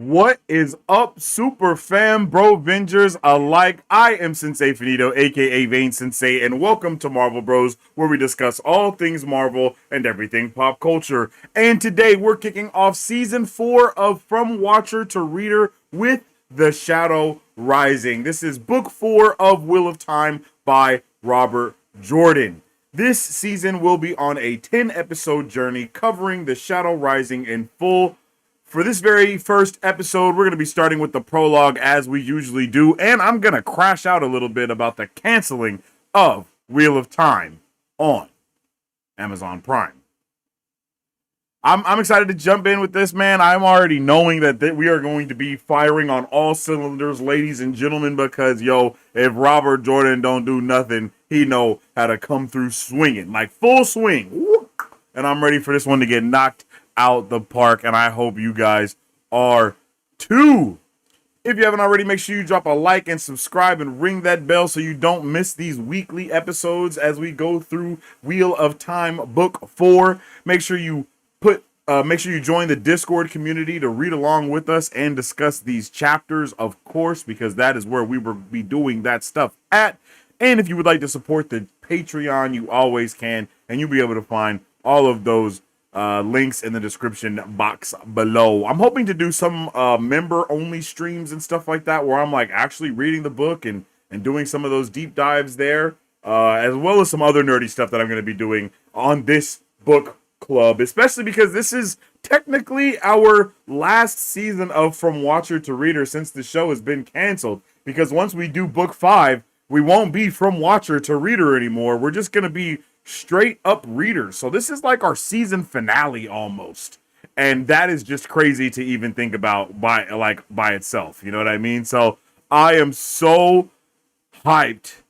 What is up, super fam, bro, Vengers alike? I am Sensei Finito, aka Vane Sensei, and welcome to Marvel Bros, where we discuss all things Marvel and everything pop culture. And today we're kicking off season 4 of From Watcher to Reader with The Shadow Rising. This is book 4 of Wheel of Time by Robert Jordan. This season will be on a 10-episode journey covering The Shadow Rising in full. For this very first episode, we're going to be starting with the prologue as we usually do, and I'm going to crash out a little bit about the canceling of Wheel of Time on Amazon Prime. I'm excited to jump in with this, man. I'm already knowing that we are going to be firing on all cylinders, ladies and gentlemen, because, if Robert Jordan don't do nothing, he know how to come through swinging, like full swing. And I'm ready for this one to get knocked out the park, and I hope you guys are too. If you haven't already, make sure you drop a like and subscribe and ring that bell so you don't miss these weekly episodes as we go through Wheel of Time book 4. Make sure you join the Discord community to read along with us and discuss these chapters, of course, because that is where we will be doing that stuff at. And if you would like to support the Patreon, you always can, and you'll be able to find all of those links in the description box below. I'm hoping to do some member-only streams and stuff like that, where I'm like actually reading the book and doing some of those deep dives there, as well as some other nerdy stuff that I'm going to be doing on this book club, especially because this is technically our last season of From Watcher to Reader since the show has been canceled. Because once we do book 5, we won't be From Watcher to Reader anymore. We're just going to be straight up readers. So this is like our season finale almost. And that is just crazy to even think about by itself. You know what I mean? So I am so hyped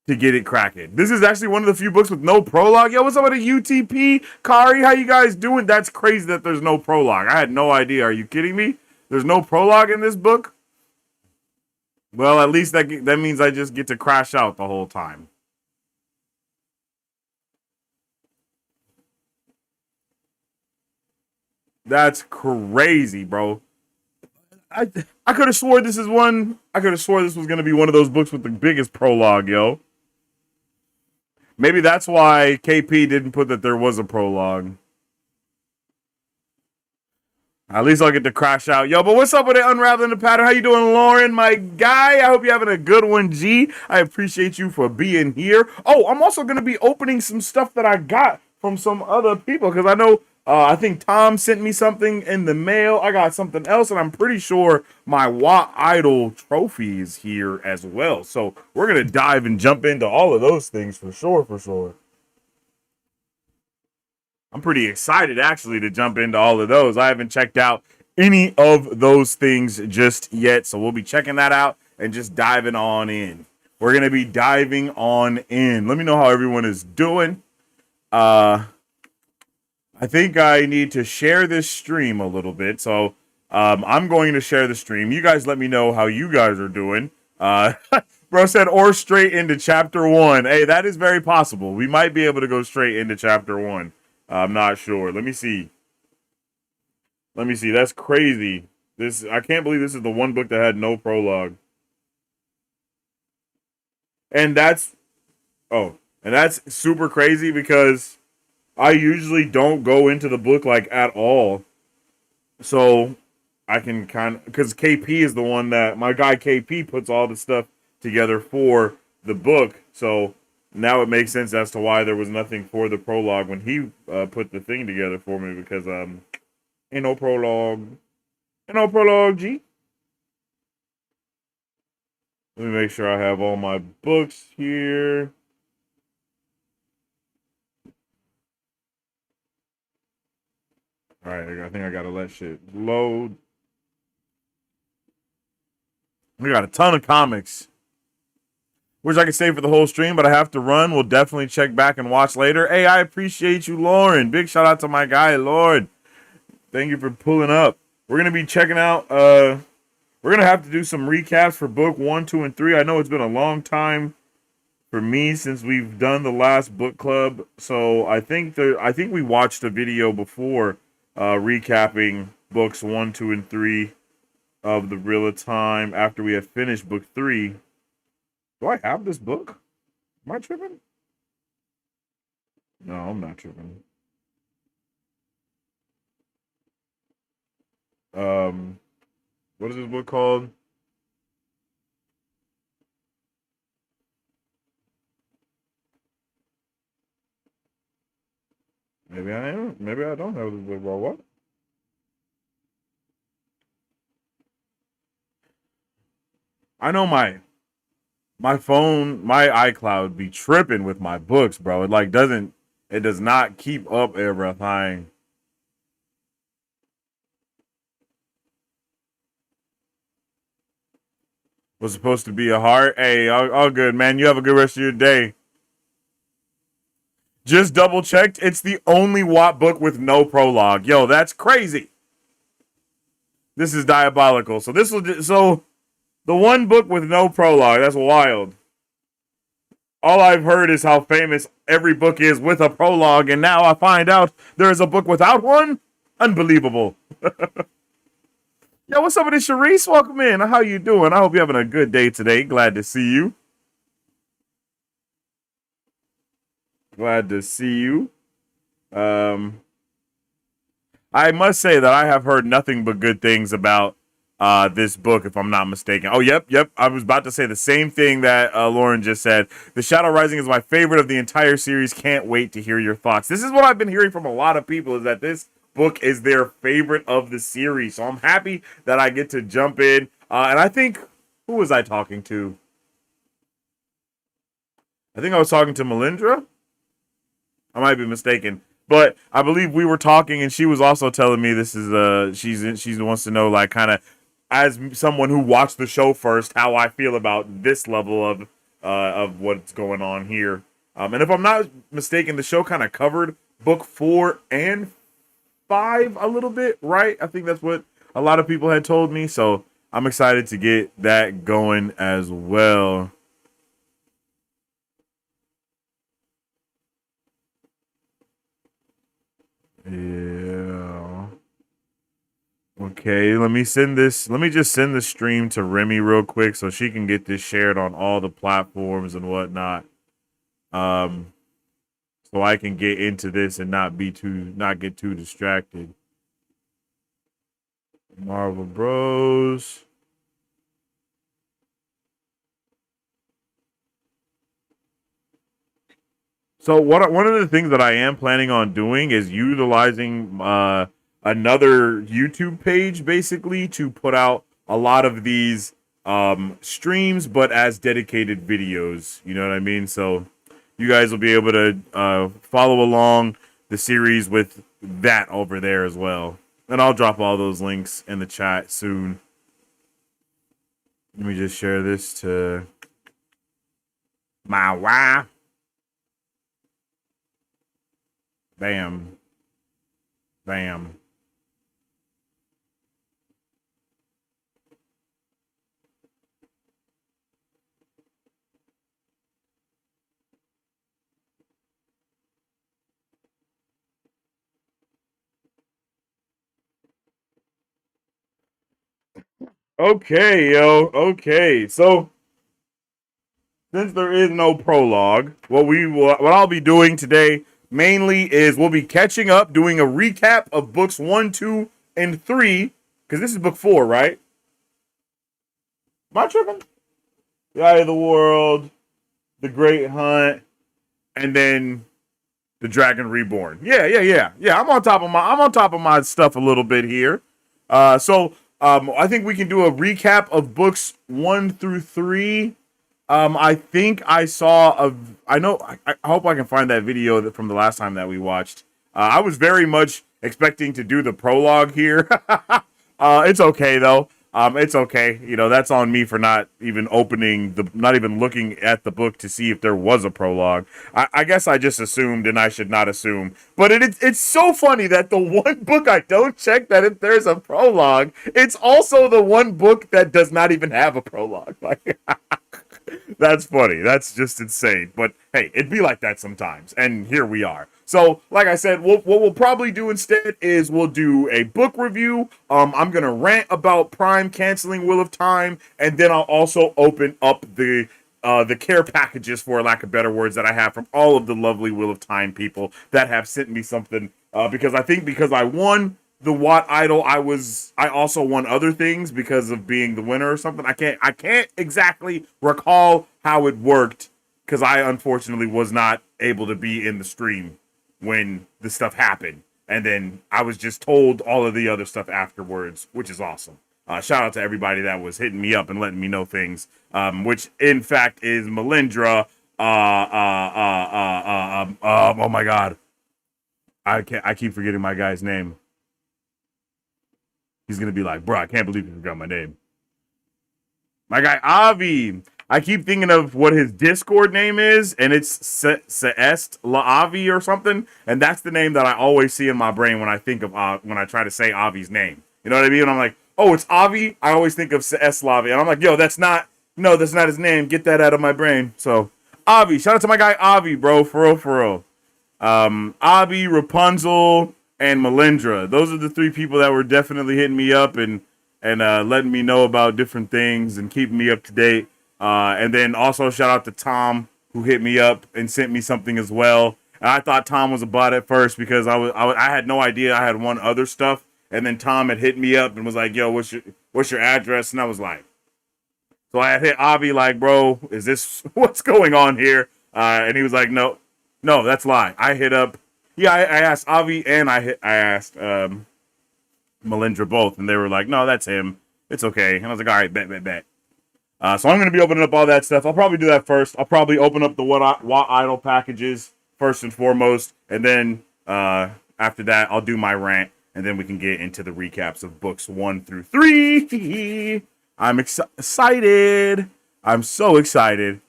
to get it cracking. This is actually one of the few books with no prologue. Yo, what's up with the UTP? Kari, how you guys doing? That's crazy that there's no prologue. I had no idea. Are you kidding me? There's no prologue in this book? Well, at least that means I just get to crash out the whole time. That's crazy, bro. I could have swore this is one. I could have swore this was gonna be one of those books with the biggest prologue, yo. Maybe that's why KP didn't put that there was a prologue. At least I'll get to crash out. Yo, but what's up with it, Unraveling the Pattern? How you doing, Lauren, my guy? I hope you're having a good one, G. I appreciate you for being here. Oh, I'm also going to be opening some stuff that I got from some other people, because I know, I think Tom sent me something in the mail. I got something else, and I'm pretty sure my Watt Idol trophy is here as well. So we're going to dive and jump into all of those things for sure, for sure. I'm pretty excited, actually, to jump into all of those. I haven't checked out any of those things just yet, so we'll be checking that out and just diving on in. We're going to be diving on in. Let me know how everyone is doing. I think I need to share this stream a little bit, so I'm going to share the stream. You guys let me know how you guys are doing. Bro said, or straight into chapter 1. Hey, that is very possible. We might be able to go straight into chapter 1. I'm not sure. Let me see. That's crazy. I can't believe this is the one book that had no prologue. And that's super crazy because I usually don't go into the book like at all. So I can because KP is the one that my guy KP puts all the stuff together for the book. So now it makes sense as to why there was nothing for the prologue when he put the thing together for me, because ain't no prologue. G. Let me make sure I have all my books here. All right, I think I gotta let shit load. We got a ton of comics. Wish I could stay for the whole stream, but I have to run. We'll definitely check back and watch later. Hey, I appreciate you, Lauren. Big shout out to my guy, Lord. Thank you for pulling up. We're going to be checking out, we're going to have to do some recaps for book 1, 2, and 3. I know it's been a long time for me since we've done the last book club. So I think we watched a video before recapping books 1, 2, and 3 of the Reel of Time after we have finished book 3. Do I have this book? Am I tripping? No, I'm not tripping. Um, what is this book called? Maybe I am. Maybe I don't have this book. Well, what? I know my phone, my iCloud be tripping with my books, bro. It like doesn't, it does not keep up everything. Was supposed to be a heart. Hey, all good, man. You have a good rest of your day. Just double checked. It's the only Watt book with no prologue. Yo, that's crazy. This is diabolical. So the one book with no prologue. That's wild. All I've heard is how famous every book is with a prologue, and now I find out there is a book without one. Unbelievable. Yo, what's up with this, Sharice? Welcome in. How you doing? I hope you're having a good day today. Glad to see you. Glad to see you. I must say that I have heard nothing but good things about this book, if I'm not mistaken. Oh, yep. I was about to say the same thing that Lauren just said. The Shadow Rising is my favorite of the entire series. Can't wait to hear your thoughts. This is what I've been hearing from a lot of people, is that this book is their favorite of the series. So I'm happy that I get to jump in. And I think, who was I talking to? I think I was talking to Melindra. I might be mistaken. But I believe we were talking, and she was also telling me this is she wants to know, like, kind of as someone who watched the show first, how I feel about this level of what's going on here. And if I'm not mistaken, the show kind of covered book 4 and 5 a little bit, right? I think that's what a lot of people had told me. So I'm excited to get that going as well. Yeah. Okay, let me send this. Let me just send the stream to Remy real quick so she can get this shared on all the platforms and whatnot. So I can get into this and not get too distracted. Marvel Bros. So one of the things that I am planning on doing is utilizing another YouTube page, basically, to put out a lot of these streams, but as dedicated videos. You know what I mean? So you guys will be able to follow along the series with that over there as well. And I'll drop all those links in the chat soon. Let me just share this to my wife. Bam. Bam. Okay, yo. Okay. So since there is no prologue, what I'll be doing today mainly is we'll be catching up, doing a recap of books 1, 2, and 3, because this is book 4, right? Am I tripping? The Eye of the World, The Great Hunt, and then The Dragon Reborn. Yeah. I'm on top of my stuff a little bit here. So I think we can do a recap of books 1 through 3. I think I saw I hope I can find that video from the last time that we watched. I was very much expecting to do the prologue here. It's okay though. It's okay. You know, that's on me for not even looking at the book to see if there was a prologue. I guess I just assumed, and I should not assume. But it's so funny that the one book I don't check that if there's a prologue, it's also the one book that does not even have a prologue. Like, that's funny. That's just insane. But hey, it'd be like that sometimes. And here we are. So, like I said, what we'll probably do instead is we'll do a book review. I'm gonna rant about Prime canceling Wheel of Time, and then I'll also open up the care packages, for lack of better words, that I have from all of the lovely Wheel of Time people that have sent me something. Because I think because I won the Watt Idol, I also won other things because of being the winner or something. I can't exactly recall how it worked because I unfortunately was not able to be in the stream when the stuff happened. And then I was just told all of the other stuff afterwards, which is awesome. Shout out to everybody that was hitting me up and letting me know things, which in fact is Melindra. Oh my God, I keep forgetting my guy's name. He's gonna be like, bro, I can't believe you forgot my name. My guy Avi. I keep thinking of what his Discord name is, and it's Seest Laavi or something, and that's the name that I always see in my brain when I think of when I try to say Avi's name. You know what I mean? And I'm like, oh, it's Avi. I always think of Seest Laavi, and I'm like, yo, that's not his name. Get that out of my brain. So Avi, shout out to my guy Avi, bro, for real. Avi, Rapunzel, and Melindra. Those are the three people that were definitely hitting me up and letting me know about different things and keeping me up to date. And then also shout out to Tom, who hit me up and sent me something as well. And I thought Tom was a bot at first because I had no idea I had won other stuff. And then Tom had hit me up and was like, "Yo, what's your address?" And I was like, so I had hit Avi like, "Bro, is this what's going on here?" And he was like, "No, that's lie." I hit up. Yeah, I asked Avi and I asked Melindra both, and they were like, "No, that's him. It's okay." And I was like, "All right, bet." So I'm going to be opening up all that stuff. I'll probably do that first. I'll probably open up the Watt Idol packages first and foremost. And then after that, I'll do my rant. And then we can get into the recaps of books 1 through 3. I'm excited. I'm so excited.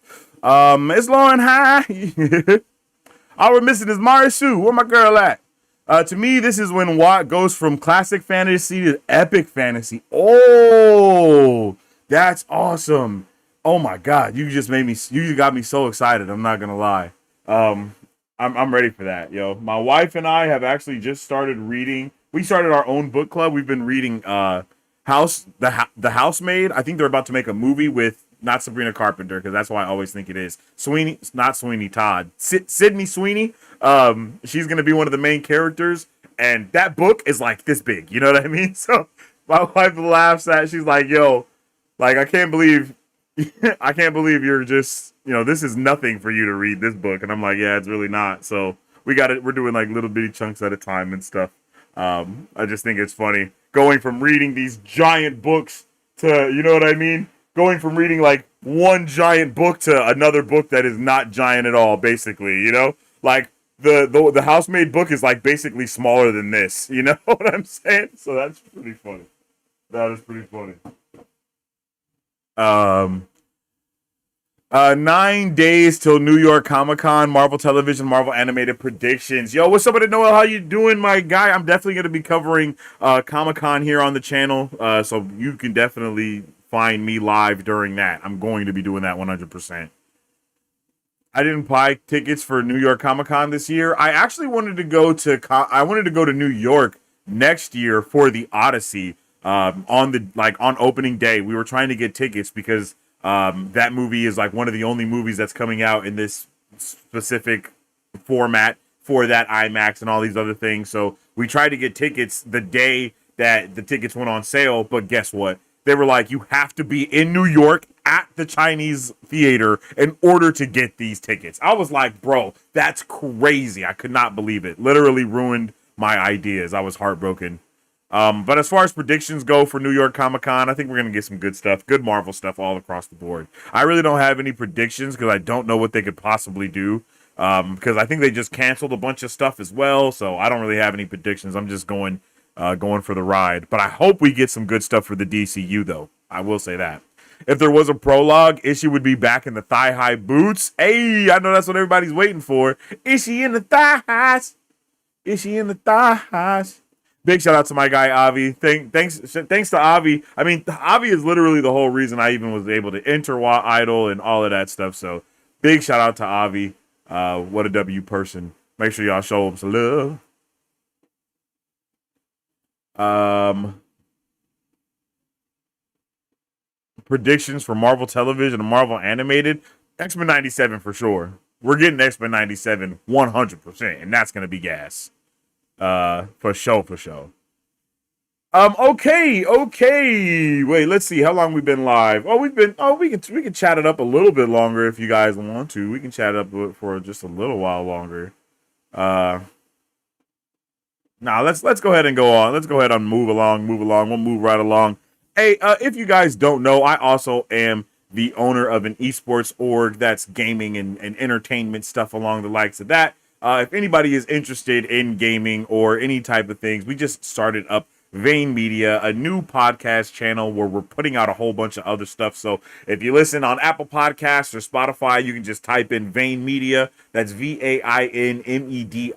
It's Lauren, hi. All we're missing is Marisu. Where my girl at? To me, this is when Watt goes from classic fantasy to epic fantasy. Oh, that's awesome. Oh my God. You got me so excited. I'm not going to lie. I'm ready for that, yo. My wife and I have actually just started reading. We started our own book club. We've been reading the Housemaid. I think they're about to make a movie with not Sabrina Carpenter, because that's why I always think it is not Sweeney Todd. Sydney Sweeney. She's going to be one of the main characters. And that book is like this big. You know what I mean? So my wife laughs at, she's like, yo, like, I can't believe you're just, this is nothing for you to read this book. And I'm like, yeah, it's really not. So we're doing like little bitty chunks at a time and stuff. I just think it's funny going from reading these giant books to, you know what I mean? Going from reading like one giant book to another book that is not giant at all, basically, like the Housemaid book is like basically smaller than this, you know what I'm saying? So that's pretty funny. That is pretty funny. 9 days till New York Comic-Con, Marvel Television, Marvel Animated predictions. Yo, what's up with it, Noel? How you doing, my guy? I'm definitely going to be covering Comic-Con here on the channel, so you can definitely find me live during that. I'm going to be doing that 100%. I didn't buy tickets for New York Comic-Con this year. I actually wanted to go to New York next year for the Odyssey. On opening day, we were trying to get tickets because that movie is like one of the only movies that's coming out in this specific format for that IMAX and all these other things. So we tried to get tickets the day that the tickets went on sale, but guess what? They were like, you have to be in New York at the Chinese theater in order to get these tickets. I was like, bro, that's crazy. I could not believe it. Literally ruined my ideas. I was heartbroken. But as far as predictions go for New York Comic-Con, I think we're going to get some good stuff, good Marvel stuff all across the board. I really don't have any predictions because I don't know what they could possibly do, because I think they just canceled a bunch of stuff as well, so I don't really have any predictions. I'm just going for the ride. But I hope we get some good stuff for the DCU, though. I will say that. If there was a prologue, Ishii would be back in the thigh-high boots. Hey, I know that's what everybody's waiting for. Ishii in the thigh-highs. Ishii in the thigh-highs. Big shout out to my guy Avi. Thanks to Avi. I mean, Avi is literally the whole reason I even was able to enter Watt Idol and all of that stuff. So big shout out to Avi. What a W person. Make sure y'all show them some love. Predictions for Marvel Television and Marvel Animated. X-Men 97 for sure. We're getting X-Men 97 100%, and that's going to be gas. For sure. Okay. Wait, let's see how long we've been live. We can chat it up a little bit longer if you guys want to. We can chat it up for just a little while longer. Now let's go ahead and go on. Let's go ahead and move along. We'll move right along. Hey, if you guys don't know, I also am the owner of an esports org that's gaming and entertainment stuff along the likes of that. If anybody is interested in gaming or any type of things, we just started up Vane Media, a new podcast channel where we're putting out a whole bunch of other stuff. So if you listen on Apple Podcasts or Spotify, you can just type in Vane Media. That's VAINMEDIA.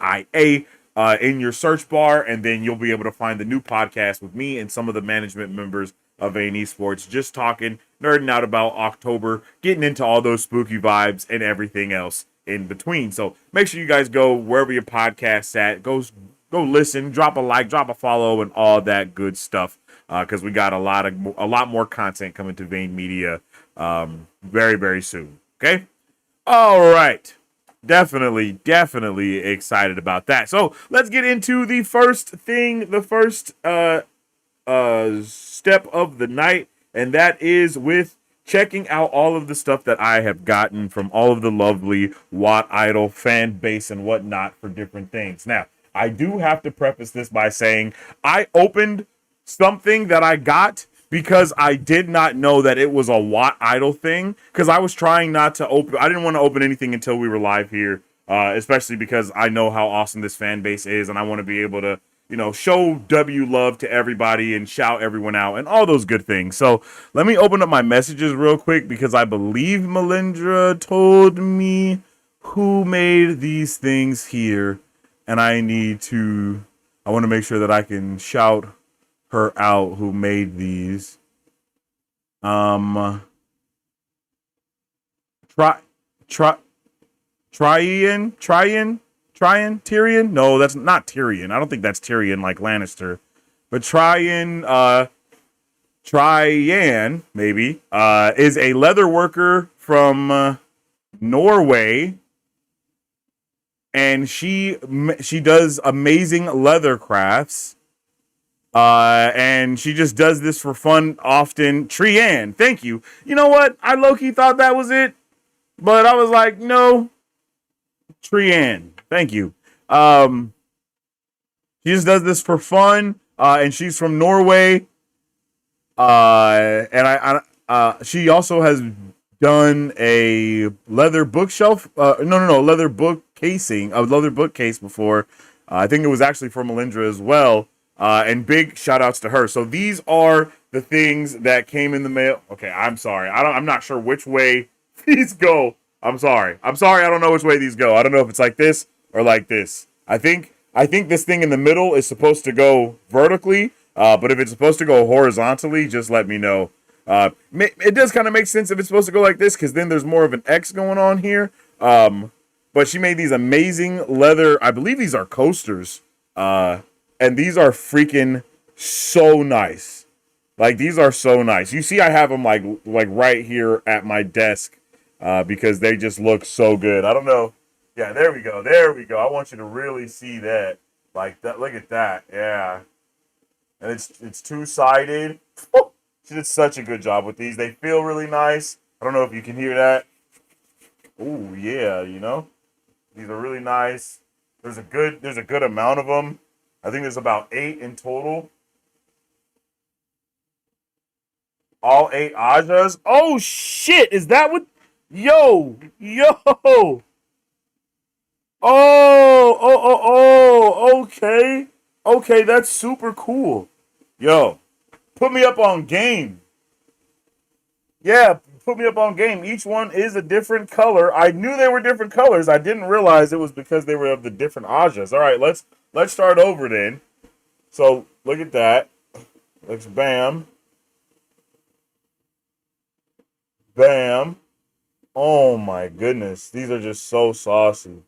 In your search bar, and then you'll be able to find the new podcast with me and some of the management members of Vane Esports, just talking, nerding out about October, getting into all those spooky vibes and everything else in between. So make sure you guys go wherever your podcast's at. Go listen, drop a like, drop a follow, and all that good stuff. Because we got a lot more content coming to Vane Media very, very soon. Okay? All right. Definitely excited about that. So let's get into the first step of the night, and that is with checking out all of the stuff that I have gotten from all of the lovely Watt Idol fan base and whatnot for different things. Now, I do have to preface this by saying I opened something that I got because I did not know that it was a Watt Idol thing, because I was trying not to open. I didn't want to open anything until we were live here, especially because I know how awesome this fan base is, and I want to be able to, show W love to everybody and shout everyone out and all those good things. So let me open up my messages real quick, because I believe Melindra told me who made these things here, and I want to make sure that I can shout her out who made these. Tyrion? No, that's not Tyrion. I don't think that's Tyrion like Lannister. But Tryan, maybe, is a leather worker from Norway. And she does amazing leather crafts. And she just does this for fun often. Trian, thank you. You know what? I low-key thought that was it, but I was like, no. Trian, thank you. She just does this for fun, and she's from Norway. And she also has done a leather bookshelf. Leather bookcase before. I think it was actually for Melindra as well. And big shout outs to her. So these are the things that came in the mail. Okay, I'm sorry. I'm not sure which way these go. I'm sorry. I don't know which way these go. I don't know if it's like this or like this. I think this thing in the middle is supposed to go vertically. But if it's supposed to go horizontally, just let me know. It does kind of make sense if it's supposed to go like this, because then there's more of an X going on here. But she made these amazing leather. I believe these are coasters. And these are freaking so nice. Like, these are so nice. You see, I have them like right here at my desk because they just look so good. I don't know. Yeah, there we go. I want you to really see that. Like that. Look at that. Yeah. And it's two-sided. She did such a good job with these. They feel really nice. I don't know if you can hear that. Oh yeah, these are really nice. There's a good amount of them. I think there's about 8 in total. All 8 Ajas. Oh, shit. Is that what? Yo. Okay. Okay, that's super cool. Yo, put me up on game. Yeah, put me up on game. Each one is a different color. I knew they were different colors. I didn't realize it was because they were of the different Ajas. All right, let's start over then. So look at that. Let's bam. Oh my goodness. These are just so saucy.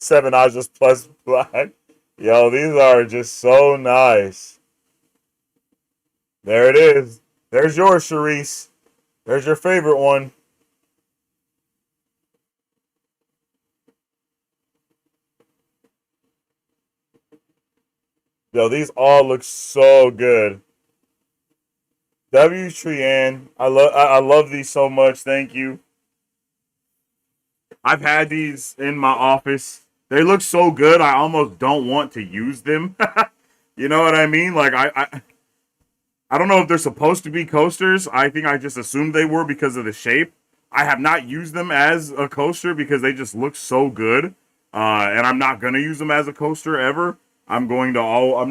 Seven Ajas plus black. Yo, these are just so nice. There it is. There's yours, Charisse. There's your favorite one. Yo, these all look so good. W Trian, I love these so much. Thank you. I've had these in my office. They look so good. I almost don't want to use them. You know what I mean? Like I don't know if they're supposed to be coasters. I think I just assumed they were because of the shape. I have not used them as a coaster because they just look so good. And I'm not gonna use them as a coaster ever. I'm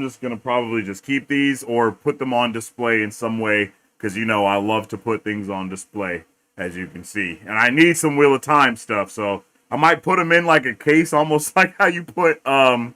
just gonna probably just keep these or put them on display in some way because you know I love to put things on display as you can see. And I need some Wheel of Time stuff, so I might put them in like a case, almost like how you put um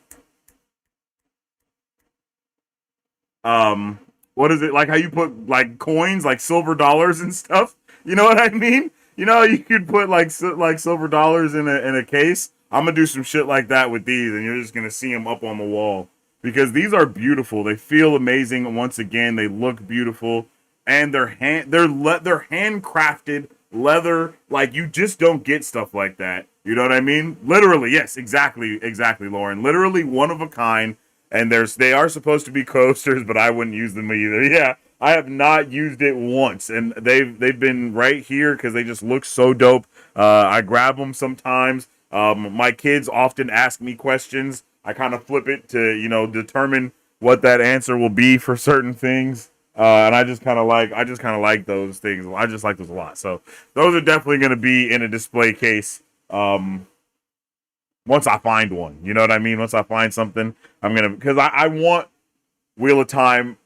what is it like how you put like coins like silver dollars and stuff, you know what I mean? You know, you could put like silver dollars in a case. I'm gonna do some shit like that with these, and you're just gonna see them up on the wall because these are beautiful. They feel amazing. Once again, they look beautiful, and they're handcrafted leather. Like you just don't get stuff like that. You know what I mean? Literally, yes, exactly, Lauren. Literally one of a kind, and they are supposed to be coasters, but I wouldn't use them either. Yeah, I have not used it once, and they've been right here because they just look so dope. I grab them sometimes. My kids often ask me questions. I kind of flip it to determine what that answer will be for certain things. And I just kind of like those things. I just like those a lot. So those are definitely going to be in a display case. Um, Once I find one. You know what I mean? Once I find something, because I want Wheel of Time,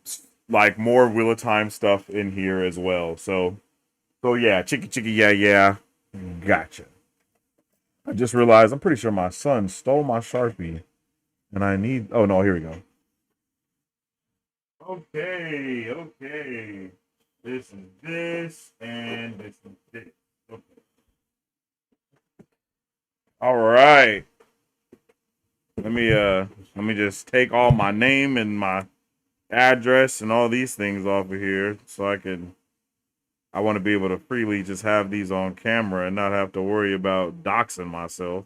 like more Wheel of Time stuff in here as well. So yeah, chicky, yeah. Gotcha. I just realized I'm pretty sure my son stole my Sharpie and I need, oh no, here we go. Okay. This is this and this is this. Okay. All right. Let me just take all my name and my address and all these things off of here so I want to be able to freely just have these on camera and not have to worry about doxing myself.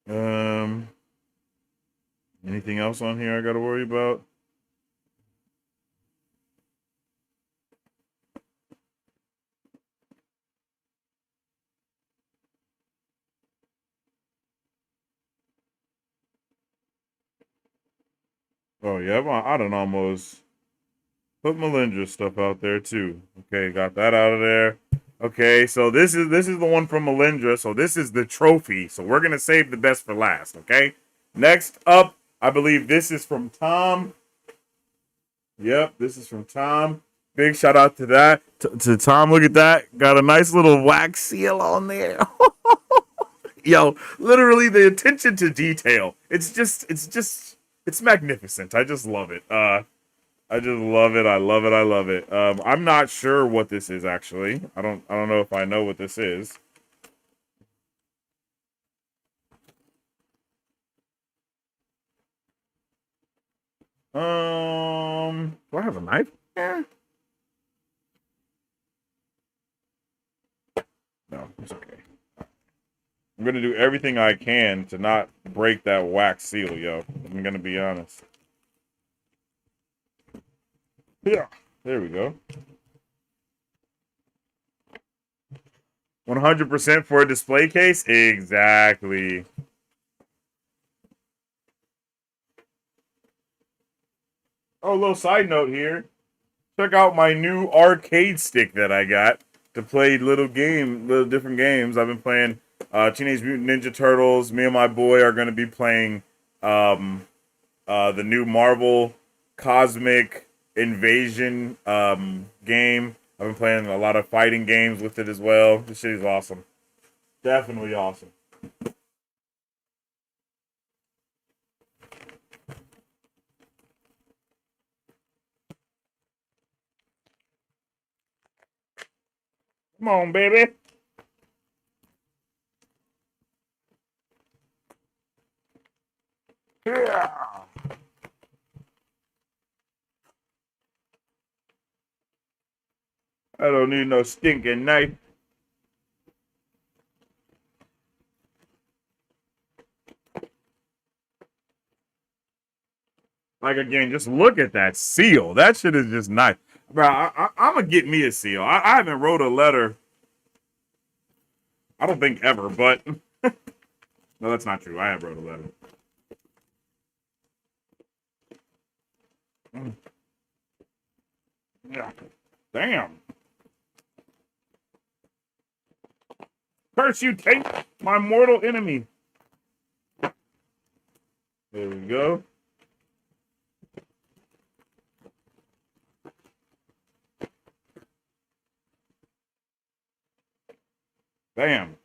Um Anything else on here I got to worry about? Oh yeah, I don't almost put Melindra's stuff out there too. Okay, got that out of there. Okay, so this is the one from Melindra. So this is the trophy. So we're gonna save the best for last. Okay. Next up, I believe this is from Tom. Yep, this is from Tom. Big shout out to that to Tom. Look at that. Got a nice little wax seal on there. Yo, literally the attention to detail. It's magnificent. I just love it. I just love it. I love it. I love it. I'm not sure what this is actually. I don't know if I know what this is. Do I have a knife? Yeah. No, it's okay. I'm gonna do everything I can to not break that wax seal, yo. I'm gonna be honest. Yeah. There we go. 100% for a display case? Exactly. Oh, a little side note here. Check out my new arcade stick that I got to play little different games. I've been playing Teenage Mutant Ninja Turtles. Me and my boy are going to be playing um, the new Marvel Cosmic Invasion game. I've been playing a lot of fighting games with it as well. This shit is awesome. Definitely awesome. Come on, baby. Yeah. I don't need no stinking knife. Like, again, just look at that seal. That shit is just nice. Bro, I'm going to get me a seal. I haven't wrote a letter, I don't think ever, but no, that's not true. I have wrote a letter. Yeah. Damn. Curse you, Tate, my mortal enemy. There we go. Bam.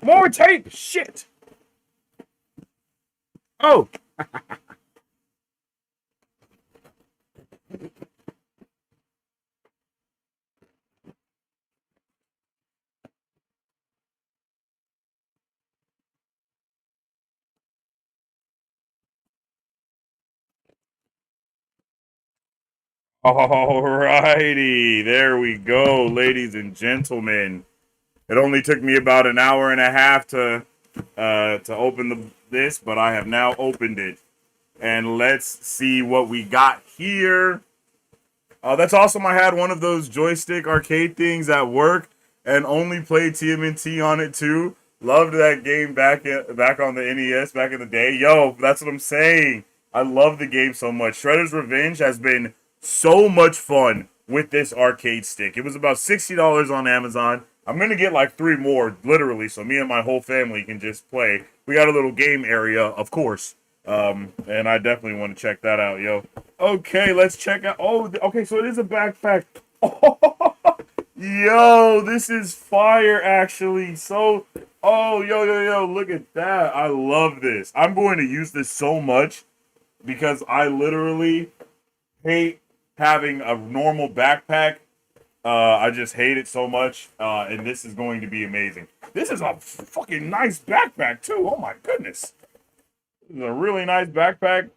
More tape. Shit. Oh. Alrighty. There we go, ladies and gentlemen. It only took me about an hour and a half to open this, but I have now opened it. And let's see what we got here. That's awesome. I had one of those joystick arcade things at work and only played TMNT on it too. Loved that game back on the NES back in the day. Yo, that's what I'm saying. I love the game so much. Shredder's Revenge has been so much fun with this arcade stick. It was about $60 on Amazon. I'm going to get like 3 more, literally, so me and my whole family can just play. We got a little game area, of course. And I definitely want to check that out, yo. Okay, let's check out. Oh, okay, so it is a backpack. Oh, yo, this is fire, actually. So, oh, yo, look at that. I love this. I'm going to use this so much because I literally hate having a normal backpack. I just hate it so much, and this is going to be amazing. This is a fucking nice backpack, too. Oh, my goodness. This is a really nice backpack.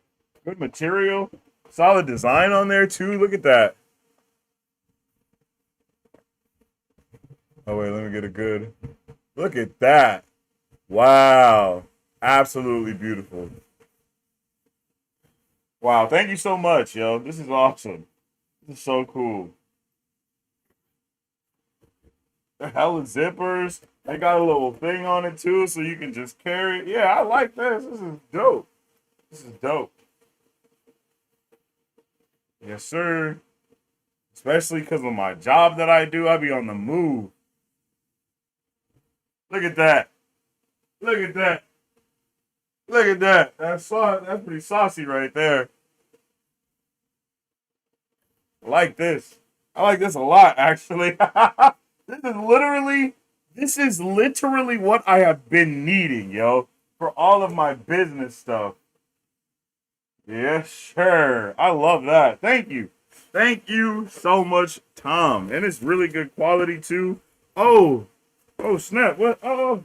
Good material. Solid design on there, too. Look at that. Oh, wait, let me get a good. Look at that. Wow. Absolutely beautiful. Wow, thank you so much, yo. This is awesome. This is so cool. The hell of zippers. They got a little thing on it, too, so you can just carry it. Yeah, I like this. This is dope. This is dope. Yes, sir. Especially because of my job that I do. I be on the move. Look at that. Look at that. Look at that. That's pretty saucy right there. I like this. I like this a lot, actually. This is literally what I have been needing, yo, for all of my business stuff. Yes, sure. I love that. Thank you. Thank you so much, Tom. And it's really good quality too. Oh, oh snap! What? Oh,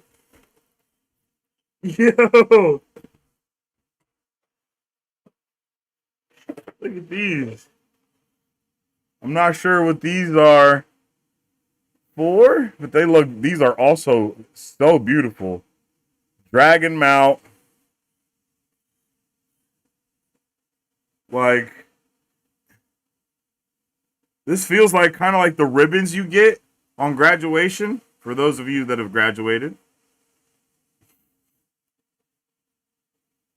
yo, look at these. I'm not sure what these are for, but they look. These are also so beautiful. Dragon mount, like this feels like kind of like the ribbons you get on graduation. For those of you that have graduated,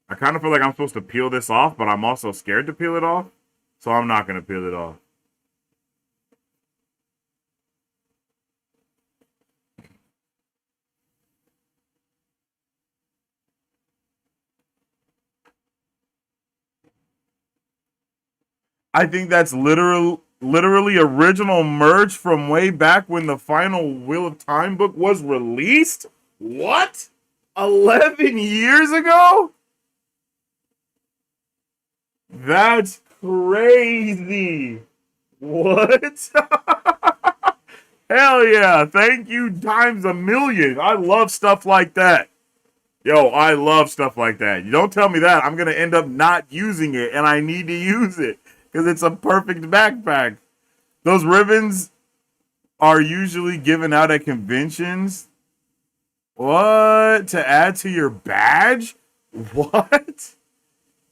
I kind of feel like I'm supposed to peel this off, but I'm also scared to peel it off, so I'm not gonna peel it off. I think that's literally original merch from way back when the final Wheel of Time book was released. What? 11 years ago? That's crazy. What? Hell yeah. Thank you times a million. I love stuff like that. Yo, I love stuff like that. You don't tell me that. I'm going to end up not using it, and I need to use it because it's a perfect backpack. Those ribbons are usually given out at conventions. What? To add to your badge? What?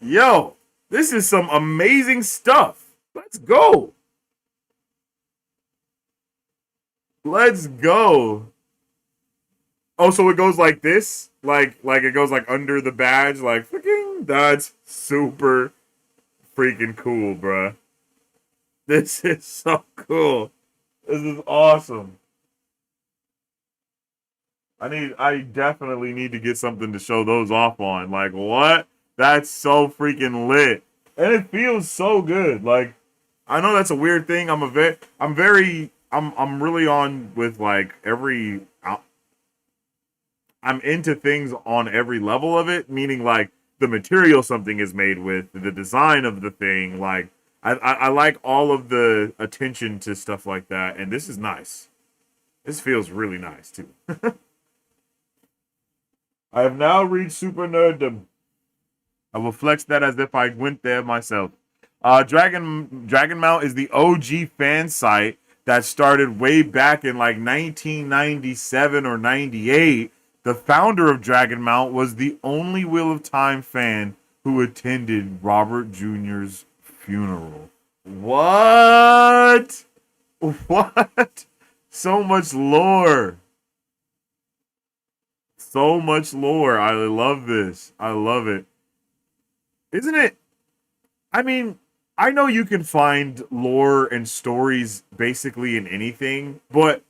Yo, this is some amazing stuff. Let's go. Let's go. Oh, so it goes like this? Like it goes like under the badge? Like, freaking, that's super freaking cool, bruh. This is so cool. This is awesome. I definitely need to get something to show those off on. Like, what? That's so freaking lit. And it feels so good. Like, I know that's a weird thing. I'm really on with like I'm into things on every level of it, meaning like the material something is made with, the design of the thing, like I like all of the attention to stuff like that, and this is nice. This feels really nice too. I have now reached super nerddom. I will flex that as if I went there myself. Dragon Mount is the OG fan site that started way back in like 1997 or 98. The founder of Dragon Mount was the only Wheel of Time fan who attended Robert Jr.'s funeral. What? What? So much lore. So much lore. I love this. I love it. Isn't it? I mean, I know you can find lore and stories basically in anything, but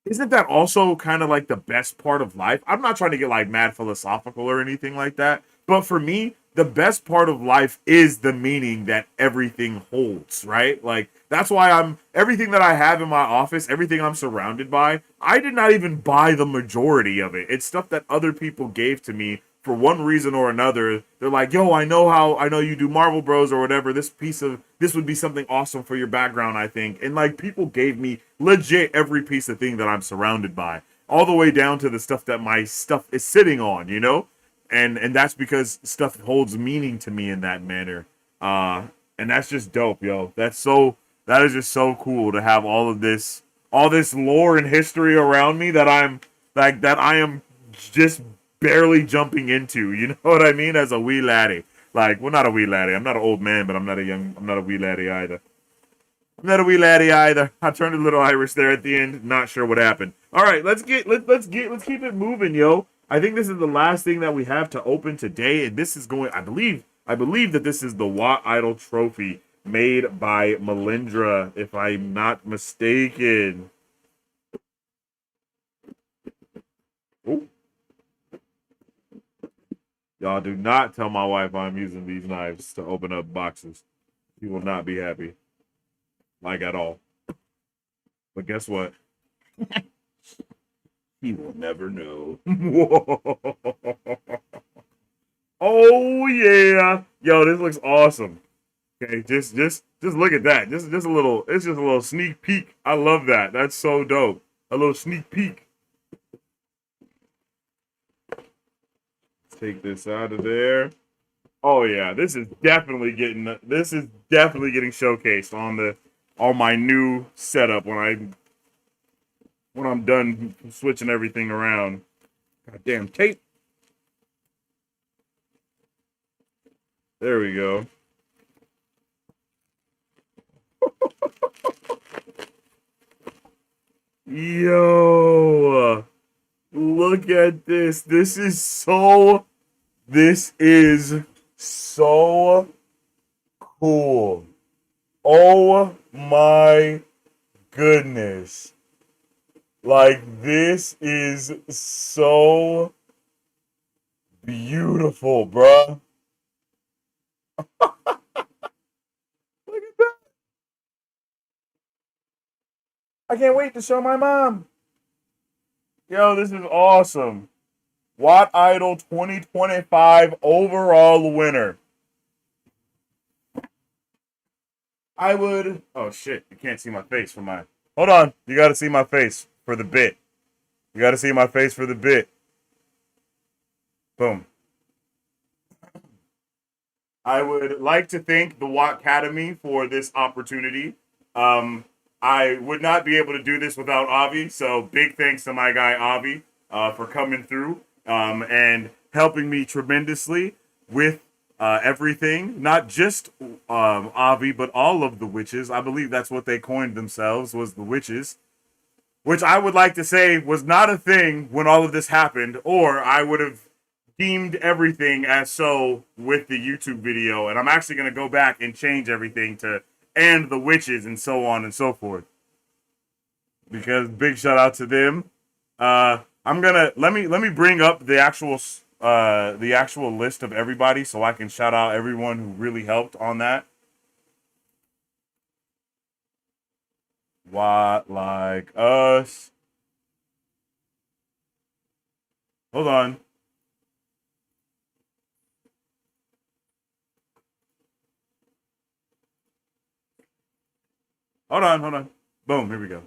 isn't that also kind of like the best part of life? I'm not trying to get like mad philosophical or anything like that, but for me, the best part of life is the meaning that everything holds, right? Like that's why I'm everything that I have in my office, everything I'm surrounded by, I did not even buy the majority of it. It's stuff that other people gave to me for one reason or another. They're like, "Yo, I know you do Marvel Bros or whatever. This would be something awesome for your background, I think." And like people gave me legit every piece of thing that I'm surrounded by, all the way down to the stuff that my stuff is sitting on, you know? And that's because stuff holds meaning to me in that manner. And that's just dope, yo. That is just so cool to have all this lore and history around me that I am just barely jumping into. You know what I mean? As a wee laddie. Like, well, not a wee laddie. I'm not an old man, but I'm not a wee laddie either. I'm not a wee laddie either. I turned a little Irish there at the end. Not sure what happened. All right, let's keep it moving, yo. I think this is the last thing that we have to open today, and this is going. I believe that this is the Watt Idol Trophy made by Melindra, if I'm not mistaken. Oh, y'all do not tell my wife I'm using these knives to open up boxes. She will not be happy, like at all. But guess what? He will never know. Oh yeah, yo, this looks awesome. Okay, just look at that. Just a little. It's just a little sneak peek. I love that. That's so dope. A little sneak peek. Take this out of there. Oh yeah, this is definitely getting showcased on my new setup when I'm done switching everything around. Goddamn tape. There we go. Yo, look at this. This is so cool. Oh my goodness. Like, this is so beautiful, bruh. Look at that. I can't wait to show my mom. Yo, this is awesome. Watt Idol 2025 overall winner. I would. Oh shit! You can't see my face from my Hold on. You got to see my face for the bit. You got to see my face for the bit. Boom. I would like to thank the Watt Academy for this opportunity. I would not be able to do this without Avi, so big thanks to my guy Avi for coming through and helping me tremendously with everything. Not just Avi, but all of the witches. I believe that's what they coined themselves, was the witches. Which I would like to say was not a thing when all of this happened, or I would have deemed everything as so with the YouTube video. And I'm actually going to go back and change everything to and the witches and so on and so forth. Because big shout out to them. I'm gonna let me bring up the actual list of everybody so I can shout out everyone who really helped on that. What like us? Hold on. Hold on. Boom, here we go.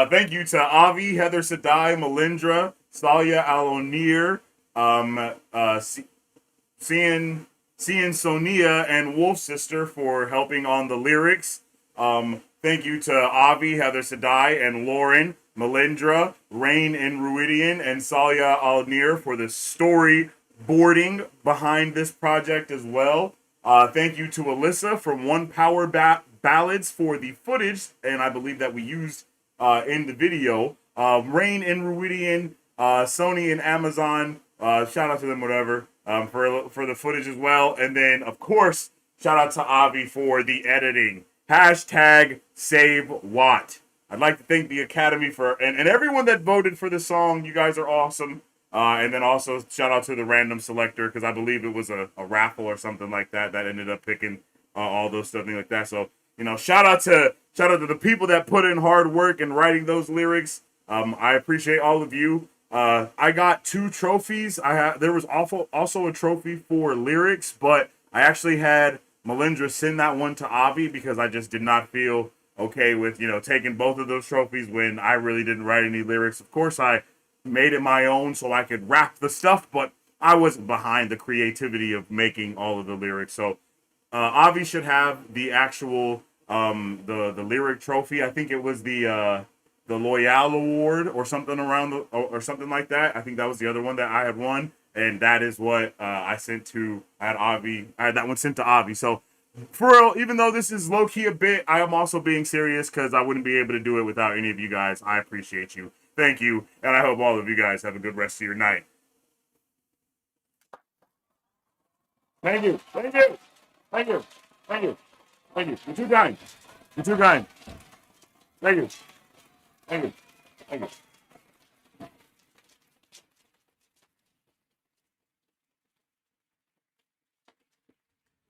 Thank you to Avi, Heather Sadai, Melindra, Salia Alonir, Cian Sonia, and Wolf Sister for helping on the lyrics. Thank you to Avi, Heather Sadai, and Lauren, Melindra, Rain and Ruidian, and Salia Alnir for the storyboarding behind this project as well. Thank you to Alyssa from One Power Ballads for the footage, and I believe that we used in the video. Rain and Ruidian, Sony and Amazon, shout out to them, whatever, for the footage as well. And then, of course, shout out to Avi for the editing. Hashtag Save Watt. I'd like to thank the Academy for, and everyone that voted for the song. You guys are awesome. And then also shout out to the random selector, because I believe it was a raffle or something like that ended up picking all those stuff, things like that. So, shout out to the people that put in hard work in writing those lyrics. I appreciate all of you. I got 2 trophies. There was also a trophy for lyrics, but I actually had Melindra send that one to Avi because I just did not feel okay with, taking both of those trophies when I really didn't write any lyrics. Of course, I made it my own so I could rap the stuff, but I wasn't behind the creativity of making all of the lyrics. So Avi should have the actual the lyric trophy. I think it was the Loyal Award or something or something like that. I think that was the other one that I had won, and that is what I sent to. I had that one sent to Avi. So for real, even though this is low key a bit, I am also being serious because I wouldn't be able to do it without any of you guys. I appreciate you. Thank you, and I hope all of you guys have a good rest of your night. Thank you. Thank you. Thank you. Thank you. Thank you. You're too kind. You're too kind. Thank you. Thank you. Thank you.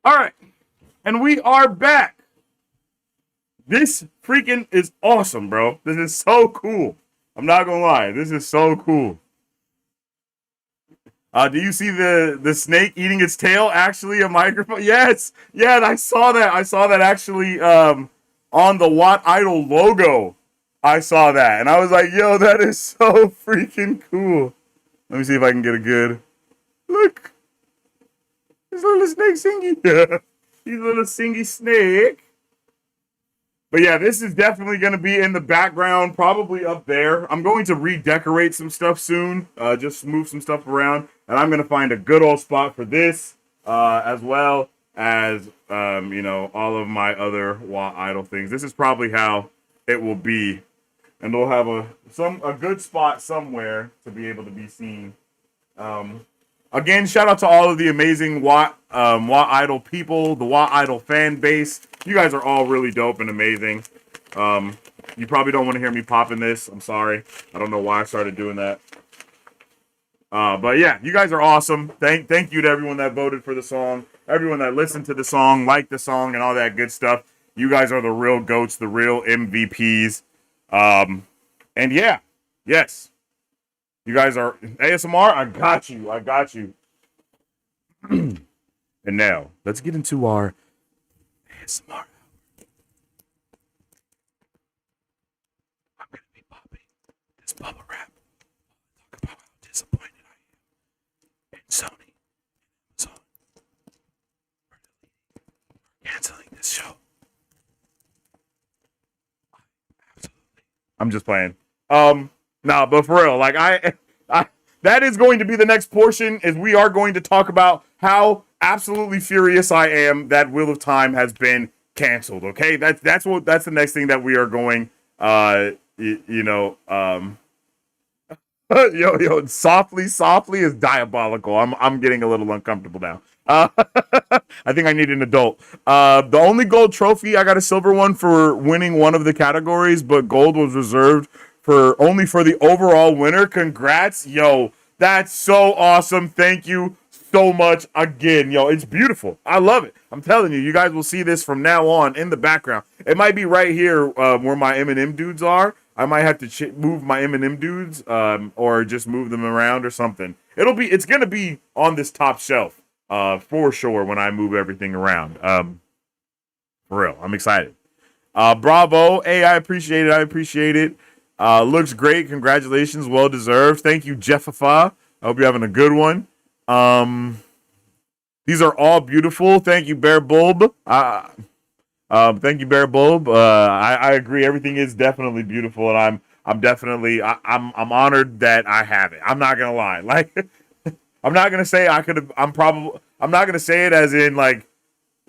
All right. And we are back. This freaking is awesome, bro. This is so cool. I'm not gonna lie. This is so cool. Do you see the snake eating its tail? Actually, a microphone. Yes, yeah. I saw that. I saw that actually on the Watt Idol logo. I saw that, and I was like, "Yo, that is so freaking cool." Let me see if I can get a good look. This little snake singy. Yeah, he's a little singy snake. But yeah, this is definitely going to be in the background, probably up there. I'm going to redecorate some stuff soon, just move some stuff around, and I'm going to find a good old spot for this, as well as, all of my other Watt Idol things. This is probably how it will be, and we'll have a good spot somewhere to be able to be seen. Again, shout out to all of the amazing Watt Idol people, the Watt Idol fan base. You guys are all really dope and amazing. You probably don't want to hear me popping this. I'm sorry. I don't know why I started doing that. But yeah, you guys are awesome. Thank you to everyone that voted for the song, everyone that listened to the song, liked the song, and all that good stuff. You guys are the real GOATs, the real MVPs. And yeah, yes. You guys are ASMR. I got you. And now, let's get into our ASMR. I'm going to be popping this bubble wrap. Talk about how disappointed I am in Sony, Amazon, for canceling this show. I'm just playing. Nah, but for real, like I that is going to be the next portion. Is we are going to talk about how absolutely furious I am that Wheel of Time has been canceled. Okay, that's the next thing that we are going. You know, yo, softly is diabolical. I'm getting a little uncomfortable now. I think I need an adult. The only gold trophy, I got a silver one for winning one of the categories, but gold was reserved for only for the overall winner. Congrats, yo, that's so awesome. Thank you so much again, yo. It's beautiful. I love it. I'm telling you, you guys will see this from now on in the background. It might be right here where my M&M dudes are. I might have to move my M&M dudes, or just move them around or something. It's gonna be on this top shelf, for sure when I move everything around. For real, I'm excited. Bravo, hey, I appreciate it. I appreciate it. Looks great. Congratulations, well deserved. Thank you, Jeffafa. I hope you're having a good one. These are all beautiful. Thank you, Bear Bulb. Thank you, Bear Bulb. I agree. Everything is definitely beautiful, and I'm honored that I have it. I'm not gonna lie. Like, I'm not gonna say I could have. I'm not gonna say it as in like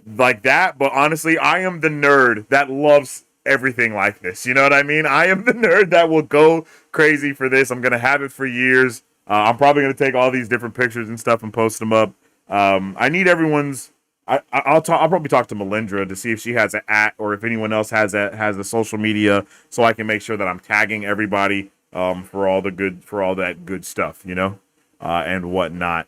that. But honestly, I am the nerd that loves everything like this. You know what I mean? I am the nerd that will go crazy for this. I'm gonna have it for years. I'm probably gonna take all these different pictures and stuff and post them up. I need everyone's. I'll probably talk to Melindra to see if she has an or if anyone else has a social media, so I can make sure that I'm tagging everybody for all that good stuff, you know, and whatnot.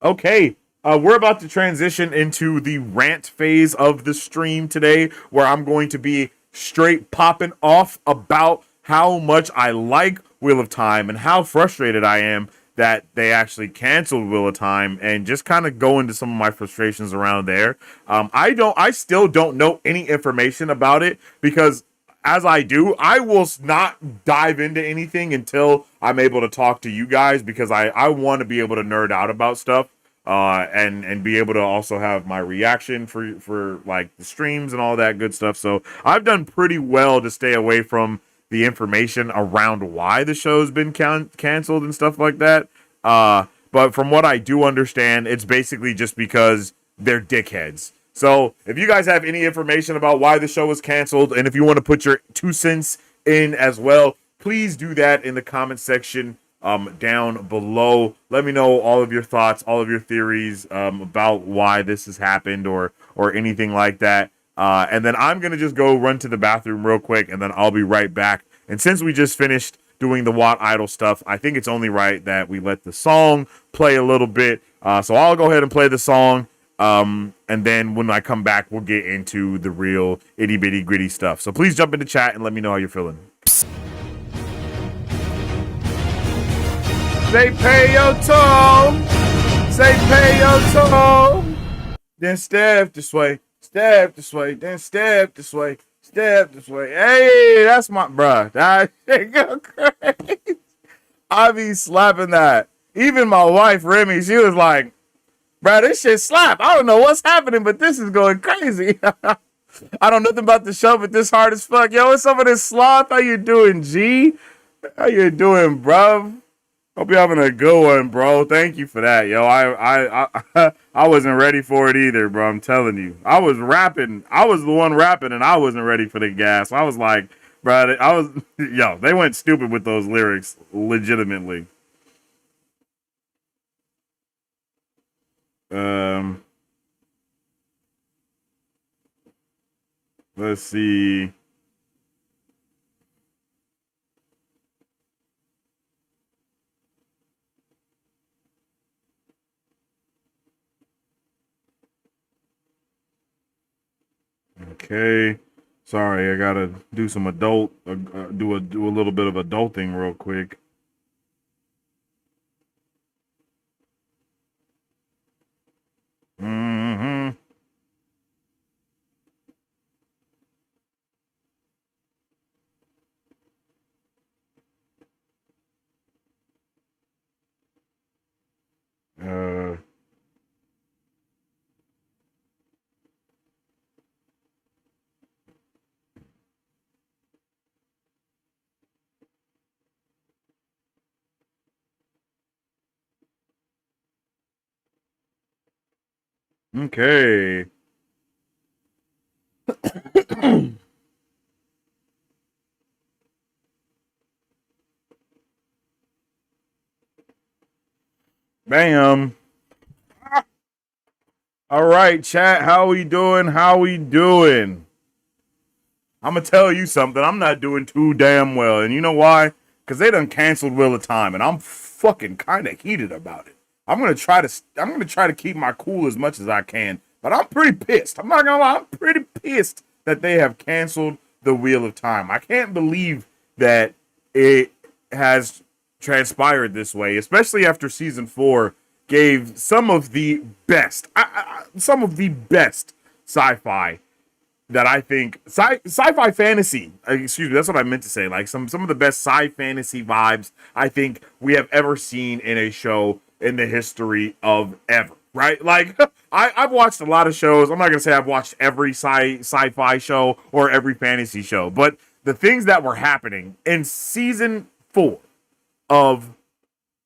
Okay, we're about to transition into the rant phase of the stream today, where I'm going to be straight popping off about how much I like Wheel of Time and how frustrated I am that they actually canceled Wheel of Time, and just kind of go into some of my frustrations around there. I still don't know any information about it, because as I do, I will not dive into anything until I'm able to talk to you guys, because I want to be able to nerd out about stuff, and be able to also have my reaction for like the streams and all that good stuff. So I've done pretty well to stay away from the information around why the show's been canceled and stuff like that. But from what I do understand, it's basically just because they're dickheads. So if you guys have any information about why the show was canceled, and if you want to put your 2 cents in as well, please do that in the comment section down below. Let me know all of your thoughts, all of your theories about why this has happened, or anything like that. And then I'm going to just go run to the bathroom real quick, and then I'll be right back. And since we just finished doing the Watt Idol stuff, I think it's only right that we let the song play a little bit. So I'll go ahead and play the song. And then when I come back, we'll get into the real itty bitty gritty stuff. So please jump into chat and let me know how you're feeling. Say pay your toll. Say pay your toll. Then step this way. Step this way, then step this way, step this way. Hey, that's my bruh. That shit go crazy. I be slapping that. Even my wife, Remy, she was like, bruh, this shit slap. I don't know what's happening, but this is going crazy. I don't know nothing about the show, but this hard as fuck. Yo, what's up with this sloth? How you doing, G? How you doing, bruv? Hope you're having a good one, bro. Thank you for that, yo. I wasn't ready for it either, bro. I'm telling you. I was rapping. I was the one rapping, and I wasn't ready for the gas. I was like, bro, yo, they went stupid with those lyrics, legitimately. Let's see. Okay, sorry, I gotta do some do a little bit of adulting real quick. Okay. Bam. All right, chat. How we doing? How we doing? I'm gonna tell you something. I'm not doing too damn well, and you know why? Because they done canceled Wheel of Time, and I'm fucking kind of heated about it. I'm gonna try to keep my cool as much as I can, but I'm pretty pissed. I'm not gonna lie. I'm pretty pissed that they have canceled the Wheel of Time. I can't believe that it has transpired this way, especially after season 4 gave some of the best, some of the best sci-fi that I think sci-fi fantasy. Excuse me, that's what I meant to say. Like some of the best fantasy vibes I think we have ever seen in a show in the history of ever. Right? Like I've watched a lot of shows. I'm not gonna say I've watched every sci-fi show or every fantasy show, but the things that were happening in season 4 of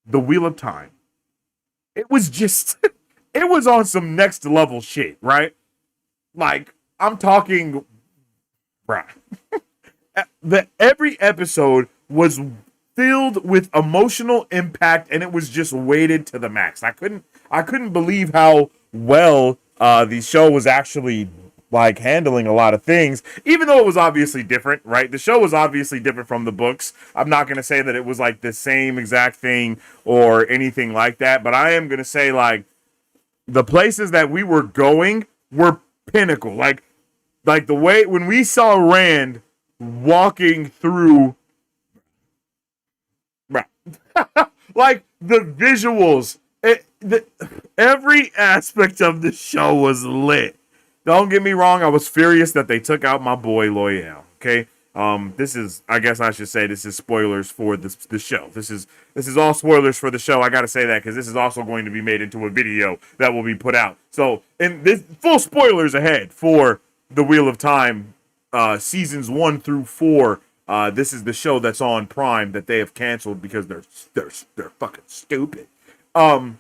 The Wheel of Time, it was just it was on some next level shit, right? Like I'm talking, bruh. Every episode was filled with emotional impact, and it was just weighted to the max. I couldn't believe how well the show was actually like handling a lot of things, even though it was obviously different, right? The show was obviously different from the books. I'm not gonna say that it was like the same exact thing or anything like that, but I am gonna say like the places that we were going were pinnacle. Like the way when we saw Rand walking through, like the visuals, every aspect of the show was lit. Don't get me wrong, I was furious that they took out my boy Loyal. Okay, this is, I guess I should say, this is spoilers for the show. This is all spoilers for the show. I gotta say that because this is also going to be made into a video that will be put out. So, in this full spoilers ahead for the Wheel of Time, seasons 1 through 4. This is the show that's on Prime that they have canceled because they're fucking stupid. I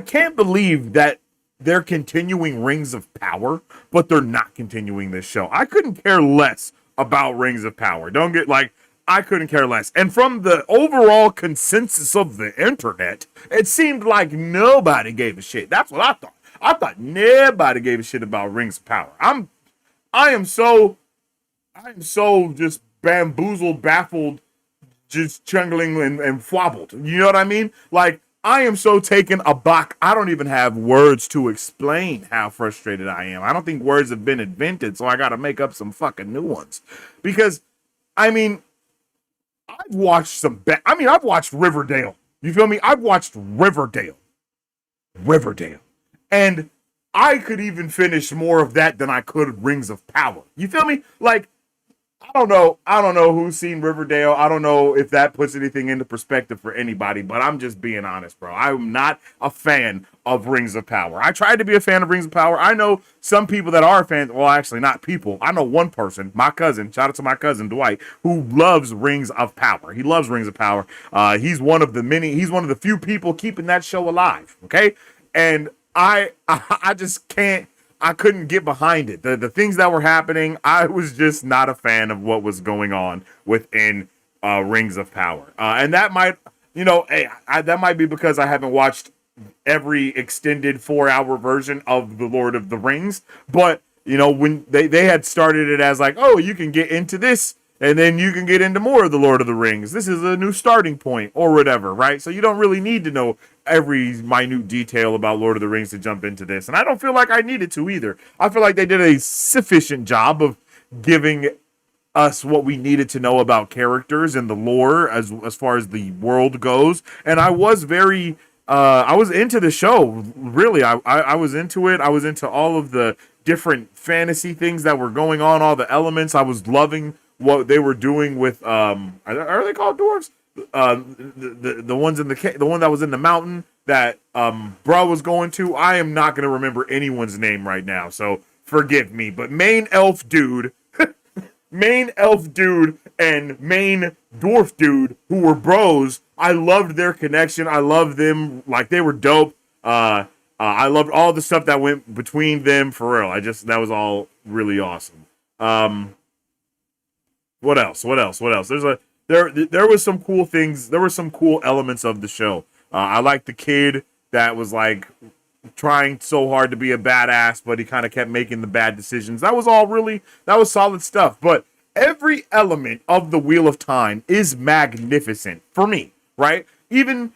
can't believe that they're continuing Rings of Power, but they're not continuing this show. I couldn't care less about Rings of Power. Don't get like I couldn't care less. And from the overall consensus of the internet, it seemed like nobody gave a shit. That's what I thought. I thought nobody gave a shit about Rings of Power. I am so just bamboozled, baffled, just trembling and flobbled. You know what I mean? Like I am so taken aback. I don't even have words to explain how frustrated I am. I don't think words have been invented, so I got to make up some fucking new ones. Because I mean, I've watched I've watched Riverdale. You feel me? I've watched Riverdale. And I could even finish more of that than I could Rings of Power. You feel me? Like, I don't know who's seen Riverdale. I don't know if that puts anything into perspective for anybody, but I'm just being honest, bro. I'm not a fan of Rings of Power. I tried to be a fan of Rings of Power. I know some people that are fans. Well, actually, not people. I know one person, my cousin. Shout out to my cousin Dwight, who loves Rings of Power. He loves Rings of Power. He's one of the few people keeping that show alive. Okay, and I just can't. I couldn't get behind it. The things that were happening, I was just not a fan of what was going on within Rings of Power. And that might, that might be because I haven't watched every extended 4-hour version of The Lord of the Rings. But, when they had started it as like, oh, you can get into this and then you can get into more of The Lord of the Rings. This is a new starting point or whatever, right? So you don't really need to know every minute detail about Lord of the Rings to jump into this. And I don't feel like I needed to either. I feel like they did a sufficient job of giving us what we needed to know about characters and the lore as far as the world goes. And I was very I was into the show. Really, I was into it. I was into all of the different fantasy things that were going on, all the elements. I was loving what they were doing with are they called dwarves? The ones in the one that was in the mountain that bro was going to. I am not gonna remember anyone's name right now, so forgive me. But main elf dude and main dwarf dude who were bros. I loved their connection. I loved them, like they were dope. I loved all the stuff that went between them for real. That was all really awesome. Um, what else? What else? What else? There was some cool things. There were some cool elements of the show. I liked the kid that was like trying so hard to be a badass, but he kind of kept making the bad decisions. That was solid stuff. But every element of the Wheel of Time is magnificent for me, right? Even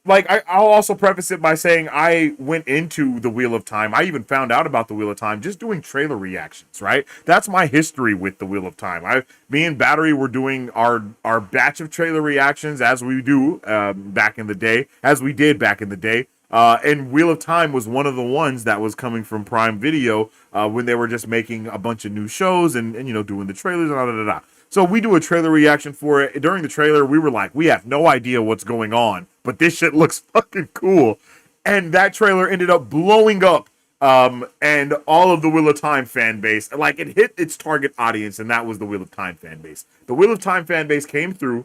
like I'll also preface it by saying I went into the Wheel of Time. I even found out about the Wheel of Time just doing trailer reactions, right? That's my history with the Wheel of Time. Me and Battery were doing our batch of trailer reactions as we do back in the day, as we did back in the day. And Wheel of Time was one of the ones that was coming from Prime Video when they were just making a bunch of new shows and doing the trailers and da da da. So we do a trailer reaction for it. During the trailer, we were like, we have no idea what's going on, but this shit looks fucking cool. And that trailer ended up blowing up. And all of the Wheel of Time fan base, like it hit its target audience, and that was the Wheel of Time fan base. The Wheel of Time fan base came through,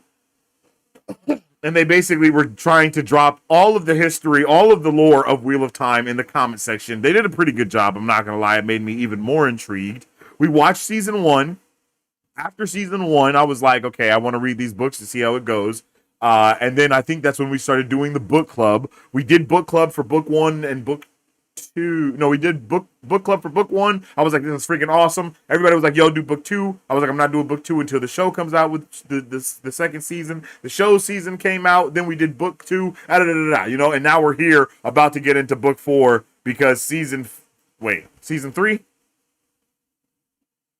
and they basically were trying to drop all of the history, all of the lore of Wheel of Time in the comment section. They did a pretty good job. I'm not going to lie. It made me even more intrigued. We watched season 1. After season 1, I was like, okay, I want to read these books to see how it goes. And then I think that's when we started doing the book club. We did book club for book 1 and book 2. No, we did book club for book 1. I was like, this is freaking awesome. Everybody was like, yo, do book 2. I was like, I'm not doing book 2 until the show comes out with the second season. The show season came out. Then we did book 2. And now we're here about to get into book 4 because season 3?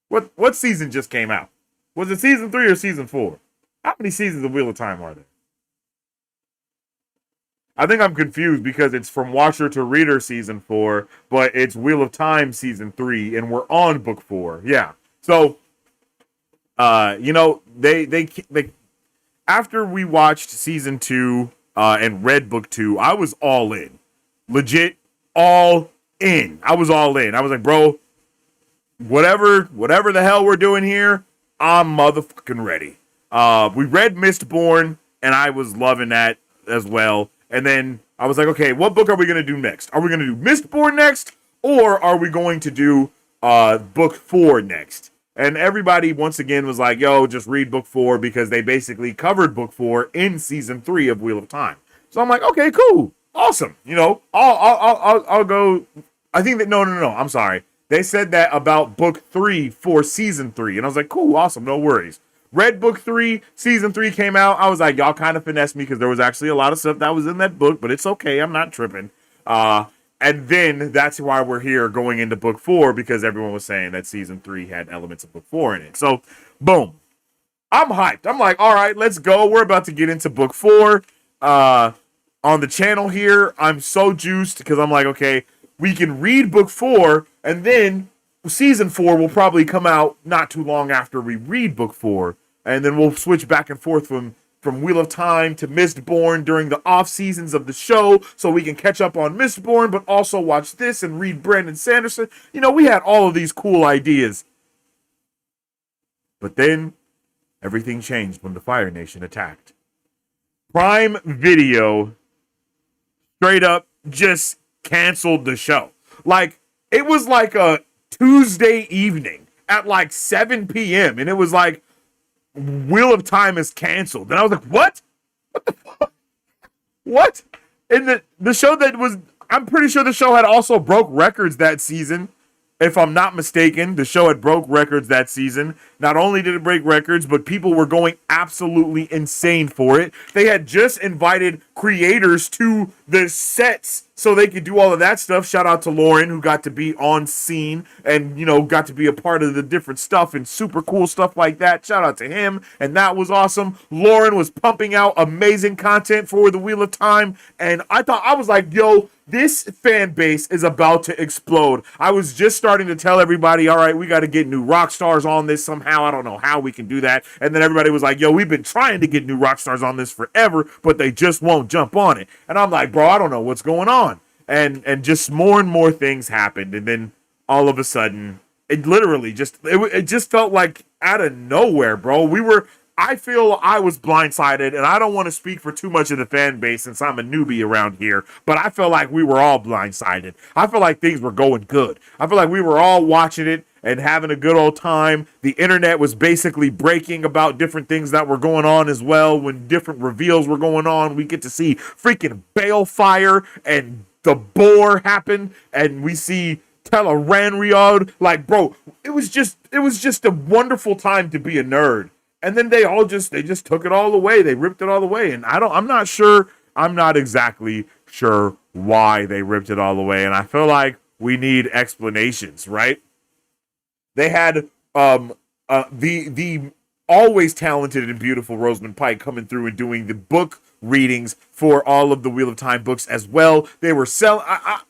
What season just came out? Was it season 3 or season 4? How many seasons of Wheel of Time are there? I think I'm confused because it's From Watcher to Reader season 4, but it's Wheel of Time season 3, and we're on book 4. Yeah. So, they after we watched season 2 and read book 2, I was all in. Legit all in. I was all in. I was like, bro, whatever the hell we're doing here, I'm motherfucking ready. We read Mistborn, and I was loving that as well. And then I was like, okay, what book are we going to do next? Are we going to do Mistborn next? Or are we going to do book 4 next? And everybody, once again, was like, yo, just read book 4 because they basically covered book 4 in season 3 of Wheel of Time. So I'm like, okay, cool. Awesome. I'll go. I think that, no. I'm sorry. They said that about book 3 for season 3. And I was like, cool, awesome, no worries. Read book 3, season 3 came out. I was like, y'all kind of finessed me because there was actually a lot of stuff that was in that book, but it's okay. I'm not tripping. And then that's why we're here going into book 4 because everyone was saying that season 3 had elements of book 4 in it. So, boom. I'm hyped. I'm like, all right, let's go. We're about to get into book 4 on the channel here. I'm so juiced because I'm like, okay, we can read book 4 and then season 4 will probably come out not too long after we read book 4. And then we'll switch back and forth from Wheel of Time to Mistborn during the off seasons of the show so we can catch up on Mistborn, but also watch this and read Brandon Sanderson. We had all of these cool ideas. But then everything changed when the Fire Nation attacked. Prime Video straight up just canceled the show. Like, it was like a Tuesday evening at like 7 p.m. and it was like, Wheel of Time is canceled. And I was like, what? What the fuck? What? And the show that was, I'm pretty sure the show had also broke records that season. If I'm not mistaken, the show had broke records that season. Not only did it break records, but people were going absolutely insane for it. They had just invited creators to the sets so they could do all of that stuff. Shout out to Lauren, who got to be on scene and, got to be a part of the different stuff and super cool stuff like that. Shout out to him. And that was awesome. Lauren was pumping out amazing content for the Wheel of Time. And I was like, yo, this fan base is about to explode. I was just starting to tell everybody, all right, we got to get new rock stars on this somehow. I don't know how we can do that. And then everybody was like, yo, we've been trying to get new rock stars on this forever, but they just won't jump on it. And I'm like, bro, I don't know what's going on. And just more and more things happened. And then all of a sudden, it literally just, it just felt like out of nowhere, bro. I feel I was blindsided, and I don't want to speak for too much of the fan base since I'm a newbie around here, but I feel like we were all blindsided. I feel like things were going good. I feel like we were all watching it and having a good old time. The internet was basically breaking about different things that were going on as well. When different reveals were going on, we get to see freaking Balefire and the Boar happen, and we see Teleranriod. Like, bro, it was just a wonderful time to be a nerd. And then they just took it all away. They ripped it all away. And I'm not exactly sure why they ripped it all away. And I feel like we need explanations, right? They had the always talented and beautiful Rosamund Pike coming through and doing the book readings for all of the Wheel of Time books as well. They were selling.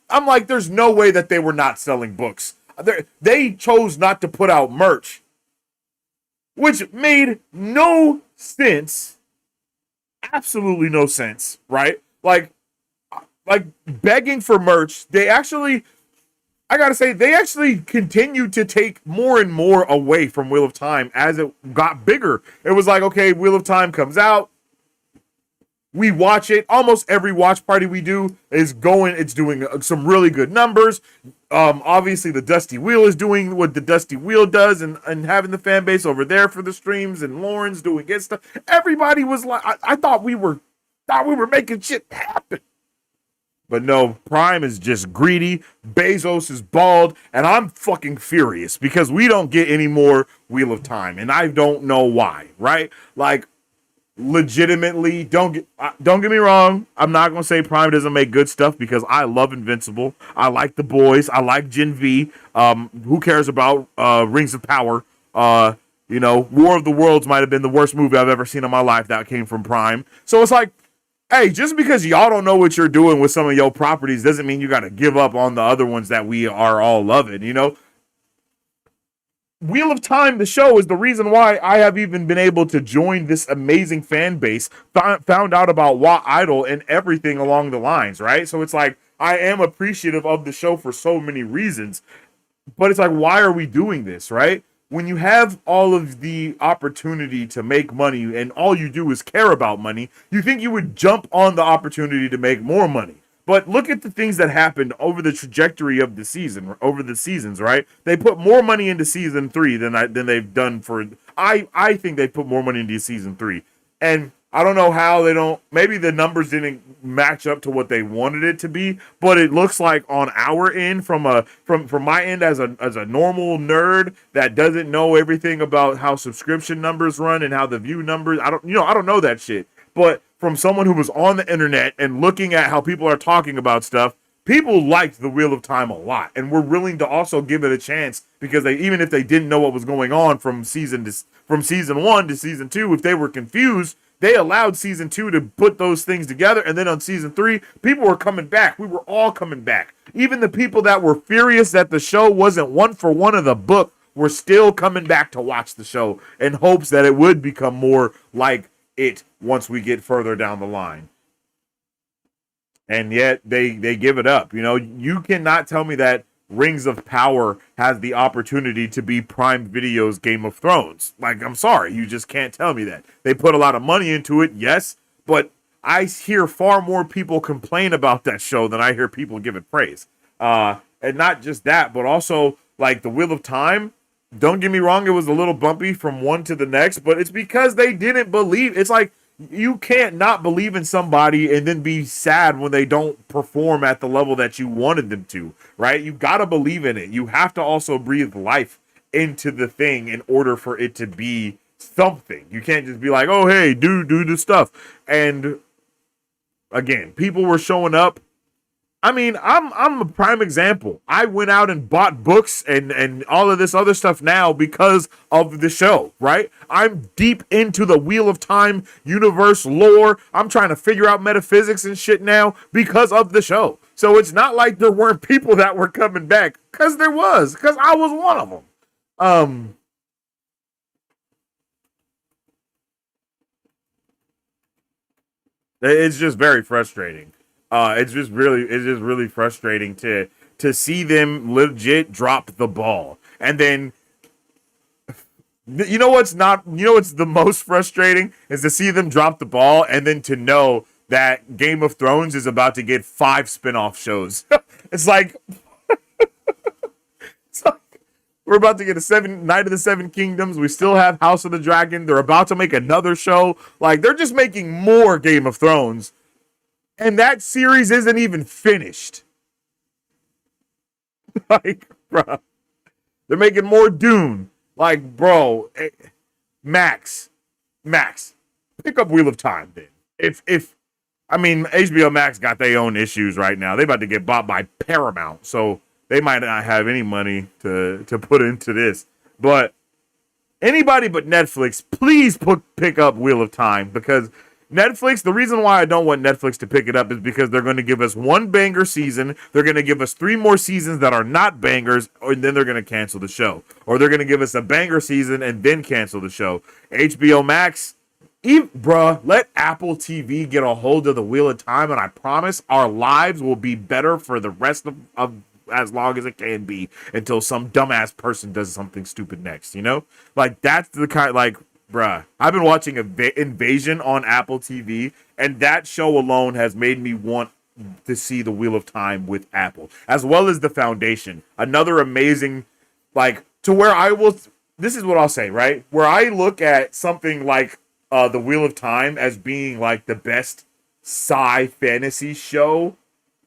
I'm like, there's no way that they were not selling books. They chose not to put out merch, which made no sense. Absolutely no sense, right? Like begging for merch. I gotta say, they actually continued to take more and more away from Wheel of Time as it got bigger. It was like, okay, Wheel of Time comes out, we watch it. Almost every watch party we do is going. It's doing some really good numbers. Obviously, the Dusty Wheel is doing what the Dusty Wheel does, and having the fan base over there for the streams, and Lauren's doing good stuff. Everybody was like, I thought we were making shit happen. But no, Prime is just greedy. Bezos is bald, and I'm fucking furious because we don't get any more Wheel of Time, and I don't know why. Right? Like, legitimately, don't get me wrong. I'm not gonna say Prime doesn't make good stuff because I love Invincible. I like The Boys. I like Gen V. Who cares about Rings of Power? War of the Worlds might have been the worst movie I've ever seen in my life that came from Prime. So it's like, hey, just because y'all don't know what you're doing with some of your properties doesn't mean you got to give up on the other ones that we are all loving. Wheel of Time, the show, is the reason why I have even been able to join this amazing fan base, found out about Wat Idol and everything along the lines, right? So it's like, I am appreciative of the show for so many reasons, but it's like, why are we doing this, right? When you have all of the opportunity to make money and all you do is care about money, you think you would jump on the opportunity to make more money. But look at the things that happened over the trajectory of the season, over the seasons, right? They put more money into season 3 than they've done for. I think they put more money into season 3, and I don't know how they don't. Maybe the numbers didn't match up to what they wanted it to be, but it looks like on our end, from my end as a normal nerd that doesn't know everything about how subscription numbers run and how the view numbers. I don't know that shit, but from someone who was on the internet and looking at how people are talking about stuff, people liked the Wheel of Time a lot and were willing to also give it a chance because even if they didn't know what was going on from season 1 to season 2, if they were confused, they allowed season 2 to put those things together, and then on season 3, people were coming back. We were all coming back. Even the people that were furious that the show wasn't one for one of the book were still coming back to watch the show in hopes that it would become more like it once we get further down the line. And yet they give it up. You cannot tell me that Rings of Power has the opportunity to be Prime Video's Game of Thrones. Like, I'm sorry, you just can't tell me that. They put a lot of money into it, yes, but I hear far more people complain about that show than I hear people give it praise. And not just that, but also, like, the Wheel of Time, don't get me wrong, it was a little bumpy from one to the next, but it's because they didn't believe. It's like, you can't not believe in somebody and then be sad when they don't perform at the level that you wanted them to, right? You got to believe in it. You have to also breathe life into the thing in order for it to be something. You can't just be like, oh, hey, do the stuff. And again, people were showing up. I mean, I'm a prime example. I went out and bought books and all of this other stuff now because of the show, right? I'm deep into the Wheel of Time universe lore. I'm trying to figure out metaphysics and shit now because of the show. So it's not like there weren't people that were coming back, because there was, because I was one of them. It's just very frustrating. It's just really frustrating to see them legit drop the ball. And then You know what's not? You know what's the most frustrating is to see them drop the ball and then to know that Game of Thrones is about to get 5 spin-off shows. it's like it's like we're about to get a seven Night of the Seven Kingdoms. We still have House of the Dragon. They're about to make another show. Like they're just making more Game of Thrones, and that series isn't even finished. like, bro, they're making more Dune. Like, bro, Max, Max, pick up Wheel of Time then. If I mean HBO Max got their own issues right now. They about to get bought by Paramount, so they might not have any money to put into this. But anybody but Netflix, please pick up Wheel of Time because Netflix, the reason why I don't want Netflix to pick it up is because they're going to give us one banger season. They're going to give us 3 more seasons that are not bangers, and then they're going to cancel the show. Or they're going to give us a banger season and then cancel the show. HBO Max, bruh, let Apple TV get a hold of the Wheel of Time, and I promise our lives will be better for the rest of as long as it can be until some dumbass person does something stupid next, you know? Like, that's the kind, like, bruh, I've been watching Invasion on Apple TV, and that show alone has made me want to see the Wheel of Time with Apple, as well as The Foundation. Another amazing, like, to where I will, this is what I'll say, right? Where I look at something like the Wheel of Time as being, like, the best sci fantasy show,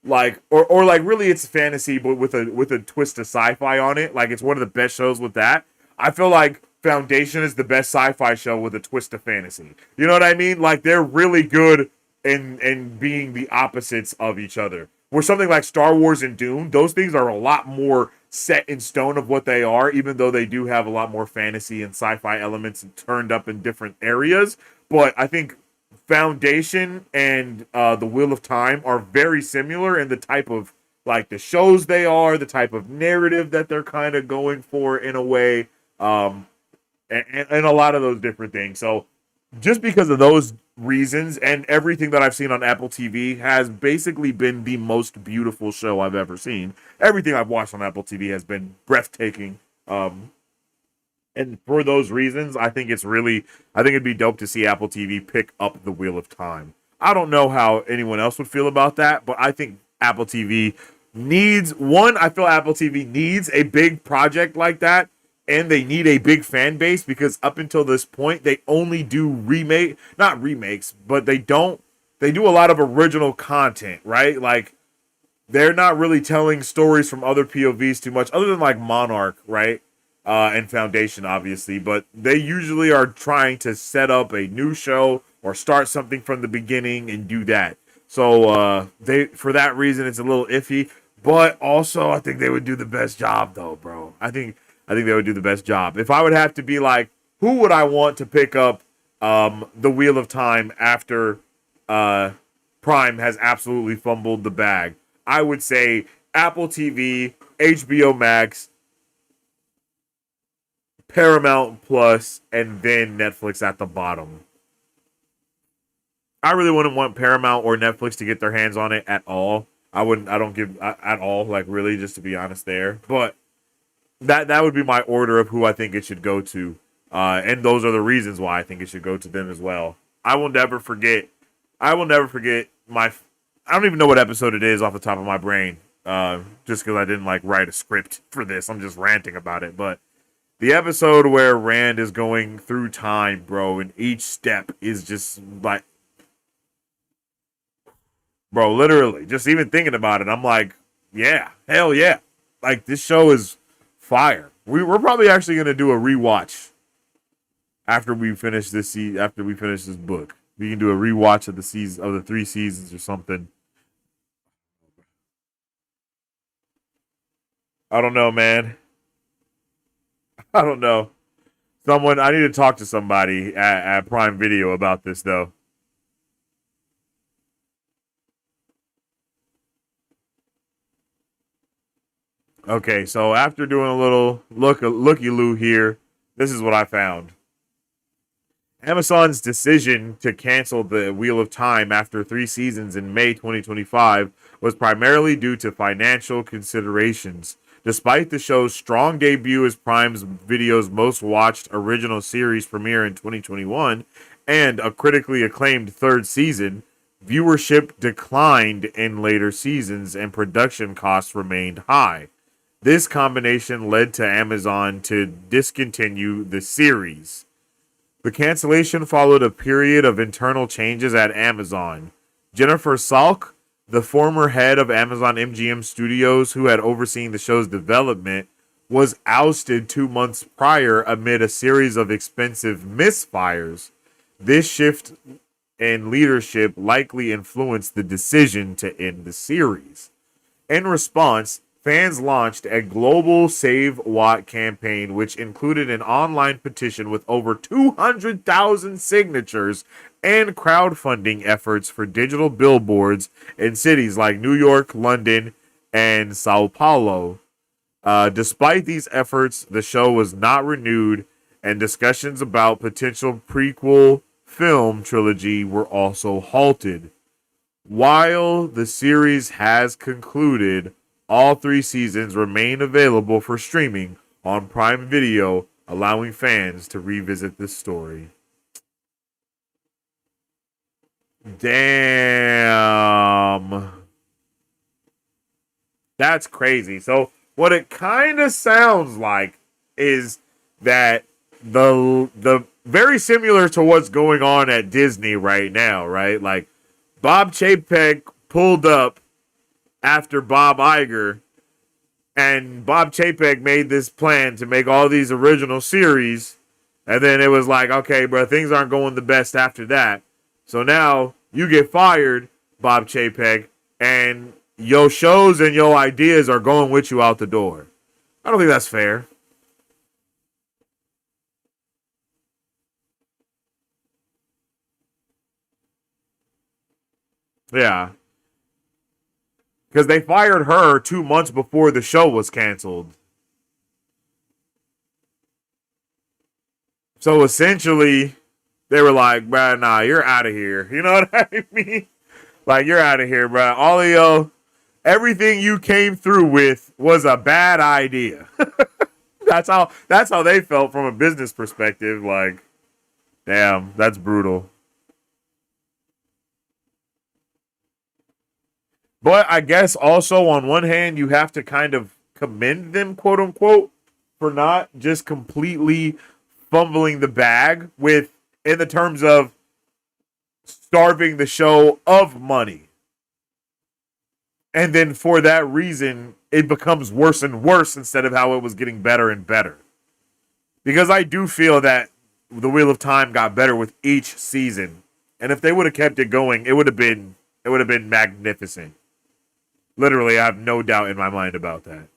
like, or like, really it's fantasy, but with a twist of sci-fi on it. Like, it's one of the best shows with that. I feel like Foundation is the best sci-fi show with a twist of fantasy. You know what I mean? Like they're really good in being the opposites of each other. Where something like Star Wars and Dune, those things are a lot more set in stone of what they are, even though they do have a lot more fantasy and sci-fi elements and turned up in different areas. But I think Foundation and the Wheel of Time are very similar in the type of like the shows they are, the type of narrative that they're kind of going for in a way. And a lot of those different things. So just because of those reasons and everything that I've seen on Apple TV has basically been the most beautiful show I've ever seen. Everything I've watched on Apple TV has been breathtaking. And for those reasons, I think it'd be dope to see Apple TV pick up the Wheel of Time. I don't know how anyone else would feel about that, but I think Apple TV I feel Apple TV needs a big project like that. And they need a big fan base because up until this point, they only do not remakes, but they do a lot of original content, right? Like, they're not really telling stories from other POVs too much, other than like Monarch, right? And Foundation, obviously, but they usually are trying to set up a new show or start something from the beginning and do that. So, for that reason, it's a little iffy, but also I think they would do the best job though, bro. I think they would do the best job. If I would have to be like, who would I want to pick up the Wheel of Time after Prime has absolutely fumbled the bag? I would say Apple TV, HBO Max, Paramount Plus, and then Netflix at the bottom. I really wouldn't want Paramount or Netflix to get their hands on it at all. I don't give at all, like really, just to be honest there. But that would be my order of who I think it should go to. And those are the reasons why I think it should go to them as well. I will never forget I don't even know what episode it is off the top of my brain. Just because I didn't like write a script for this. I'm just ranting about it. But the episode where Rand is going through time, bro, and each step is just like, bro, literally, just even thinking about it, I'm like, yeah, hell yeah. Like, this show is fire. We're probably actually going to do a rewatch after we finish after we finish this book. We can do a rewatch of the 3 seasons or something. I don't know, man. I don't know. I need to talk to somebody at Prime Video about this, though. Okay, so after doing a little looky-loo here, this is what I found. Amazon's decision to cancel the Wheel of Time after 3 seasons in May 2025 was primarily due to financial considerations. Despite the show's strong debut as Prime's Video's most watched original series premiere in 2021 and a critically acclaimed third season, viewership declined in later seasons and production costs remained high. This combination led to Amazon to discontinue the series. The cancellation followed a period of internal changes at Amazon. Jennifer Salk, the former head of Amazon MGM Studios, who had overseen the show's development, was ousted 2 months prior amid a series of expensive misfires. This shift in leadership likely influenced the decision to end the series. In response, fans launched a global Save Watt campaign, which included an online petition with over 200,000 signatures and crowdfunding efforts for digital billboards in cities like New York, London, and Sao Paulo. Despite these efforts, the show was not renewed, and discussions about potential prequel film trilogy were also halted. While the series has concluded, all 3 seasons remain available for streaming on Prime Video, allowing fans to revisit the story. Damn. That's crazy. So what it kind of sounds like is that the very similar to what's going on at Disney right now, right? Like Bob Chapek pulled up after Bob Iger, and Bob Chapek made this plan to make all these original series, and then it was like, okay, bro, things aren't going the best after that. So now you get fired, Bob Chapek, and your shows and your ideas are going with you out the door. I don't think that's fair. Yeah. Because they fired her 2 months before the show was canceled. So essentially, they were like, bruh, nah, you're out of here. You know what I mean? Like, you're out of here, bruh. All of yo, everything you came through with was a bad idea. That's how they felt from a business perspective. Like, damn, that's brutal. But I guess also on one hand, you have to kind of commend them, quote unquote, for not just completely fumbling the bag with, in the terms of starving the show of money. And then for that reason, it becomes worse and worse instead of how it was getting better and better. Because I do feel that the Wheel of Time got better with each season. And if they would have kept it going, it would have been magnificent. Literally, I have no doubt in my mind about that.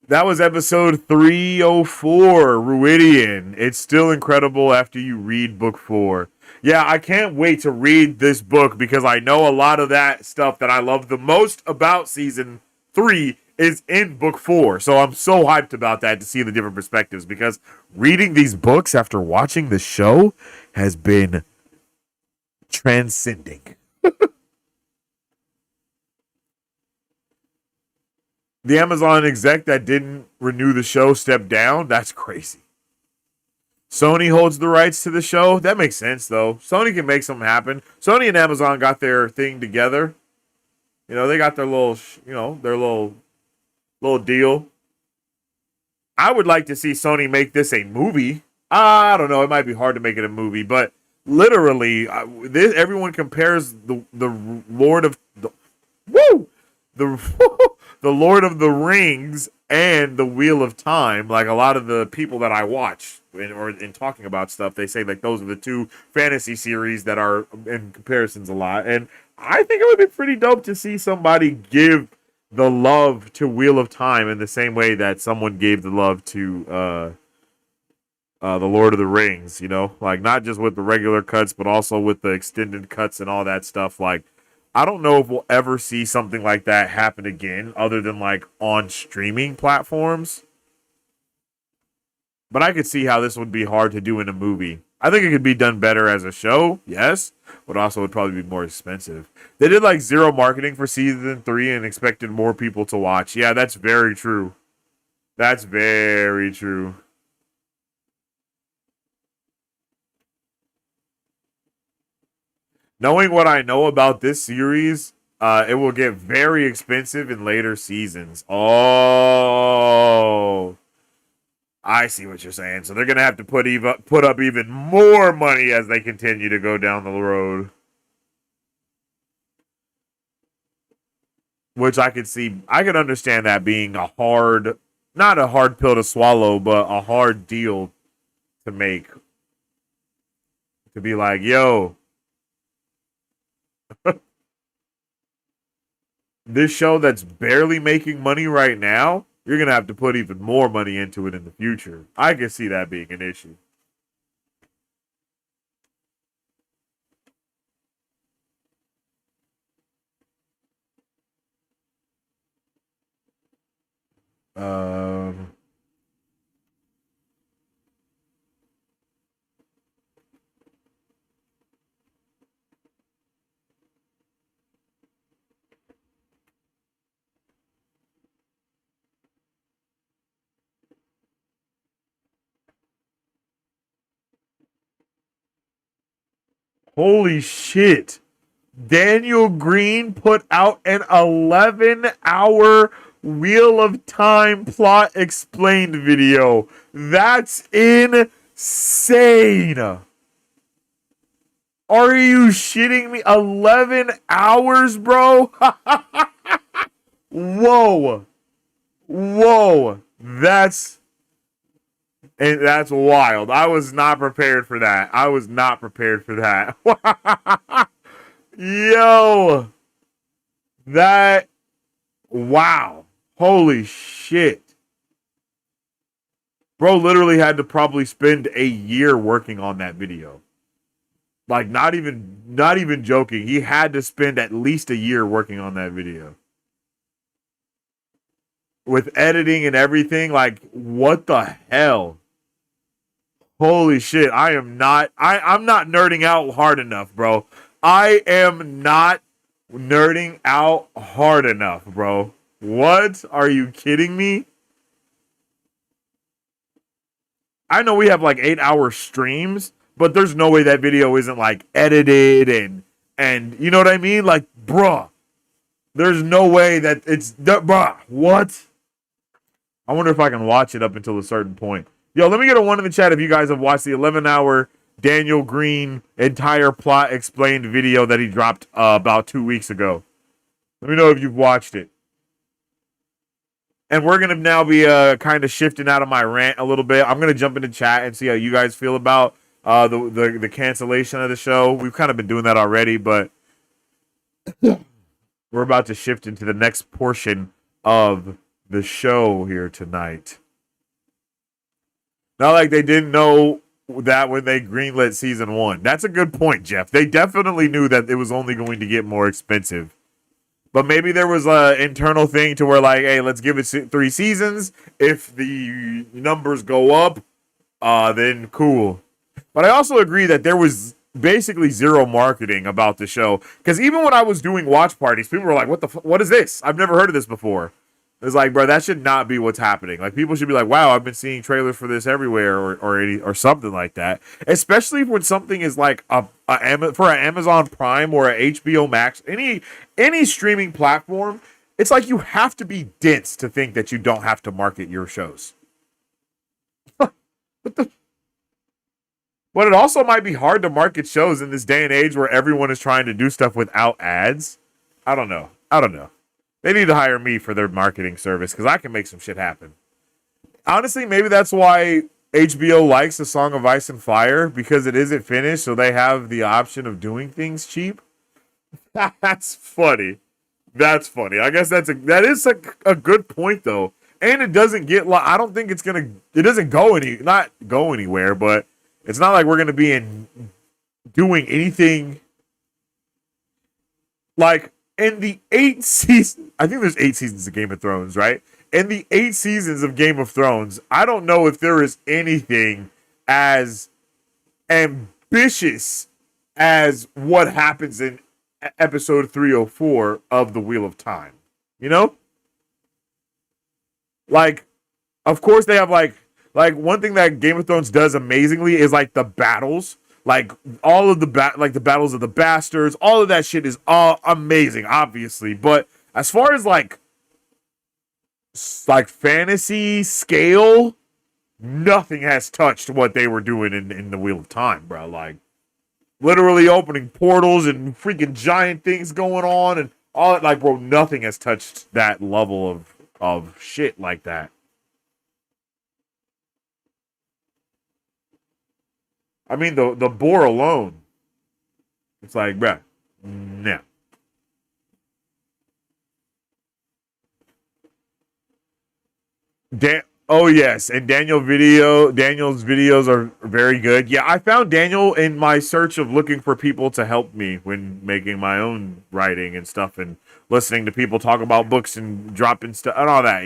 That was episode 304, Ruidian. It's still incredible after you read book 4. Yeah, I can't wait to read this book because I know a lot of that stuff that I love the most about season 3 is in book 4. So I'm so hyped about that to see the different perspectives because reading these books after watching the show has been transcending. The Amazon exec that didn't renew the show stepped down. That's crazy. Sony holds the rights to the show. That makes sense, though. Sony can make something happen. Sony and Amazon got their thing together. You know, they got their little, their little deal. I would like to see Sony make this a movie. I don't know. It might be hard to make it a movie, but literally, everyone compares the Lord of the the the Lord of the Rings and the Wheel of Time. Like a lot of the people that I watch in talking about stuff, they say like those are the two fantasy series that are in comparisons a lot. And I think it would be pretty dope to see somebody give the love to Wheel of Time in the same way that someone gave the love to the Lord of the Rings. You know, like not just with the regular cuts, but also with the extended cuts and all that stuff. Like, I don't know if we'll ever see something like that happen again, other than like on streaming platforms. But I could see how this would be hard to do in a movie. I think it could be done better as a show, yes, but also would probably be more expensive. They did like zero marketing for season 3 and expected more people to watch. Yeah, that's very true. That's very true. Knowing what I know about this series, it will get very expensive in later seasons. Oh, I see what you're saying. So they're gonna have to put up even more money as they continue to go down the road, which I could see. I could understand that being not a hard pill to swallow, but a hard deal to make. To be like, yo, this show that's barely making money right now, you're gonna have to put even more money into it in the future. I can see that being an issue. Um, Holy shit. Daniel Green put out an 11-hour Wheel of Time plot explained video. That's insane. Are you shitting me? 11 hours, bro? Whoa. Whoa. That's wild. I was not prepared for that. I was not prepared for that. Yo. That wow. Holy shit. Bro literally had to probably spend a year working on that video. Like not even joking. He had to spend at least a year working on that video. With editing and everything, like what the hell? Holy shit. I'm not nerding out hard enough, bro. I am not nerding out hard enough, bro. What? Are you kidding me? I know we have like 8-hour streams, but there's no way that video isn't like edited and you know what I mean? Like, bruh. There's no way that bruh. What? I wonder if I can watch it up until a certain point. Yo, let me get a one in the chat if you guys have watched the 11-hour Daniel Green entire plot explained video that he dropped about 2 weeks ago. Let me know if you've watched it. And we're going to now be kind of shifting out of my rant a little bit. I'm going to jump into chat and see how you guys feel about the cancellation of the show. We've kind of been doing that already, but we're about to shift into the next portion of the show here tonight. Not like they didn't know that when they greenlit season 1. That's a good point, Jeff. They definitely knew that it was only going to get more expensive. But maybe there was an internal thing to where, like, hey, let's give it 3 seasons. If the numbers go up, then cool. But I also agree that there was basically zero marketing about the show. Because even when I was doing watch parties, people were like, what is this? I've never heard of this before. It's like, bro, that should not be what's happening. Like, people should be like, wow, I've been seeing trailers for this everywhere or something like that. Especially when something is like for an Amazon Prime or a HBO Max, any streaming platform, it's like you have to be dense to think that you don't have to market your shows. But it also might be hard to market shows in this day and age where everyone is trying to do stuff without ads. I don't know. They need to hire me for their marketing service because I can make some shit happen. Honestly, maybe that's why HBO likes A Song of Ice and Fire, because it isn't finished, so they have the option of doing things cheap. That's funny. That's funny. I guess that is a good point though. And it doesn't get I don't think it doesn't not go anywhere, but it's not like we're gonna be doing anything like in the 8 seasons. I think there's 8 seasons of Game of Thrones, right? In the 8 seasons of Game of Thrones, I don't know if there is anything as ambitious as what happens in episode 304 of the Wheel of Time. You know? Like, of course they have like one thing that Game of Thrones does amazingly is like the battles. Like all of like the battles of the bastards, all of that shit is all amazing, obviously. But as far as like fantasy scale, nothing has touched what they were doing in the Wheel of Time, bro. Like literally opening portals and freaking giant things going on and all that. Like, bro, nothing has touched that level of shit like that. I mean, the boar alone, it's like, bruh, no. Oh yes, and Daniel's videos are very good. Yeah, I found Daniel in my search of looking for people to help me when making my own writing and stuff, and listening to people talk about books and dropping stuff and all that.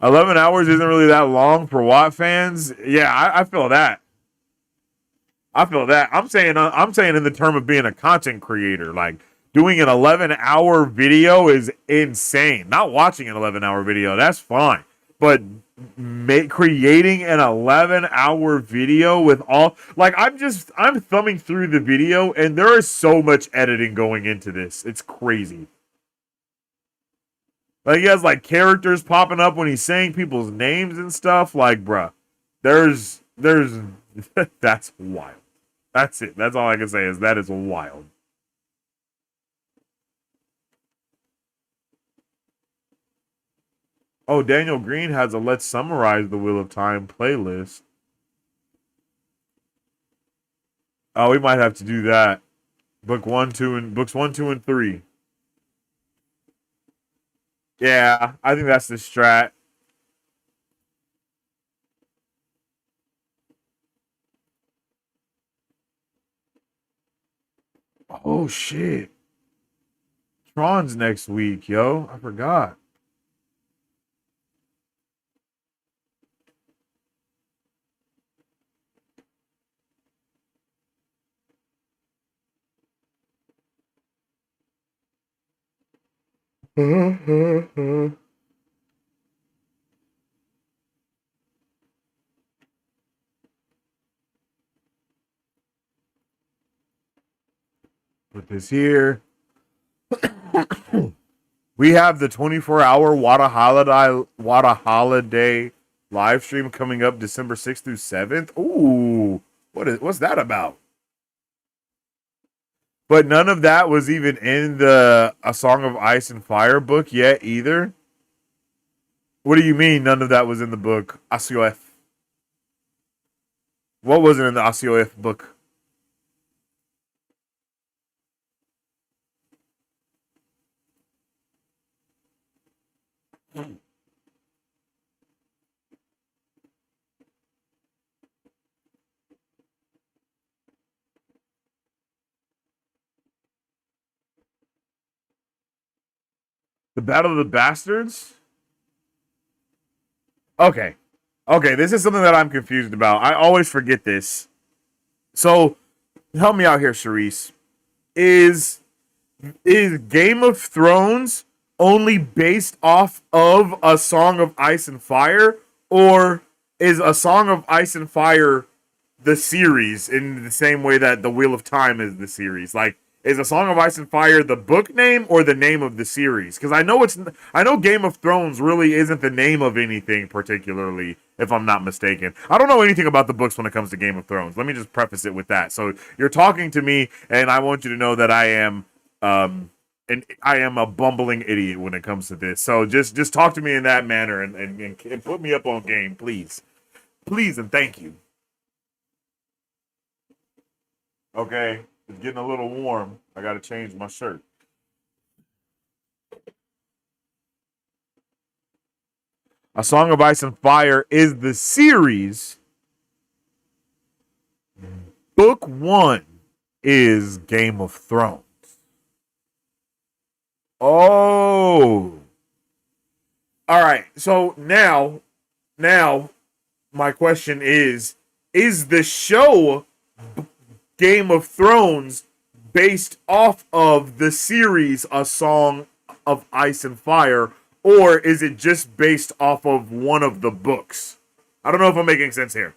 11 hours isn't really that long for Watt fans. Yeah, I feel that. I feel that. I'm saying in the term of being a content creator, like doing an 11-hour video is insane. Not watching an 11-hour video, that's fine. But creating an 11-hour video with all like I'm thumbing through the video and there is so much editing going into this. It's crazy. Like he has like characters popping up when he's saying people's names and stuff. Like, bruh, there's that's wild. That's it. That's all I can say is that is wild. Oh, Daniel Green has a Let's Summarize the Wheel of Time playlist. Oh, we might have to do that. Books one, two, and three. Yeah, I think that's the strat. Oh shit. Tron's next week, yo. I forgot. Put this here. We have the 24-hour Wada Holiday live stream coming up December 6th through 7th. Ooh, what's that about? But none of that was even in the A Song of Ice and Fire book yet either. What do you mean none of that was in the book ACOF? What wasn't in the ACOF book? The Battle of the Bastards? Okay. Okay, this is something that I'm confused about. I always forget this. So, help me out here, Charisse. Is is Game of Thrones only based off of A Song of Ice and Fire, or is A Song of Ice and Fire the series in the same way that The Wheel of Time is the series? Like, is A Song of Ice and Fire the book name or the name of the series? Because I know Game of Thrones really isn't the name of anything particularly, if I'm not mistaken. I don't know anything about the books when it comes to Game of Thrones. Let me just preface it with that. So you're talking to me, and I want you to know that and I am a bumbling idiot when it comes to this. So just talk to me in that manner and put me up on game, please. Please and thank you. Okay. It's getting a little warm. I gotta change my shirt. A Song of Ice and Fire is the series. Book one is Game of Thrones. Oh. All right. So now Now, my question is the show Game of Thrones based off of the series A Song of Ice and Fire, or is it just based off of one of the books? I don't know if I'm making sense here.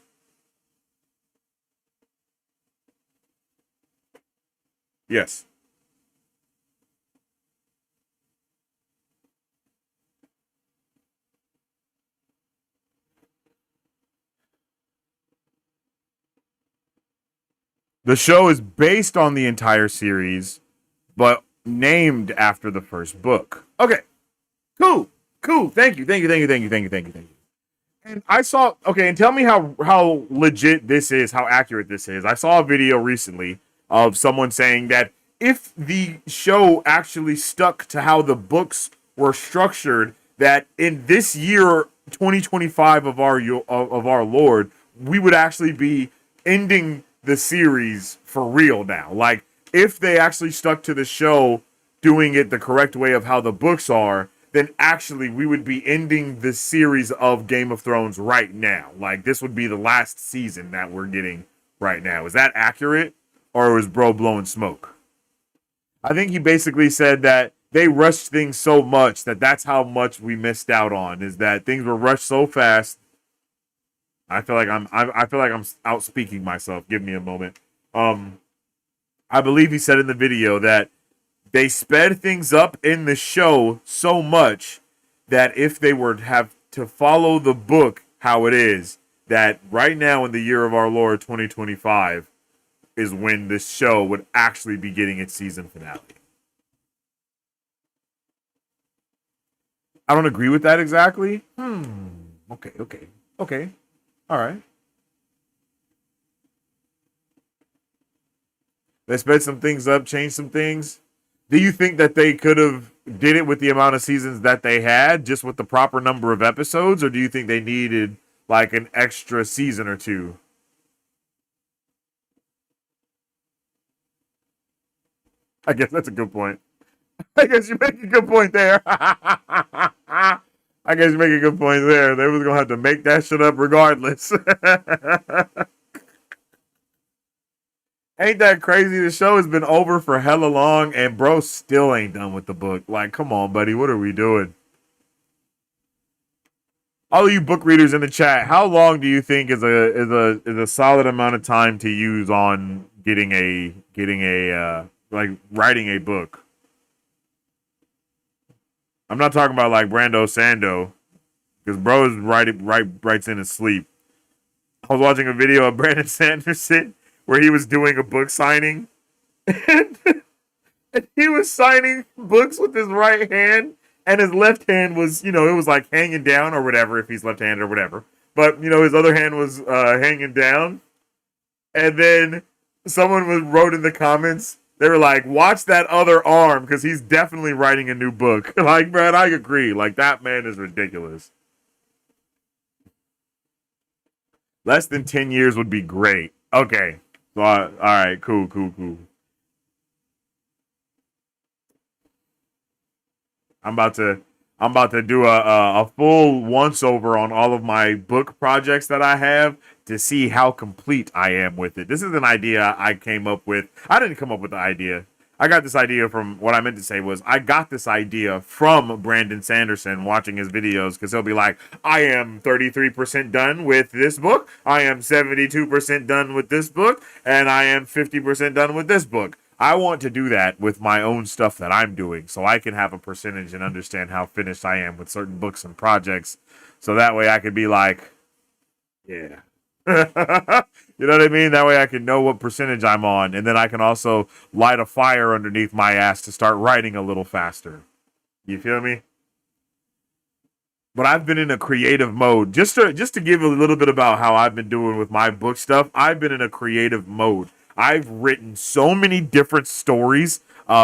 Yes. The show is based on the entire series, but named after the first book. Okay, cool, cool. Thank you, thank you, thank you, thank you, thank you, thank you, thank you. And I saw, okay, and tell me how legit this is, how accurate this is. I saw a video recently of someone saying that if the show actually stuck to how the books were structured, that in this year 2025 of our Lord, we would actually be ending the series for real now. Like if they actually stuck to the show doing it the correct way of how the books are, then actually we would be ending the series of Game of Thrones right now. Like this would be the last season that we're getting right now. Is that accurate? Or was bro blowing smoke? I think he basically said that they rushed things so much that that's how much we missed out on. Is that things were rushed so fast. I feel like I'm out speaking myself. Give me a moment. Um, I believe he said in the video that they sped things up in the show so much that if they were to have to follow the book how it is, that right now in the year of our Lord 2025 is when the show would actually be getting its season finale. I don't agree with that exactly. Okay, okay, okay. All right. They sped some things up, changed some things. Do you think that they could have did it with the amount of seasons that they had, just with the proper number of episodes, or do you think they needed like an extra season or two? I guess that's a good point. I guess you make a good point there. I guess you make a good point there. They was gonna have to make that shit up regardless. Ain't that crazy? The show has been over for hella long, and bro still ain't done with the book. Like, come on, buddy, what are we doing? All of you book readers in the chat, how long do you think is a solid amount of time to use on getting a like writing a book? I'm not talking about like Brando Sando, because bro is writes in his sleep. I was watching a video of Brandon Sanderson where he was doing a book signing, and, and he was signing books with his right hand, and his left hand was, it was like hanging down or whatever, if he's left-handed or whatever. But his other hand was hanging down, and then someone wrote in the comments. They were like, "Watch that other arm, because he's definitely writing a new book." Like, man, I agree. Like, that man is ridiculous. Less than 10 years would be great. Okay. So, all right, cool, cool, cool. I'm about to I'm about to do a full once over on all of my book projects that I have to see how complete I am with it. This is an idea I came up with. I didn't come up with the idea. I got this idea from what I meant to say was I got this idea from Brandon Sanderson watching his videos, because he'll be like, I am 33% done with this book, I am 72% done with this book, and I am 50% done with this book. I want to do that with my own stuff that I'm doing, so I can have a percentage and understand how finished I am with certain books and projects. So that way I could be like, yeah. You know what I mean? That way I can know what percentage I'm on, and then I can also light a fire underneath my ass to start writing a little faster. You feel me? But I've been in a creative mode. Just to give a little bit about how I've been doing with my book stuff. I've been in a creative mode. I've written so many different stories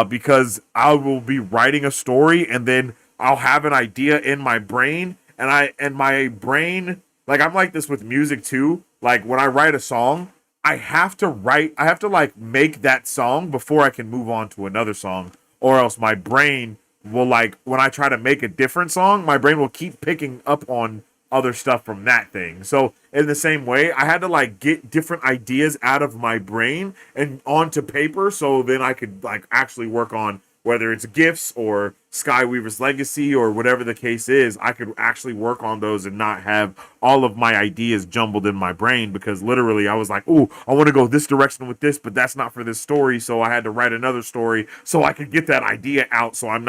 because I will be writing a story, and then I'll have an idea in my brain, and my brain, like, I'm like this with music too. Like, when I write a song, I have to like make that song before I can move on to another song, or else my brain will, like, when I try to make a different song, my brain will keep picking up on other stuff from that thing. So in the same way, I had to like get different ideas out of my brain and onto paper, so then I could like actually work on whether it's Gifts or Skyweaver's Legacy or whatever the case is. I could actually work on those and not have all of my ideas jumbled in my brain, because literally I was like, ooh, I want to go this direction with this, but that's not for this story. So I had to write another story so I could get that idea out, so I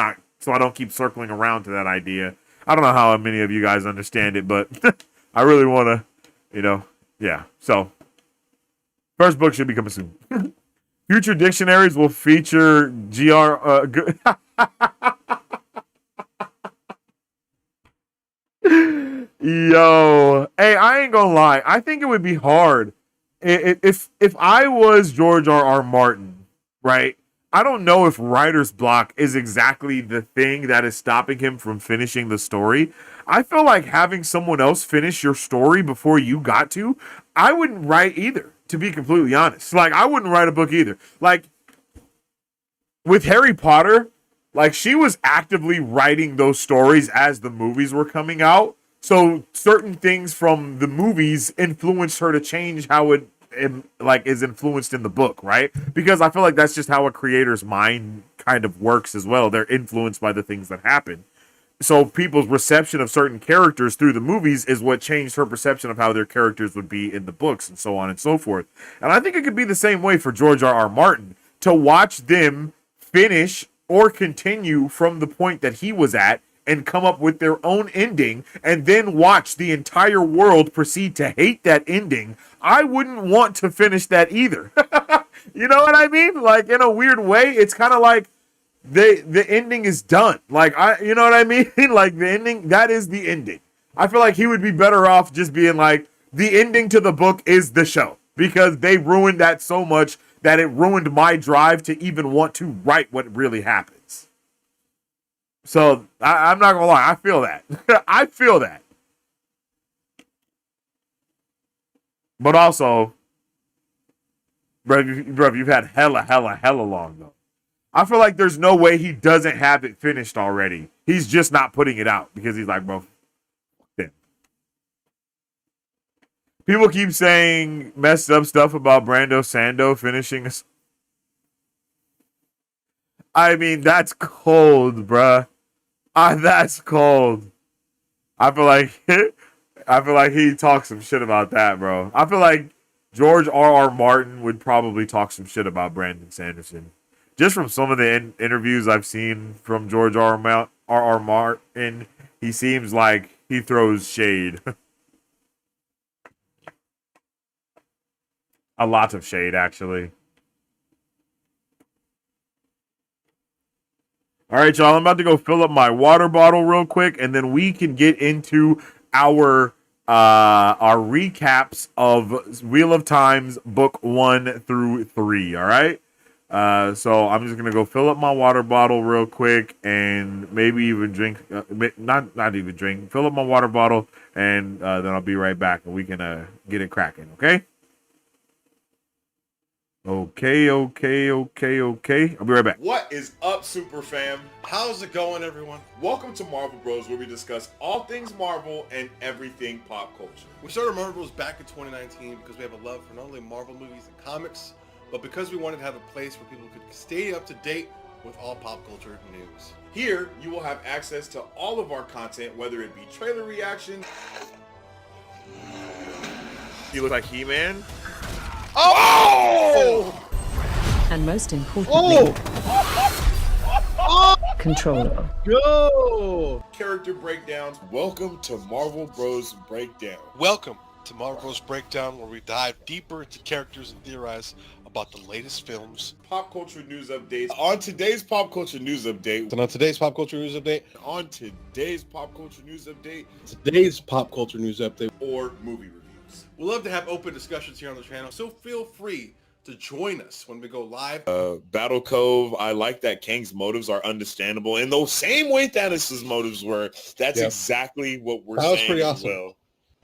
don't keep circling around to that idea. I don't know how many of you guys understand it, but I really want to, yeah. So first book should be coming soon. Future dictionaries will feature Yo, hey, I ain't gonna lie. I think it would be hard if I was George R.R. Martin, right? I don't know if writer's block is exactly the thing that is stopping him from finishing the story. I feel like having someone else finish your story before you got to, I wouldn't write either, to be completely honest. Like, I wouldn't write a book either. Like, with Harry Potter, like, she was actively writing those stories as the movies were coming out. So certain things from the movies influenced her to change how it like is influenced in the book, right? Because I feel like that's just how a creator's mind kind of works as well. They're influenced by the things that happen. So people's reception of certain characters through the movies is what changed her perception of how their characters would be in the books, and so on and so forth. And I think it could be the same way for George R.R. Martin, to watch them finish or continue from the point that he was at and come up with their own ending, and then watch the entire world proceed to hate that ending. I wouldn't want to finish that either. You know what I mean? Like, in a weird way, it's kind of like the ending is done. Like, you know what I mean? Like, the ending, that is the ending. I feel like he would be better off just being like, the ending to the book is the show, because they ruined that so much that it ruined my drive to even want to write what really happens. So I'm not gonna lie, I feel that. I feel that. But also, bro, you've had hella long though. I feel like there's no way he doesn't have it finished already. He's just not putting it out because he's like, bro, yeah. People keep saying messed up stuff about Brando Sando finishing. I mean, that's cold, bruh. That's cold. I feel like he talks some shit about that, bro. I feel like George R.R. Martin would probably talk some shit about Brandon Sanderson. Just from some of the interviews I've seen from George R.R. Martin, he seems like he throws shade. A lot of shade, actually. All right, y'all, I'm about to go fill up my water bottle real quick, and then we can get into our recaps of Wheel of Time's book 1 through 3, all right? So I'm just going to go fill up my water bottle real quick and maybe even drink, not even drink, fill up my water bottle, and then I'll be right back, and we can get it cracking, okay? Okay. I'll be right back. What is up, Super Fam? How's it going, everyone? Welcome to Marvel Bros, where we discuss all things Marvel and everything pop culture. We started Marvel Bros back in 2019 because we have a love for not only Marvel movies and comics, but because we wanted to have a place where people could stay up to date with all pop culture news. Here, you will have access to all of our content, whether it be trailer reaction. You look like He-Man. Oh! And most importantly, controllable. Go! Character breakdowns. Welcome to Marvel Bros Breakdown. Welcome to Marvel Bros Breakdown, where we dive deeper into characters and theorize about the latest films, pop culture news updates. On today's pop culture news update. On today's pop culture news update. Or movie reviews. We love to have open discussions here on the channel, so feel free to join us when we go live. Battle Cove, I like that Kang's motives are understandable in the same way Thanos' motives were. That's exactly what we're saying. That was pretty awesome. Well.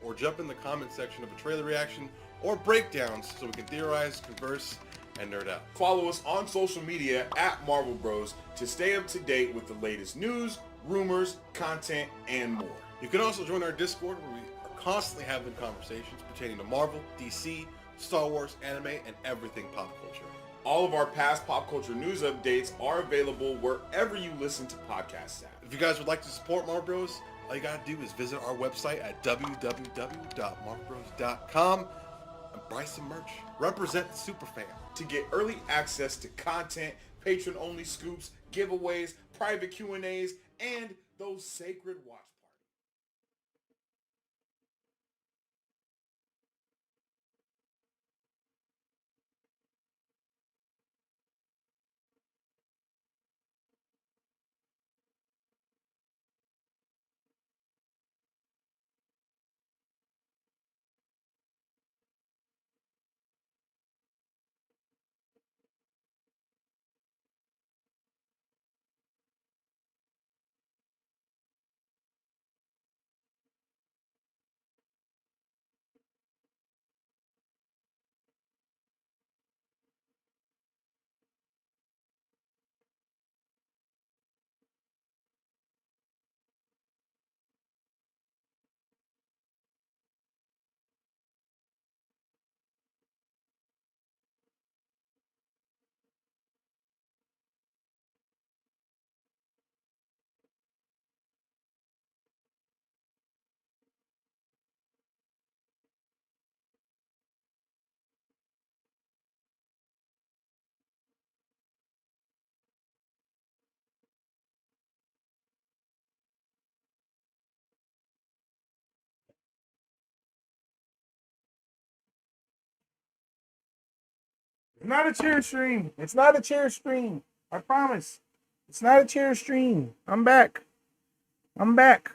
Or jump in the comment section of a trailer reaction or breakdowns so we can theorize, converse, and nerd out. Follow us on social media at Marvel Bros to stay up to date with the latest news, rumors, content, and more. You can also join our Discord where we constantly having conversations pertaining to Marvel, DC, Star Wars, anime, and everything pop culture. All of our past pop culture news updates are available wherever you listen to podcasts at. If you guys would like to support Marvel Bros, all you gotta do is visit our website at www.marvelbros.com and buy some merch. Represent the superfan. To get early access to content, patron-only scoops, giveaways, private Q&As, and those sacred watch parties. It's not a cheer stream. It's not a cheer stream. I promise. It's not a cheer stream. I'm back. I'm back.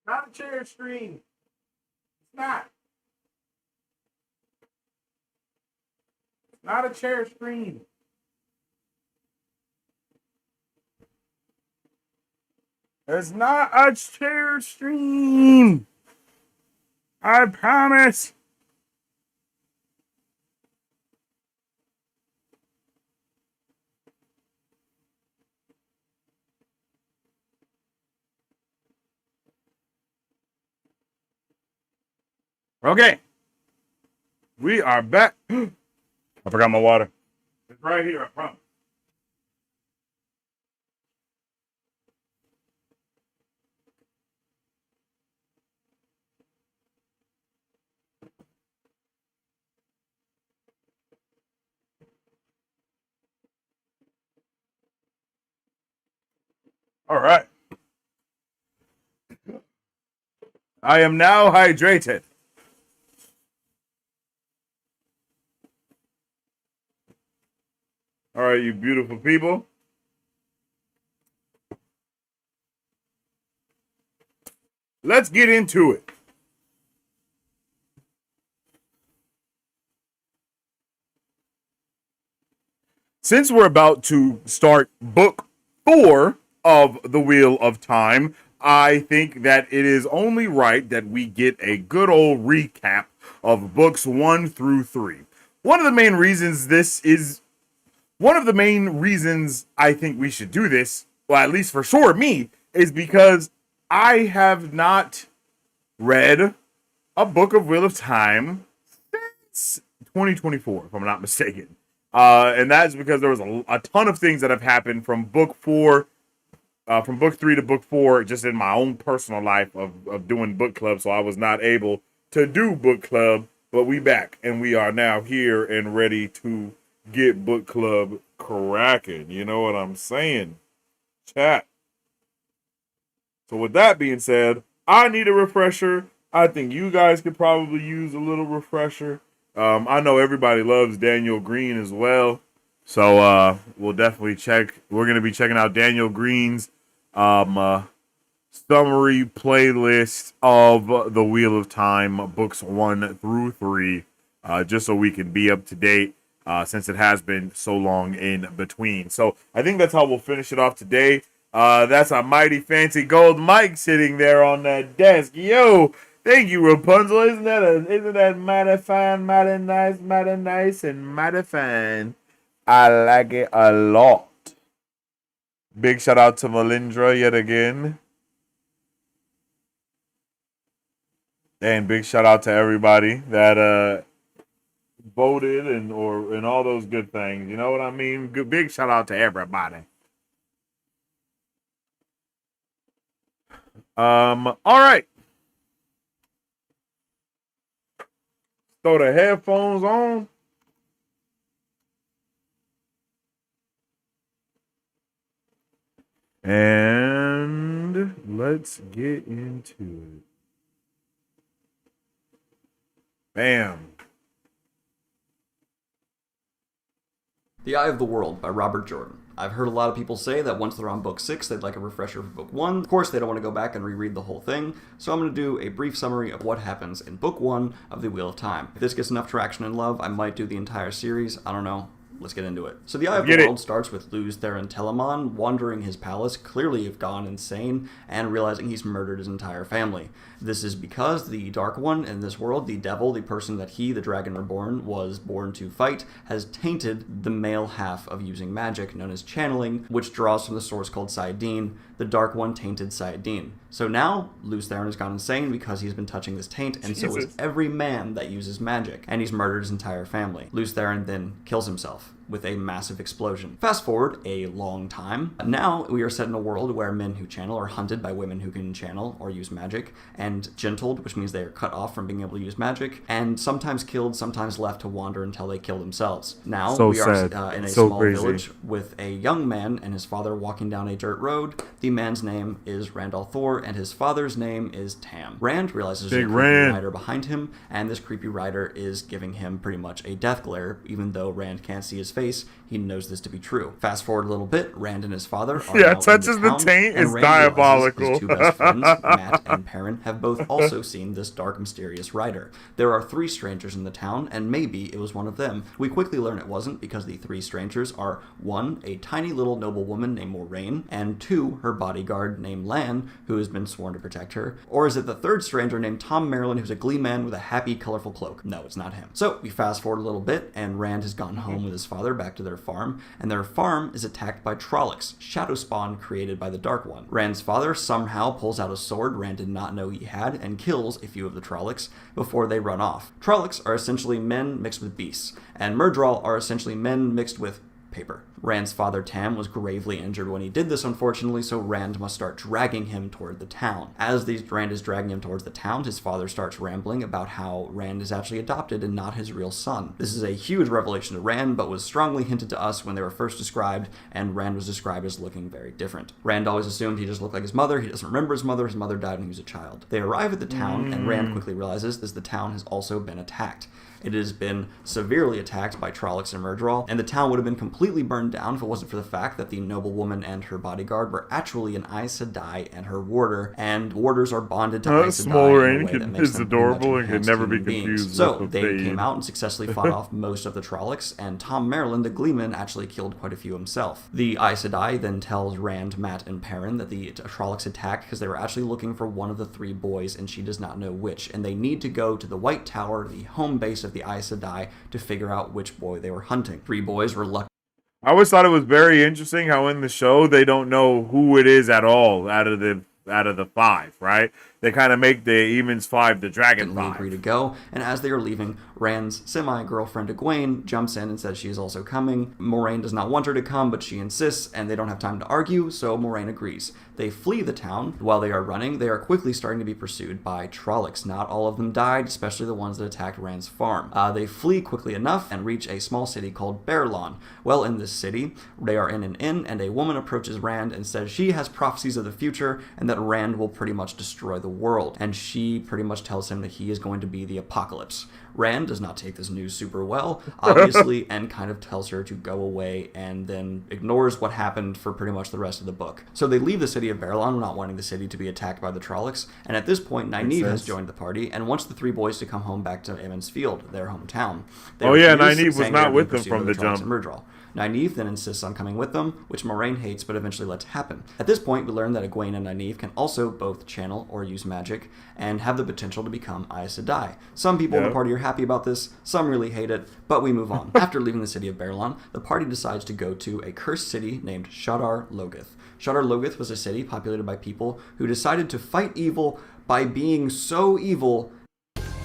Not a chair stream. It's not. It's not a chair stream. It's not a chair stream. I promise. Okay. We are back. I forgot my water. It's right here, I promise. All right. I am now hydrated. All right, you beautiful people. Let's get into it. Since we're about to start book 4 of The Wheel of Time, I think that it is only right that we get a good old recap of books 1 through 3. One of the main reasons I think we should do this, well, at least for sure me, is because I have not read a book of Wheel of Time since 2024, if I'm not mistaken. And that's because there was a ton of things that have happened from book 4, from book 3 to book 4, just in my own personal life of doing book club. So I was not able to do book club, but we back and we are now here and ready to get book club cracking. You know what I'm saying? Chat. So with that being said, I need a refresher. I think you guys could probably use a little refresher. I know everybody loves Daniel Green as well. So we'll definitely check. We're going to be checking out Daniel Green's summary playlist of The Wheel of Time, books 1 through 3. just so we can be up to date since it has been so long in between. So I think that's how we'll finish it off today. That's a mighty fancy gold mic sitting there on that desk. Yo, thank you, Rapunzel. Isn't that mighty fine, mighty nice, and mighty fine? I like it a lot. Big shout out to Melindra yet again. And big shout out to everybody that voted and all those good things. You know what I mean? Big shout out to everybody. All right. Throw the headphones on. And let's get into it. Bam. The Eye of the World by Robert Jordan. I've heard a lot of people say that once they're on book 6, they'd like a refresher for book 1. Of course, they don't want to go back and reread the whole thing, so I'm going to do a brief summary of what happens in book 1 of The Wheel of Time. If this gets enough traction and love, I might do the entire series. I don't know. Let's get into it. So the Eye of the World starts with Luz Theron Telamon wandering his palace, clearly have gone insane, and realizing he's murdered his entire family. This is because the Dark One in this world, the devil, the person that he, the Dragon Reborn, was born to fight, has tainted the male half of using magic, known as channeling, which draws from the source called Saidin. The Dark One tainted Saidin. So now, Luz Theron has gone insane because he's been touching this taint, and so is every man that uses magic, and he's murdered his entire family. Luz Theron then kills himself with a massive explosion. Fast forward a long time. Now we are set in a world where men who channel are hunted by women who can channel or use magic, and gentled, which means they are cut off from being able to use magic, and sometimes killed, sometimes left to wander until they kill themselves. Now we are in a small village with a young man and his father walking down a dirt road. The man's name is Randall Thor, and his father's name is Tam. Rand realizes there's a creepy rider behind him, and this creepy rider is giving him pretty much a death glare. Even though Rand can't see his face, he knows this to be true. Fast forward a little bit, Rand and his father are touches the taint is diabolical. His two best friends, Matt and Perrin, have both also seen this dark, mysterious rider. There are 3 strangers in the town, and maybe it was one of them. We quickly learn it wasn't, because the 3 strangers are 1, a tiny little noble woman named Moraine, and 2, her bodyguard named Lan, who has been sworn to protect her. Or is it the 3rd stranger named Tom Maryland, who's a glee man with a happy, colorful cloak? No, it's not him. So we fast forward a little bit, and Rand has gone home with his father back to their farm, and their farm is attacked by Trollocs, shadow spawn created by the Dark One. Rand's father somehow pulls out a sword Rand did not know he had and kills a few of the Trollocs before they run off. Trollocs are essentially men mixed with beasts, and Myrddraal are essentially men mixed with paper. Rand's father Tam was gravely injured when he did this, unfortunately, so Rand must start dragging him toward the town. As Rand is dragging him towards the town, his father starts rambling about how Rand is actually adopted and not his real son. This is a huge revelation to Rand, but was strongly hinted to us when they were first described, and Rand was described as looking very different. Rand always assumed he just looked like his mother. He doesn't remember his mother died when he was a child. They arrive at the town, and Rand quickly realizes that the town has also been attacked. It has been severely attacked by Trollocs and Myrddraal, and the town would have been completely burned down if it wasn't for the fact that the noblewoman and her bodyguard were actually an Aes Sedai and her warder, and warders are bonded to Aes Sedai in a way that makes them adorable and can never be confused. So they came out and successfully fought off most of the Trollocs, and Tom Maryland, the gleeman, actually killed quite a few himself. The Aes Sedai then tells Rand, Matt, and Perrin that the Trollocs attacked because they were actually looking for one of the 3 boys, and she does not know which, and they need to go to the White Tower, the home base of the Aes Sedai, to figure out which boy they were hunting. 3 boys were lucky. I always thought it was very interesting how in the show they don't know who it is at all out of the 5, right? They kind of make the Eamon's 5 the Dragon 5. Agree to go, and as they are leaving, Rand's semi-girlfriend Egwene jumps in and says she is also coming. Moraine does not want her to come, but she insists, and they don't have time to argue, so Moraine agrees. They flee the town. While they are running, they are quickly starting to be pursued by Trollocs. Not all of them died, especially the ones that attacked Rand's farm. They flee quickly enough and reach a small city called Baerlon. Well, in this city, they are in an inn, and a woman approaches Rand and says she has prophecies of the future, and that Rand will pretty much destroy the world. And she pretty much tells him that he is going to be the apocalypse. Rand does not take this news super well, obviously, and kind of tells her to go away and then ignores what happened for pretty much the rest of the book. So they leave the city of Baerlon, not wanting the city to be attacked by the Trollocs, and at this point, Nynaeve has joined the party and wants the three boys to come home back to Emond's Field, their hometown. They Nynaeve was not with them from the Trollocs jump. and Myrddraal. Nynaeve then insists on coming with them, which Moraine hates but eventually lets happen. At this point, we learn that Egwene and Nynaeve can also both channel or use magic and have the potential to become Aes Sedai. Some people in the party are happy about this, some really hate it, but we move on. After leaving the city of Baerlon, the party decides to go to a cursed city named Shadar Logoth. Shadar Logoth was a city populated by people who decided to fight evil by being so evil.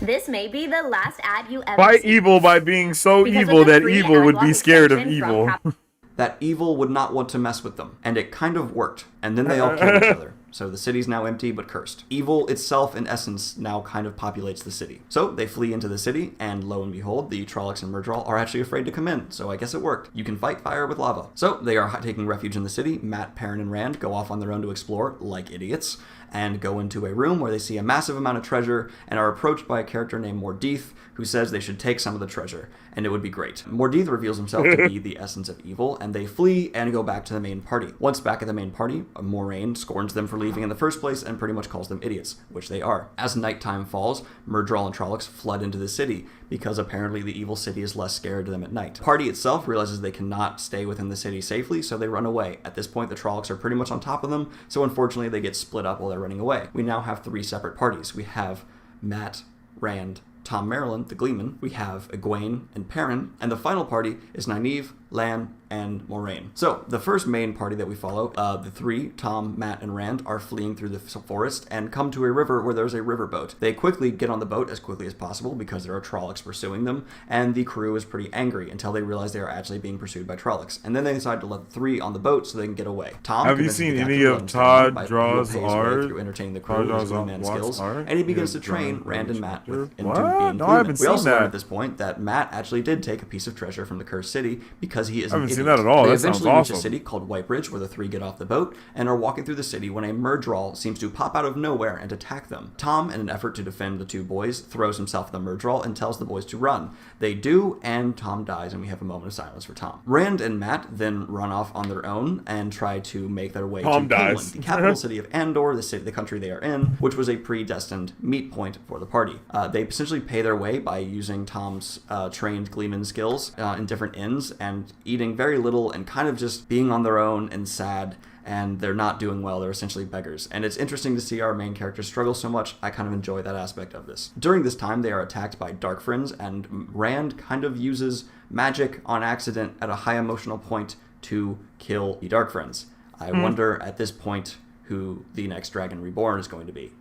This may be the last ad you ever Fight see. evil by being so Because evil of the that free evil would be analog scared of extension evil. from That evil would not want to mess with them. And it kind of worked. And then they all killed each other. So the city's now empty but cursed. Evil itself, in essence, now kind of populates the city. So they flee into the city, and lo and behold, the Trollocs and Myrddraal are actually afraid to come in. So I guess it worked. You can fight fire with lava. So they are taking refuge in the city. Mat, Perrin, and Rand go off on their own to explore, like idiots, and go into a room where they see a massive amount of treasure and are approached by a character named Mordeith, who says they should take some of the treasure, and it would be great. Mordeith reveals himself to be the essence of evil, and they flee and go back to the main party. Once back at the main party, Moraine scorns them for leaving in the first place and pretty much calls them idiots, which they are. As nighttime falls, Myrddraal and Trollocs flood into the city, because apparently the evil city is less scared to them at night. The party itself realizes they cannot stay within the city safely, so they run away. At this point, the Trollocs are pretty much on top of them, so unfortunately they get split up while they're running away. We now have three separate parties. We have Mat, Rand, Tom Merrilin, the Gleeman, we have Egwene and Perrin, and the final party is Nynaeve, Lan, and Moraine. So, the first main party that we follow, the three, Tom, Mat, and Rand, are fleeing through the forest and come to a river where there's a riverboat. They quickly get on the boat as quickly as possible because there are Trollocs pursuing them, and the crew is pretty angry until they realize they are actually being pursued by Trollocs. And then they decide to let the three on the boat so they can get away. Tom, have you seen any of Todd Draws art? Through entertaining the crew with his one-man skills, art? and he begins to train Rand and Mat into being What? No, I crewmen. haven't We seen also learn that. at this point that Mat actually did take a piece of treasure from the cursed city because he is I haven't an seen idiot. that at all. They That sounds eventually reach a awesome. city called Whitebridge where the three get off the boat and are walking through the city when a Myrddraal seems to pop out of nowhere and attack them. Tom, in an effort to defend the two boys, throws himself at the Myrddraal and tells the boys to run. They do, and Tom dies, and we have a moment of silence for Tom. Rand and Mat then run off on their own and try to make their way Tom to dies. Camelin, the capital city of Andor, the country they are in, which was a predestined meet point for the party. They essentially pay their way by using Tom's trained Gleeman skills in different inns and eating very little and kind of just being on their own and sad, and they're not doing well. They're essentially beggars. And it's interesting to see our main characters struggle so much. I kind of enjoy that aspect of this. During this time, they are attacked by Dark Friends, and Rand kind of uses magic on accident at a high emotional point to kill the Dark Friends. I wonder at this point who the next Dragon Reborn is going to be.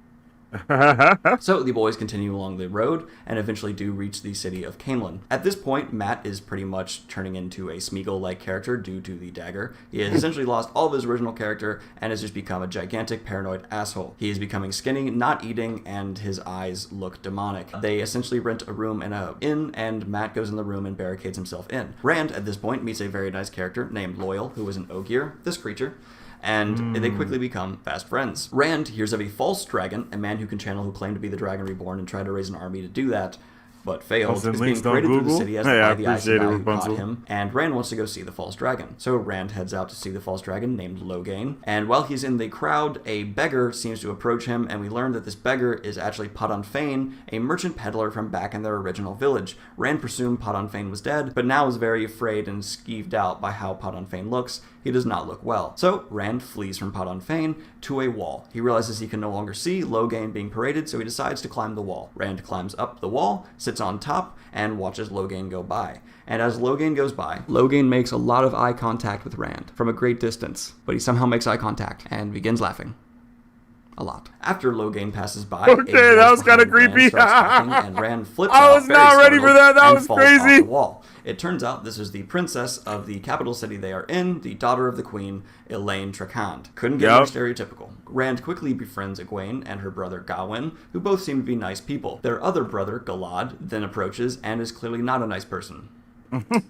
So the boys continue along the road and eventually do reach the city of Camelin. At this point, Mat is pretty much turning into a Smeagol-like character due to the dagger. He has essentially lost all of his original character and has just become a gigantic paranoid asshole. He is becoming skinny, not eating, and his eyes look demonic. They essentially rent a room in an inn, and Mat goes in the room and barricades himself in. Rand, at this point, meets a very nice character named Loyal, who is an Ogier, this creature, and they quickly become fast friends. Rand hears of a false dragon, a man who can channel who claimed to be the Dragon Reborn and try to raise an army to do that, but fails. Posting Is links being on paraded through the Google? city as Hey, I by the Aes appreciate it, Sedai who Rapunzel. caught him, and Rand wants to go see the false dragon. So Rand heads out to see the false dragon named Loghain, and while he's in the crowd, a beggar seems to approach him, and we learn that this beggar is actually Padan Fain, a merchant peddler from back in their original village. Rand presumed Padan Fain was dead, but now is very afraid and skeeved out by how Padan Fain looks. He does not look well. So Rand flees from Padan Fain to a wall. He realizes he can no longer see Loghain being paraded, so he decides to climb the wall. Rand climbs up the wall, sits on top, and watches Loghain go by. And as Loghain goes by, Loghain makes a lot of eye contact with Rand from a great distance, but he somehow makes eye contact and begins laughing. A lot. After Loghain passes by, Okay, that was kinda creepy. and Rand flips I out, was very not ready for startled, that. That and was falls off crazy. the wall. It turns out this is the princess of the capital city they are in, the daughter of the queen, Elaine Trakand. Couldn't get more stereotypical. Rand quickly befriends Egwene and her brother Gawain, who both seem to be nice people. Their other brother, Galad, then approaches and is clearly not a nice person. Galad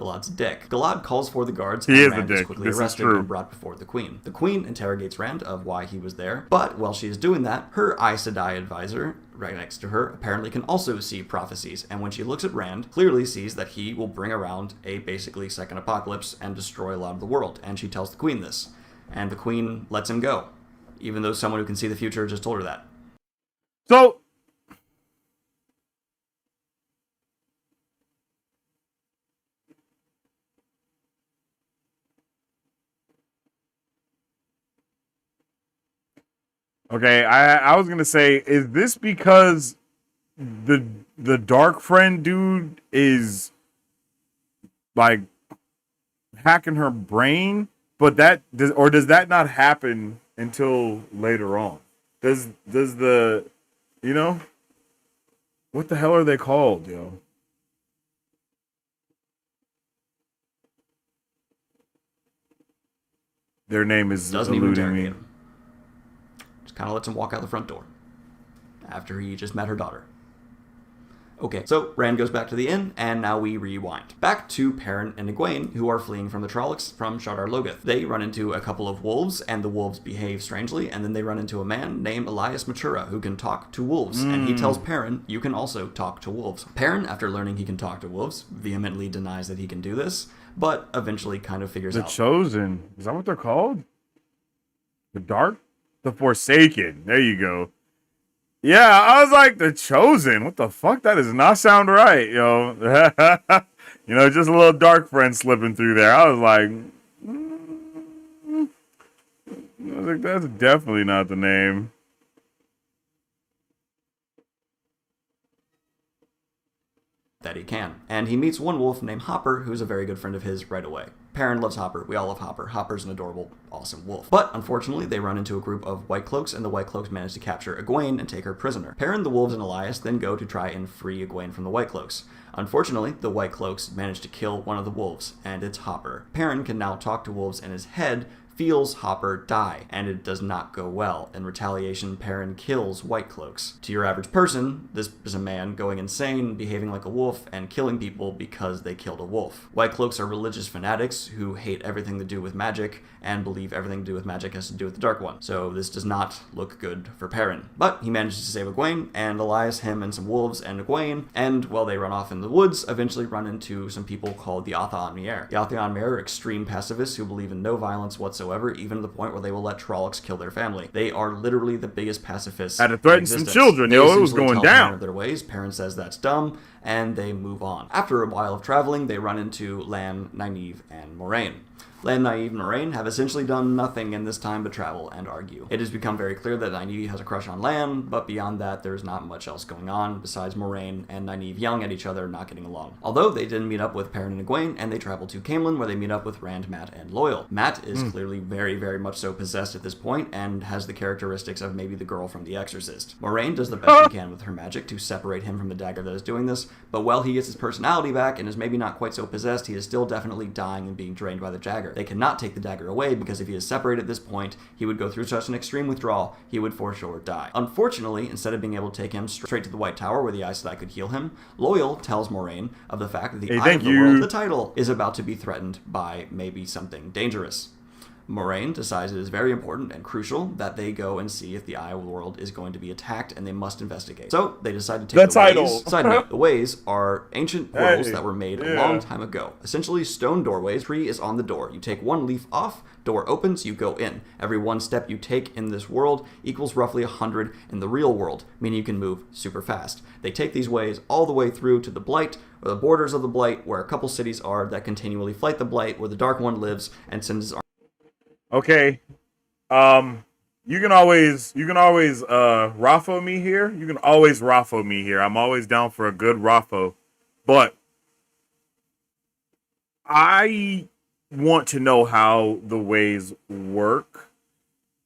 Galad's dick. Galad calls for the guards, He is and a Rand is dick. quickly This is arrested true. and brought before the Queen. The Queen interrogates Rand of why he was there, but while she is doing that, her Aes Sedai advisor, right next to her, apparently can also see prophecies, and when she looks at Rand, clearly sees that he will bring around a basically second apocalypse and destroy a lot of the world, and she tells the Queen this. And the Queen lets him go, even though someone who can see the future just told her that. So, okay, I was gonna say, is this because the dark friend dude is like hacking her brain? But does that not happen until later on? Does the, you know, what the hell are they called, yo? Their name is Doesn't even eluding interrogate me. him. Just kind of lets him walk out the front door after he just met her daughter. Okay, so Rand goes back to the inn, and now we rewind. Back to Perrin and Egwene, who are fleeing from the Trollocs from Shadar Logoth. They run into a couple of wolves, and the wolves behave strangely, and then they run into a man named Elias Matura, who can talk to wolves, and he tells Perrin, you can also talk to wolves. Perrin, after learning he can talk to wolves, vehemently denies that he can do this, but eventually kind of figures The out. Chosen. Is that what they're called? The Dark? The Forsaken. There you go. Yeah, I was like, The Chosen. What the fuck? That does not sound right, yo. You know, just a little dark friend slipping through there. I was like, that's definitely not the name. That he can. And he meets one wolf named Hopper, who's a very good friend of his right away. Perrin loves Hopper. We all love Hopper. Hopper's an adorable, awesome wolf. But, unfortunately, they run into a group of White Cloaks, and the White Cloaks manage to capture Egwene and take her prisoner. Perrin, the wolves, and Elias then go to try and free Egwene from the White Cloaks. Unfortunately, the White Cloaks manage to kill one of the wolves, and it's Hopper. Perrin can now talk to wolves, and his head feels Hopper die, and it does not go well. In retaliation, Perrin kills White Cloaks. To your average person, this is a man going insane, behaving like a wolf, and killing people because they killed a wolf. White Cloaks are religious fanatics who hate everything to do with magic, and believe everything to do with magic has to do with the Dark One. So this does not look good for Perrin. But he manages to save Egwene, and Elias, him, and some wolves, and Egwene, and while they run off in the woods, eventually run into some people called the Atha Anmier. The Atha Anmier are extreme pacifists who believe in no violence whatsoever, even to the point where they will let Trollocs kill their family. They are literally the biggest pacifists. Had to threaten in some existence. children, They yo. It was essentially going tell Perrin down. of their ways. Perrin says that's dumb, and they move on. After a while of traveling, they run into Lan, Nynaeve, and Moraine. Lan, Nynaeve, and Moraine have essentially done nothing in this time but travel and argue. It has become very clear that Nynaeve has a crush on Lan, but beyond that, there's not much else going on besides Moraine and Nynaeve yelling at each other, not getting along. Although they did meet up with Perrin and Egwene, and they travel to Camelin, where they meet up with Rand, Mat, and Loyal. Mat is clearly very, very much so possessed at this point, and has the characteristics of maybe the girl from The Exorcist. Moraine does the best she can with her magic to separate him from the dagger that is doing this, but while he gets his personality back and is maybe not quite so possessed, he is still definitely dying and being drained by the dagger. They cannot take the dagger away, because if he is separated at this point, he would go through such an extreme withdrawal, he would for sure die. Unfortunately, instead of being able to take him straight to the White Tower where the Aes Sedai could heal him, Loyal tells Moraine of the fact that the Eye of the World, the title, is about to be threatened by maybe something dangerous. Moraine decides it is very important and crucial that they go and see if the Eye of the World is going to be attacked, and they must investigate. So they decide to take The title. Ways. Side note, the Ways are ancient portals that were made a yeah. long time ago. Essentially stone doorways. Tree is on the door. You take one leaf off, door opens, you go in. Every one step you take in this world equals roughly 100 in the real world, meaning you can move super fast. They take these ways all the way through to the Blight, or the borders of the Blight, where a couple cities are that continually fight the Blight, where the Dark One lives and sends his Okay. You can always Raffo me here. You can always Raffo me here. I'm always down for a good Raffo. But I want to know how the ways work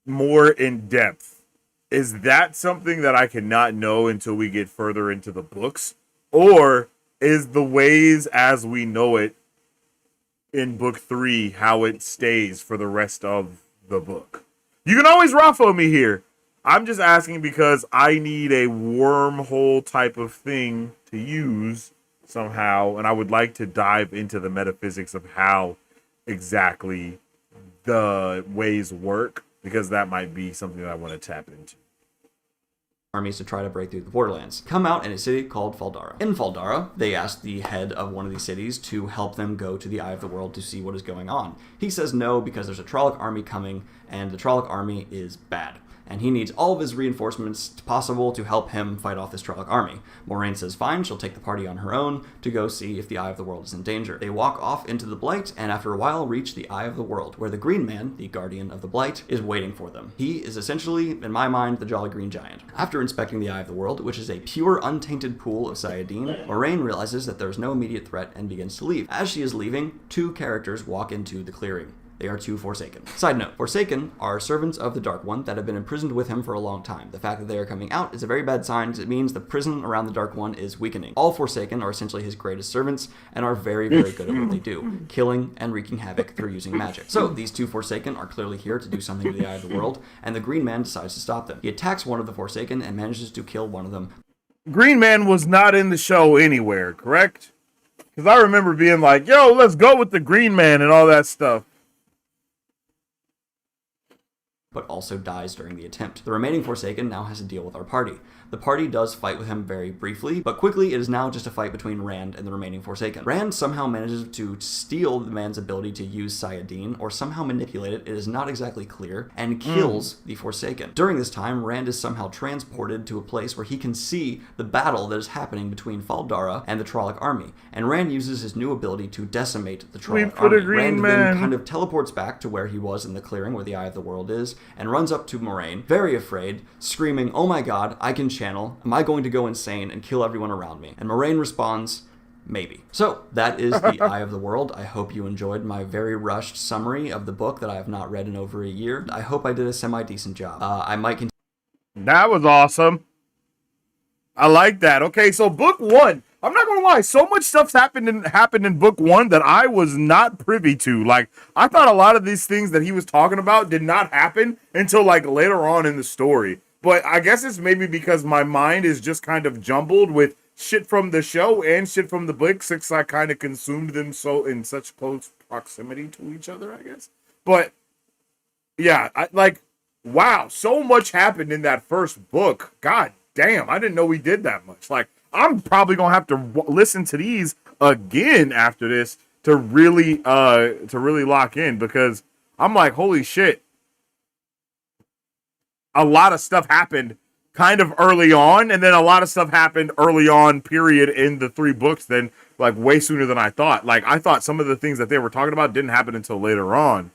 more in depth. Is that something that I cannot know until we get further into the books? Or is the ways as we know it in book 3 how it stays for the rest of the book? You can always Raffo me here. I'm just asking because I need a wormhole type of thing to use somehow, and I would like to dive into the metaphysics of how exactly the ways work, because that might be something that I want to tap into. Armies to try to break through the borderlands. Come out in a city called Faldara. In Faldara, they ask the head of one of these cities to help them go to the Eye of the World to see what is going on. He says no because there's a Trolloc army coming, and the Trolloc army is bad. And he needs all of his reinforcements possible to help him fight off this Trolloc army. Moraine says fine, she'll take the party on her own to go see if the Eye of the World is in danger. They walk off into the Blight, and after a while reach the Eye of the World, where the Green Man, the guardian of the Blight, is waiting for them. He is essentially, in my mind, the Jolly Green Giant. After inspecting the Eye of the World, which is a pure, untainted pool of Sayadine, Moraine realizes that there is no immediate threat and begins to leave. As she is leaving, two characters walk into the clearing. They are two Forsaken. Side note, Forsaken are servants of the Dark One that have been imprisoned with him for a long time. The fact that they are coming out is a very bad sign, as it means the prison around the Dark One is weakening. All Forsaken are essentially his greatest servants and are very, very good at what they do, killing and wreaking havoc through using magic. So these two Forsaken are clearly here to do something to the Eye of the World, and the Green Man decides to stop them. He attacks one of the Forsaken and manages to kill one of them. Green Man was not in the show anywhere, correct? Because I remember being like, yo, let's go with the Green Man and all that stuff. But also dies during the attempt. The remaining Forsaken now has to deal with our party. The party does fight with him very briefly, but quickly it is now just a fight between Rand and the remaining Forsaken. Rand somehow manages to steal the man's ability to use Sayadine, or somehow manipulate it, it is not exactly clear, and kills the Forsaken. During this time, Rand is somehow transported to a place where he can see the battle that is happening between Faldara and the Trolloc army, and Rand uses his new ability to decimate the Trolloc army. Rand then kind of teleports back to where he was in the clearing where the Eye of the World is, and runs up to Moraine, very afraid, screaming, "Oh my god, I can channel. Am I going to go insane and kill everyone around me?" And Moraine responds, maybe. So, that is the Eye of the World. I hope you enjoyed my very rushed summary of the book that I have not read in over a year. I hope I did a semi-decent job. I might continue. That was awesome. I like that. Okay, so book one. I'm not gonna lie, so much stuff's happened in book one that I was not privy to. Like, I thought a lot of these things that he was talking about did not happen until like later on in the story. But I guess it's maybe because my mind is just kind of jumbled with shit from the show and shit from the book, since I kind of consumed them so in such close proximity to each other, I guess. But yeah, wow, so much happened in that first book. God damn, I didn't know we did that much. Like, I'm probably gonna have to listen to these again after this to really lock in, because I'm like, holy shit, a lot of stuff happened kind of early on, and then a lot of stuff happened early on, period, in the three books, then like way sooner than I thought. Like, I thought some of the things that they were talking about didn't happen until later on,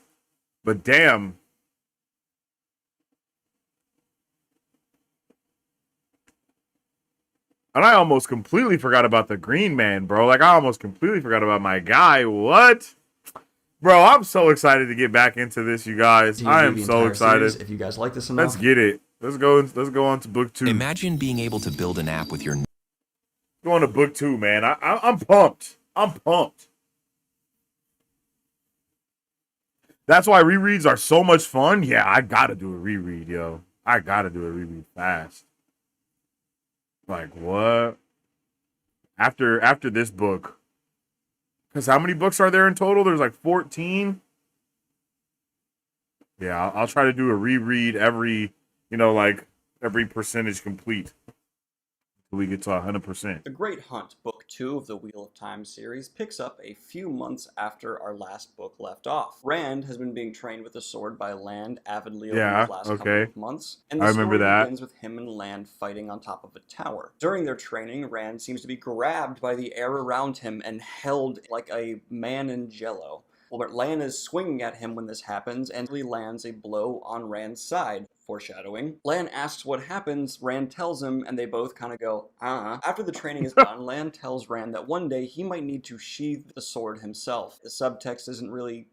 but damn. And I almost completely forgot about the Green Man, bro. Like, I almost completely forgot about my guy. What? Bro, I'm so excited to get back into this, you guys. I am so excited. Series, if you guys like this enough, let's get it. Let's go on to book 2. Imagine being able to build an app with your... Go on to book 2, man. I'm pumped. I'm pumped. That's why rereads are so much fun. Yeah, I gotta do a reread, yo. I gotta do a reread fast. Like, what? After this book. Because how many books are there in total? There's like 14. Yeah, I'll try to do a reread every, every percentage complete. Until we get to 100%. The Great Hunt, Book 2 of the Wheel of Time series, picks up a few months after our last book left off. Rand has been being trained with the sword by Land avidly over these last couple of months, and the story begins with him and Land fighting on top of a tower. During their training, Rand seems to be grabbed by the air around him and held like a man in jello. Well, Lan is swinging at him when this happens, and he lands a blow on Rand's side. Foreshadowing. Lan asks what happens, Rand tells him, and they both kind of go, After the training is done, Lan tells Rand that one day he might need to sheathe the sword himself. The subtext isn't really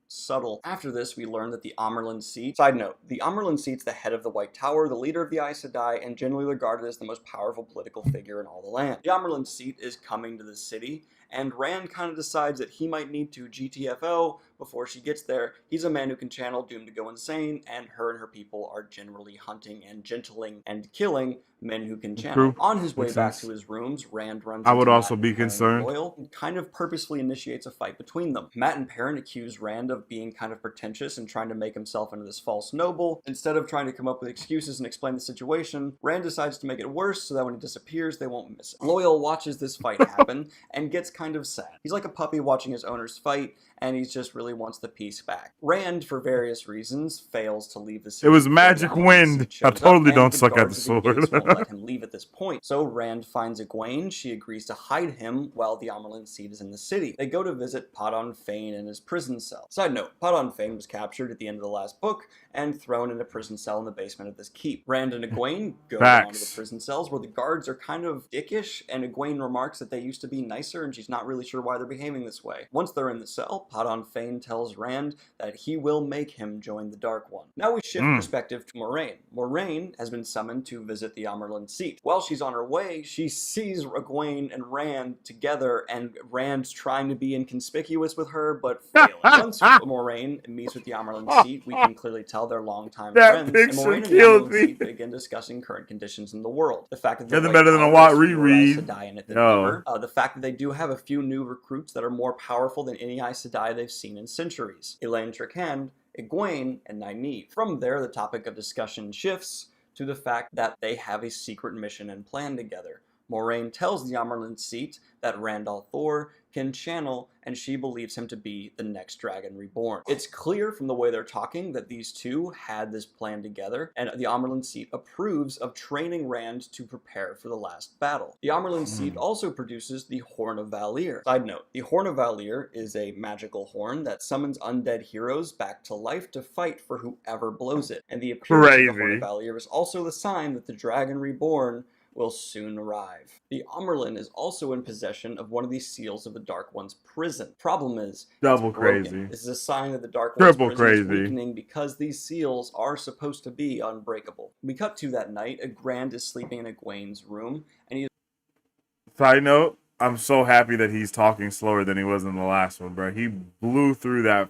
subtle. After this, we learn that the Amerlin seat... Side note, the Amerlin seat's the head of the White Tower, the leader of the Aes Sedai, and generally regarded as the most powerful political figure in all the land. The Amerlin seat is coming to the city, and Rand kind of decides that he might need to GTFO before she gets there. He's a man who can channel Doom to go insane, and her people are generally hunting and gentling and killing men who can channel. True. On his way Makes back sense. to his rooms, Rand runs I would into also Matt be and Perrin concerned. and Loyal, and kind of purposefully initiates a fight between them. Matt and Perrin accuse Rand of being kind of pretentious and trying to make himself into this false noble. Instead of trying to come up with excuses and explain the situation, Rand decides to make it worse so that when he disappears, they won't miss it. Loyal watches this fight happen and gets kind of sad. He's like a puppy watching his owners fight, and he just really wants the peace back. Rand, for various reasons, fails to leave the city. It was magic wind. I totally don't suck at the sword. Won't let him leave at this point. So Rand finds Egwene. She agrees to hide him while the Amarlin seed is in the city. They go to visit Podon Fane in his prison cell. Side note, Podon Fane was captured at the end of the last book and thrown in a prison cell in the basement of this keep. Rand and Egwene go down to the prison cells where the guards are kind of dickish, and Egwene remarks that they used to be nicer and she's not really sure why they're behaving this way. Once they're in the cell, Podon Fane tells Rand that he will make him join the Dark One. Now we shift perspective to Moiraine. Moiraine has been summoned to visit the Amarlin seat. While she's on her way, she sees Egwene and Rand together, and Rand's trying to be inconspicuous with her, but failing. Once Moiraine meets with the Amarlin seat, we can clearly tell they're longtime friends, and Moiraine and the Amarlin seat begin discussing current conditions in the world. The fact that they're nothing better than a Watt reread. The fact that they do have a few new recruits that are more powerful than any Aes Sedai they've seen in centuries. Elaine Trickhand, Egwene, and Nynaeve. From there, the topic of discussion shifts to the fact that they have a secret mission and plan together. Moiraine tells the Amarlin seat that Rand al'Thor can channel, and she believes him to be the next Dragon Reborn. It's clear from the way they're talking that these two had this plan together, and the Amarlin seat approves of training Rand to prepare for the last battle. The Amarlin seat also produces the Horn of Valir. Side note, the Horn of Valir is a magical horn that summons undead heroes back to life to fight for whoever blows it, and the appearance of the Horn of Valir is also the sign that the Dragon Reborn will soon arrive. The Amarlin is also in possession of one of these seals of the Dark One's prison. Problem is, double it's broken. crazy. This is a sign that the Dark One's Triple prison is crazy. weakening because these seals are supposed to be unbreakable. We cut to that night. Grand is sleeping in Egwene's room, and he is Side note, I'm so happy that he's talking slower than he was in the last one, bro. He blew through that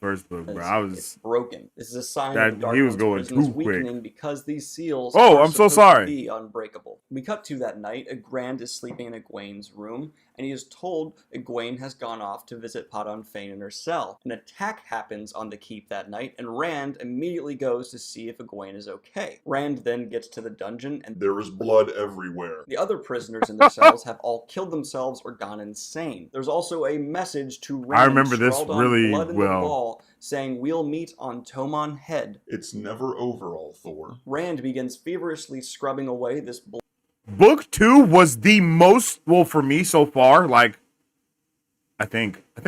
first book, bro. it's broken. This is a sign that that the Dark he was One's going prison is too quick. weakening because these seals Oh, are I'm so supposed sorry. to be unbreakable. We cut to that night. Grand is sleeping in Egwene's room, and he is told Egwene has gone off to visit Podon Fane in her cell. An attack happens on the keep that night, and Rand immediately goes to see if Egwene is okay. Rand then gets to the dungeon, and There is blood everywhere. the other prisoners in their cells have all killed themselves or gone insane. There's also a message to Rand I remember this scrawled on really blood in the well. wall saying, "We'll meet on Tomon Head." It's never over, Al'Thor. Rand begins feverishly scrubbing away this blood. Book 2 was the most, well, for me so far, like, I think what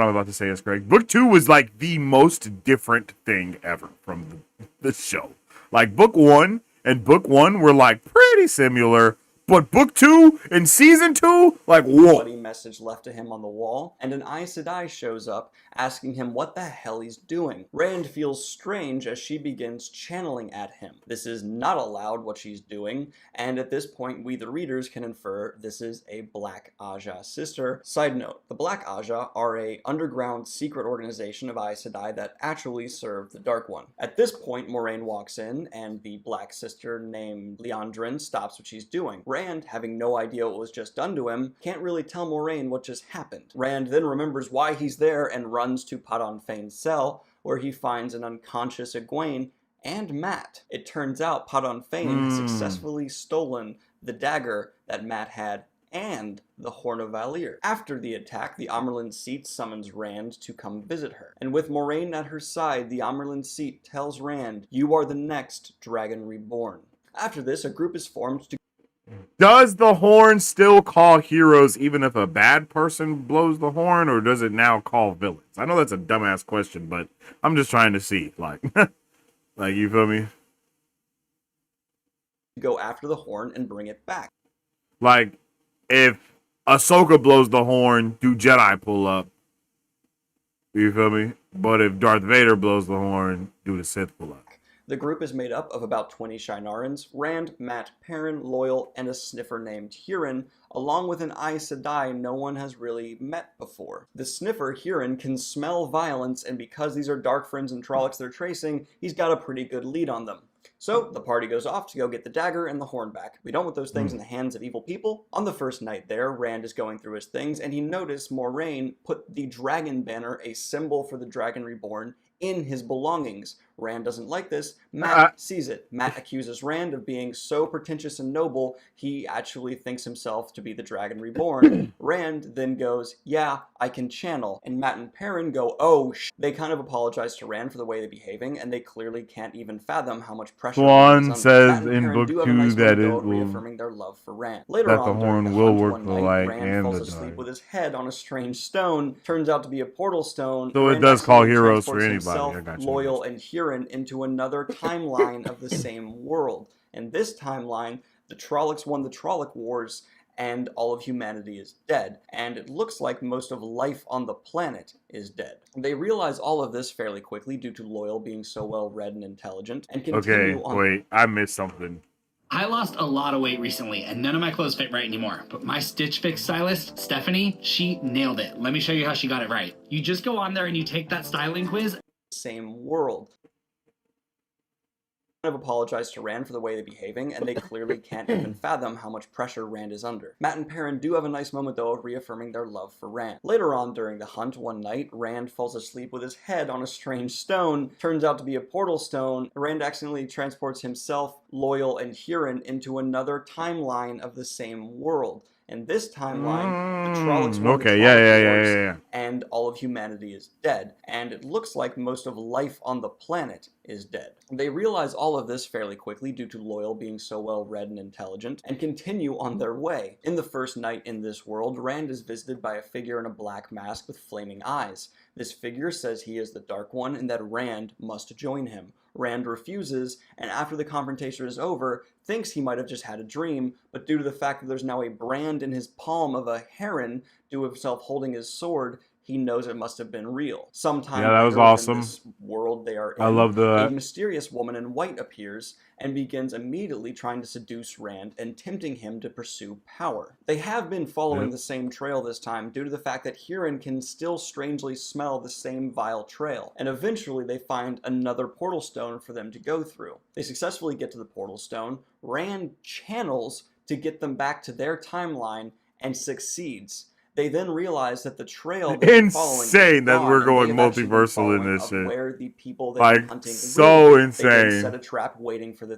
I'm about to say is correct. Book 2 was like the most different thing ever from the show. Like, book 1 and book 1 were like pretty similar, but book 2 and season 2, like, whoa. bloody message left to him on the wall, and an Aes Sedai shows up asking him what the hell he's doing. Rand feels strange as she begins channeling at him. This is not allowed what she's doing, and at this point we the readers can infer this is a Black Aja sister. Side note, the Black Aja are a underground secret organization of Aes Sedai that actually serve the Dark One. At this point, Moiraine walks in, and the Black sister named Liandrin stops what she's doing. Rand, having no idea what was just done to him, can't really tell Moiraine what just happened. Rand then remembers why he's there and runs to Podon Fane's cell, where he finds an unconscious Egwene and Matt. It turns out Podon Fane has successfully stolen the dagger that Matt had and the Horn of Valir. After the attack, the Amarlin seat summons Rand to come visit her. And with Moiraine at her side, the Amarlin seat tells Rand, "You are the next Dragon Reborn." After this, a group is formed to Does the horn still call heroes even if a bad person blows the horn, or does it now call villains? I know that's a dumbass question, but I'm just trying to see, like, like, you feel me? go after the horn and bring it back. Like, if Ahsoka blows the horn, do Jedi pull up? You feel me? But if Darth Vader blows the horn, do the Sith pull up? The group is made up of about 20 Shinarans, Rand, Matt, Perrin, Loyal, and a sniffer named Huron, along with an Aes Sedai no one has really met before. The sniffer, Huron, can smell violence, and because these are dark friends and Trollocs they're tracing, he's got a pretty good lead on them. So, the party goes off to go get the dagger and the horn back. We don't want those things in the hands of evil people. On the first night there, Rand is going through his things, and he noticed Moiraine put the dragon banner, a symbol for the dragon reborn, in his belongings. Rand doesn't like this. Matt sees it. Matt accuses Rand of being so pretentious and noble, he actually thinks himself to be the dragon reborn. Rand then goes, yeah, I can channel. And Matt and Perrin go, oh, They kind of apologize to Rand for the way they're behaving, and they clearly can't even fathom how much pressure Rand Swan is under. says Matt and in Perrin book do have a 2 nice that moment, it though, will, reaffirming their love for Rand. Later that the on, during horn the will hunt work one the night, light Rand and falls the asleep dark. with his head on a strange stone. Turns out to be a portal stone. So it Rand does call accidentally heroes for transports anybody. himself, I got you. Loyal, and Huron into another timeline of the same world. In this timeline, the Trollocs won the Trolloc Wars, and all of humanity is dead, and it looks like most of life on the planet is dead. They realize all of this fairly quickly due to Loyal being so well read and intelligent, and continue Okay, on. wait, I missed something. I lost a lot of weight recently, and none of my clothes fit right anymore. But my Stitch Fix stylist, Stephanie, she nailed it. Let me show you how she got it right. You just go on there and you take that styling quiz. Same world. Kind of apologize to Rand for the way they're behaving, and they clearly can't even fathom how much pressure Rand is under. Matt and Perrin do have a nice moment, though, of reaffirming their love for Rand. Later on, during the hunt one night, Rand falls asleep with his head on a strange stone. Turns out to be a portal stone. Rand accidentally transports himself, Loyal, and Huron into another timeline of the same world. In this timeline, the Trollocs won the Trolloc Wars, Yeah. and all of humanity is dead, and it looks like most of life on the planet is dead. They realize all of this fairly quickly due to Loyal being so well read and intelligent, and continue on their way. In the first night in this world, Rand is visited by a figure in a black mask with flaming eyes. This figure says he is the Dark One and that Rand must join him. Rand refuses, and after the confrontation is over, thinks he might have just had a dream, but due to the fact that there's now a brand in his palm of a heron, due to himself holding his sword, he knows it must have been real. Sometime Yeah, that was later awesome. in this world they are in, I love a that. mysterious woman in white appears and begins immediately trying to seduce Rand and tempting him to pursue power. They have been following the same trail this time due to the fact that Huron can still strangely smell the same vile trail, and eventually they find another portal stone for them to go through. They successfully get to the portal stone. Rand channels to get them back to their timeline and succeeds. They then realize that the trail they're following is Insane that we're gone, and going they have actually been multiversal in following this of shit. where the people they've Like, been hunting so live. They then insane. set a trap waiting for the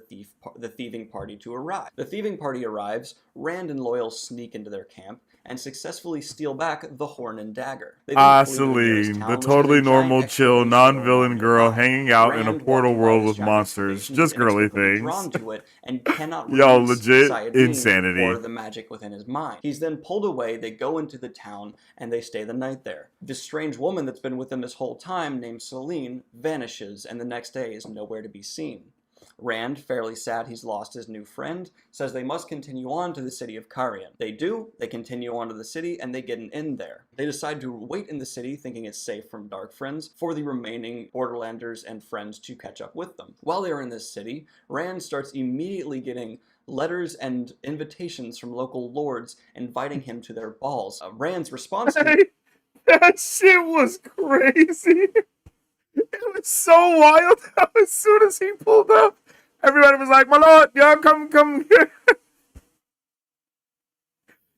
thieving party to arrive. The thieving party arrives, Rand and Loyal sneak into their camp, and successfully steal back the horn and dagger. They then flee to the nearest Celine, town, the which is totally a normal, giant chill, excavation non-villain going girl on. hanging out in a Rand, portal walking by world this with giant monsters. excavation, Just is girly inexplicably things. drawn to it and cannot Yo, release legit Sayadin insanity. or the magic within his mind. He's then pulled away, they go into the town, and they stay the night there. This strange woman that's been with them this whole time, named Celine, vanishes, and the next day is nowhere to be seen. Rand, fairly sad he's lost his new friend, says they must continue on to the city of Carian. They do, they continue on to the city, and they get an inn there. They decide to wait in the city, thinking it's safe from dark friends, for the remaining Borderlanders and friends to catch up with them. While they are in this city, Rand starts immediately getting letters and invitations from local lords inviting him to their balls. Rand's response to Hey, that shit was crazy. It was so wild. As soon as he pulled up, everybody was like, "My lord, y'all come here."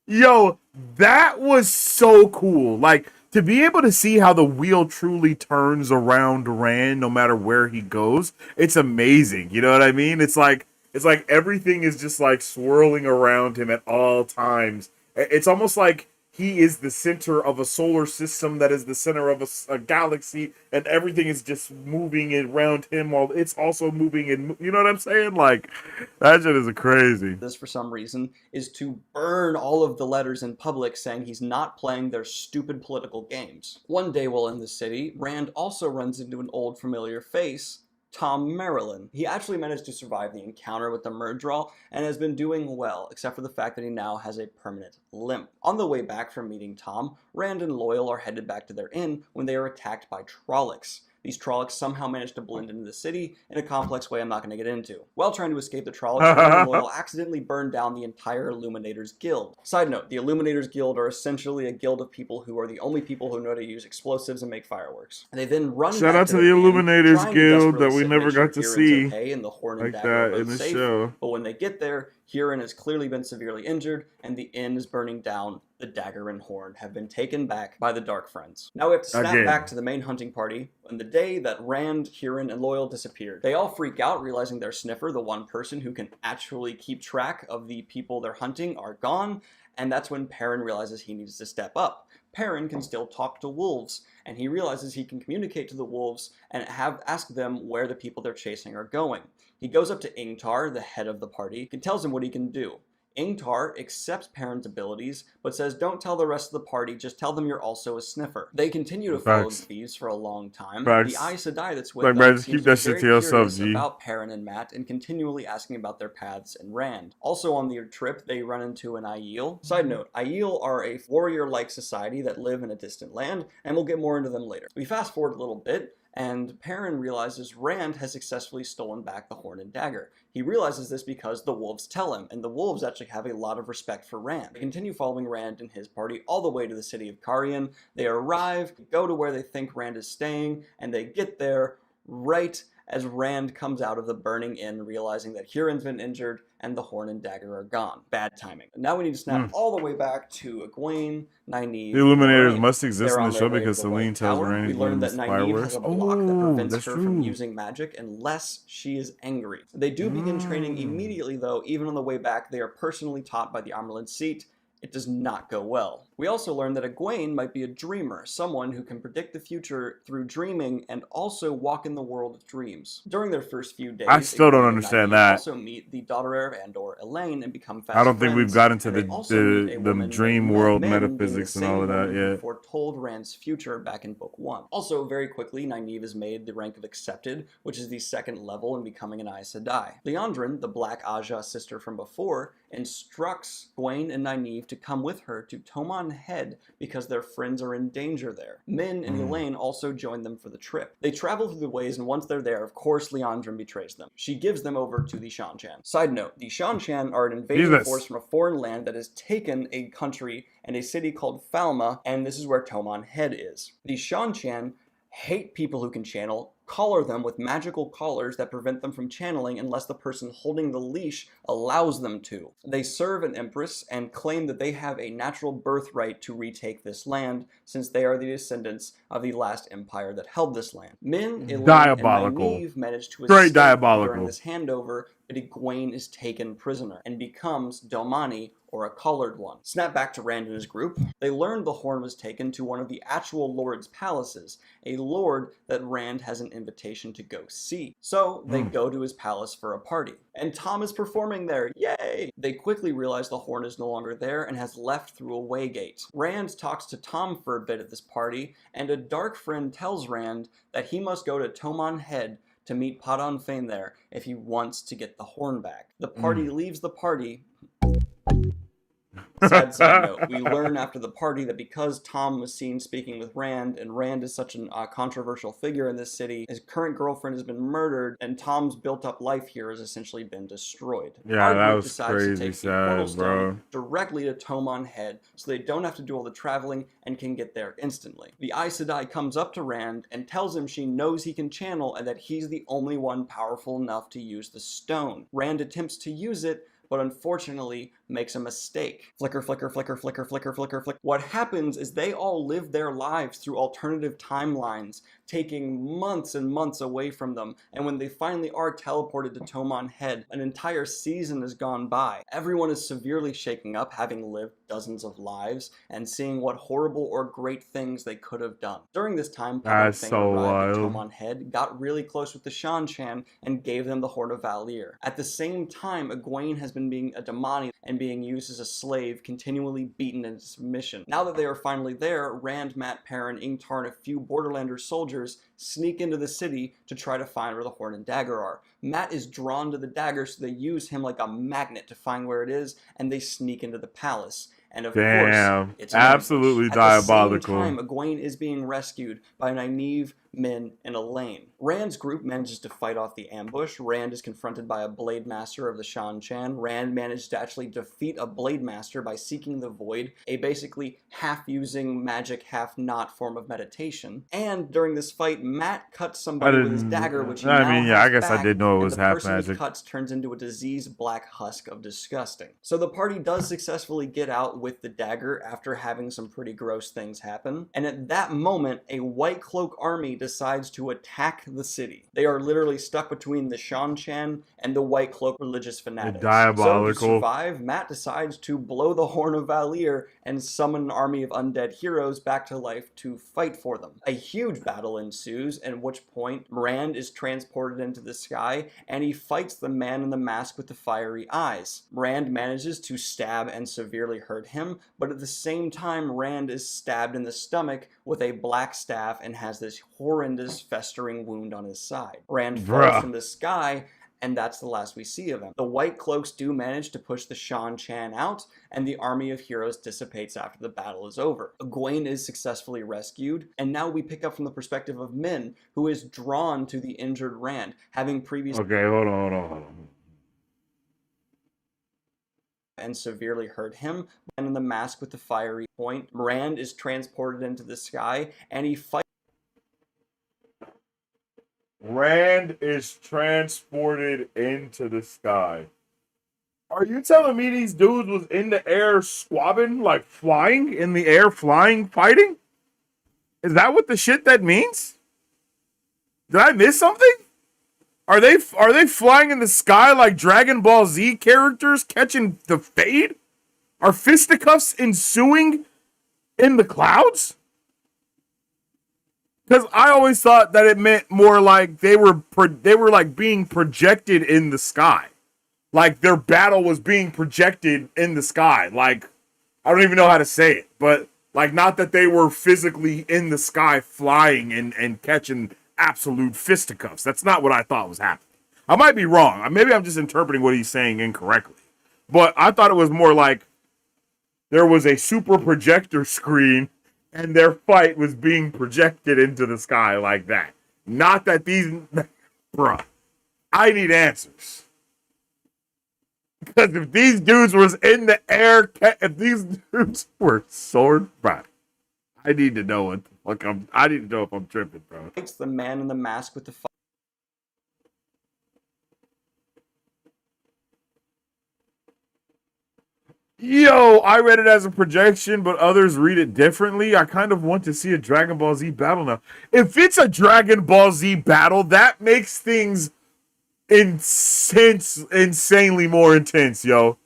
Yo, that was so cool. Like, to be able to see how the wheel truly turns around Rand no matter where he goes, it's amazing. You know what I mean? It's like everything is just like swirling around him at all times. It's almost like he is the center of a solar system that is the center of a galaxy, and everything is just moving around him while it's also moving. And you know what I'm saying? Like, that shit is crazy. this for some reason is to burn all of the letters in public saying he's not playing their stupid political games. One day while in the city, Rand also runs into an old familiar face, Tom Marilyn. He actually managed to survive the encounter with the Murdral and has been doing well, except for the fact that he now has a permanent limp. On the way back from meeting Tom, Rand and Loyal are headed back to their inn when they are attacked by Trollocs. These Trollocs somehow manage to blend into the city in a complex way I'm not going to get into. While trying to escape the Trollocs, Rand and Loyal accidentally burn down the entire Illuminators Guild. Side note, the Illuminators Guild are essentially a guild of people who are the only people who know how to use explosives and make fireworks. They then run Shout back out to their the inn, Illuminators trying to Guild desperately that we make never sure got to Huron's see okay and the Horn and like Dagger are that in both the safe. show. But when they get there, Huron has clearly been severely injured, and the inn is burning down. The dagger and horn have been taken back by the Dark Friends. Now we have to snap Again. back to the main hunting party on the day that Rand, Huron, and Loyal disappeared. They all freak out, realizing their sniffer, the one person who can actually keep track of the people they're hunting, are gone, and that's when Perrin realizes he needs to step up. Perrin can still talk to wolves, and he realizes he can communicate to the wolves and ask them where the people they're chasing are going. He goes up to Ingtar, the head of the party, and tells him what he can do. Ingtar accepts Perrin's abilities, but says don't tell the rest of the party, just tell them you're also a sniffer. They continue to follow the thieves for a long time. Facts. The Aes Sedai that's with Like, them man, just seems keep that to shit be to very yourself, curious G. about Perrin and Mat and continually asking about their paths and Rand. Also on their trip, they run into an Aiel. Side note, Aiel are a warrior-like society that live in a distant land, and we'll get more into them later. We fast forward a little bit, and Perrin realizes Rand has successfully stolen back the Horn and Dagger. He realizes this because the wolves tell him, and the wolves actually have a lot of respect for Rand. They continue following Rand and his party all the way to the city of Carrion. They arrive, go to where they think Rand is staying, and they get there right as Rand comes out of the burning inn, realizing that Huron's been injured and the Horn and Dagger are gone. Bad timing. Now we need to snap all the way back to Egwene, Nynaeve, The Illuminators and Moiraine. must exist They're in on the their show way to because the Celine White tells Tower. Rand We to learned use that Nynaeve fireworks. has a block that prevents that's her true. from using magic unless she is angry. They do begin training immediately, though. Even on the way back, they are personally taught by the Amerlin Seat. It does not go well. We also learned that Egwene might be a dreamer, someone who can predict the future through dreaming and also walk in the world of dreams. During their first few days, I still don't Egwene and understand Nynaeve that. also meet the daughter of Andor, Elaine, and become fast I don't think we've friends, got into and they also meet a the woman dream named world Min, metaphysics being and the all of same that woman who yet. foretold Rand's future back in Book 1. Also, very quickly, Nynaeve is made the rank of Accepted, which is the second level in becoming an Aes Sedai. Liandrin, the Black Aja sister from before, instructs Egwene and Nynaeve to come with her to Tomon Head because their friends are in danger there. Min and Elaine also join them for the trip. They travel through the ways, and once they're there, of course, Liandrin betrays them. She gives them over to the Shan-Chan. Side note, the Shan-Chan are an invading Jesus. force from a foreign land that has taken a country and a city called Falma, and this is where Tomon Head is. The Shan-Chan hate people who can channel, collar them with magical collars that prevent them from channeling unless the person holding the leash allows them to. They serve an empress and claim that they have a natural birthright to retake this land, since they are the descendants of the last empire that held this land. Min, Elaine, Diabolical. and Nynaeve manage to Straight escape diabolical. during this handover, but Egwene is taken prisoner and becomes Domani, or a colored one. Snap back to Rand and his group. They learned the horn was taken to one of the actual lord's palaces, a lord that Rand has an invitation to go see. So they go to his palace for a party. And Tom is performing there, yay! They quickly realize the horn is no longer there and has left through a way gate. Rand talks to Tom for a bit at this party, and a dark friend tells Rand that he must go to Tomon Head to meet Padan Fain there if he wants to get the horn back. The party leaves the party. Sad side note, we learn after the party that because Tom was seen speaking with Rand, and Rand is such a controversial figure in this city, his current girlfriend has been murdered, and Tom's built-up life here has essentially been destroyed. Yeah, Our that group was decides crazy to take the sad, portal stone bro. directly to Tomon Head, so they don't have to do all the traveling and can get there instantly. The Aes Sedai comes up to Rand and tells him she knows he can channel and that he's the only one powerful enough to use the stone. Rand attempts to use it, but unfortunately makes a mistake. Flicker, flicker, flicker, flicker, flicker, flicker, flicker. What happens is they all live their lives through alternative timelines, taking months and months away from them, and when they finally are teleported to Tomon Head, an entire season has gone by. Everyone is severely shaken up, having lived dozens of lives, and seeing what horrible or great things they could have done. During this time, That's Padan Fain so arrived at wild. Tomon Head, got really close with the Shan-Chan, and gave them the Horn of Valir. At the same time, Egwene has been being a Damani and being used as a slave, continually beaten into submission. Now that they are finally there, Rand, Mat, Perrin, Ingtar, and a few Borderlander soldiers sneak into the city to try to find where the Horn and Dagger are. Mat is drawn to the dagger, so they use him like a magnet to find where it is, and they sneak into the palace. And of Damn. course, it's an ambush. Absolutely At diabolical. the same time, Egwene is being rescued by Nynaeve, Min in a lane. Rand's group manages to fight off the ambush. Rand is confronted by a Blade Master of the Shan Chan. Rand manages to actually defeat a Blade Master by seeking the Void, a basically half-using magic, half-not form of meditation. And during this fight, Matt cuts somebody with his dagger, which he now I has guess I back, did know it and was the half person magic. he cuts turns into a diseased black husk of disgusting. So the party does successfully get out with the dagger after having some pretty gross things happen. And at that moment, a White Cloak army decides to attack the city. They are literally stuck between the Shan Chan and the White Cloak religious fanatics. Diabolical. So to survive, Matt decides to blow the horn of Valir and summon an army of undead heroes back to life to fight for them. A huge battle ensues, at which point Rand is transported into the sky and he fights the man in the mask with the fiery eyes. Rand manages to stab and severely hurt him, but at the same time Rand is stabbed in the stomach with a black staff and has this horrendous festering wound on his side. Rand falls from the sky, and that's the last we see of him. The White Cloaks do manage to push the Shan Chan out, and the army of heroes dissipates after the battle is over. Egwene is successfully rescued, and now we pick up from the perspective of Min, who is drawn to the injured Rand, having previously Hold on. and severely hurt him. And in the mask with the fiery point, Rand is transported into the sky, and he fights. Rand is transported into the sky. Are you telling me these dudes was in the air squabbing, like flying in the air, flying, fighting? Is that what the shit that means? Did I miss something? Are they flying in the sky like Dragon Ball Z characters catching the fade? Are fisticuffs ensuing in the clouds? Because I always thought that it meant more like they were like being projected in the sky, like their battle was being projected in the sky. Like, I don't even know how to say it, but like, not that they were physically in the sky flying and catching absolute fisticuffs. That's not what I thought was happening. I might be wrong. Maybe I'm just interpreting what he's saying incorrectly, but I thought it was more like there was a super projector screen and their fight was being projected into the sky like that. Not that these... Bruh. I need answers. Because if these dudes was in the air... If these dudes were sword... Bruh. I need to know what the fuck I'm... I need to know if I'm tripping, bro. Fights the man in the mask with the Yo, I read it as a projection, but others read it differently. I kind of want to see a Dragon Ball Z battle now. If it's a Dragon Ball Z battle, that makes things insanely more intense, yo.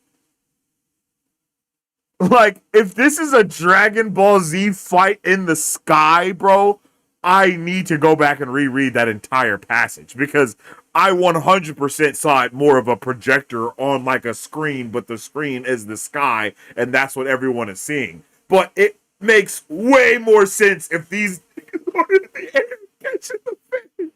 Like, if this is a Dragon Ball Z fight in the sky, bro, I need to go back and reread that entire passage because I 100% saw it more of a projector on like a screen, but the screen is the sky, and that's what everyone is seeing. But it makes way more sense if these niggas are in the air catching the fade.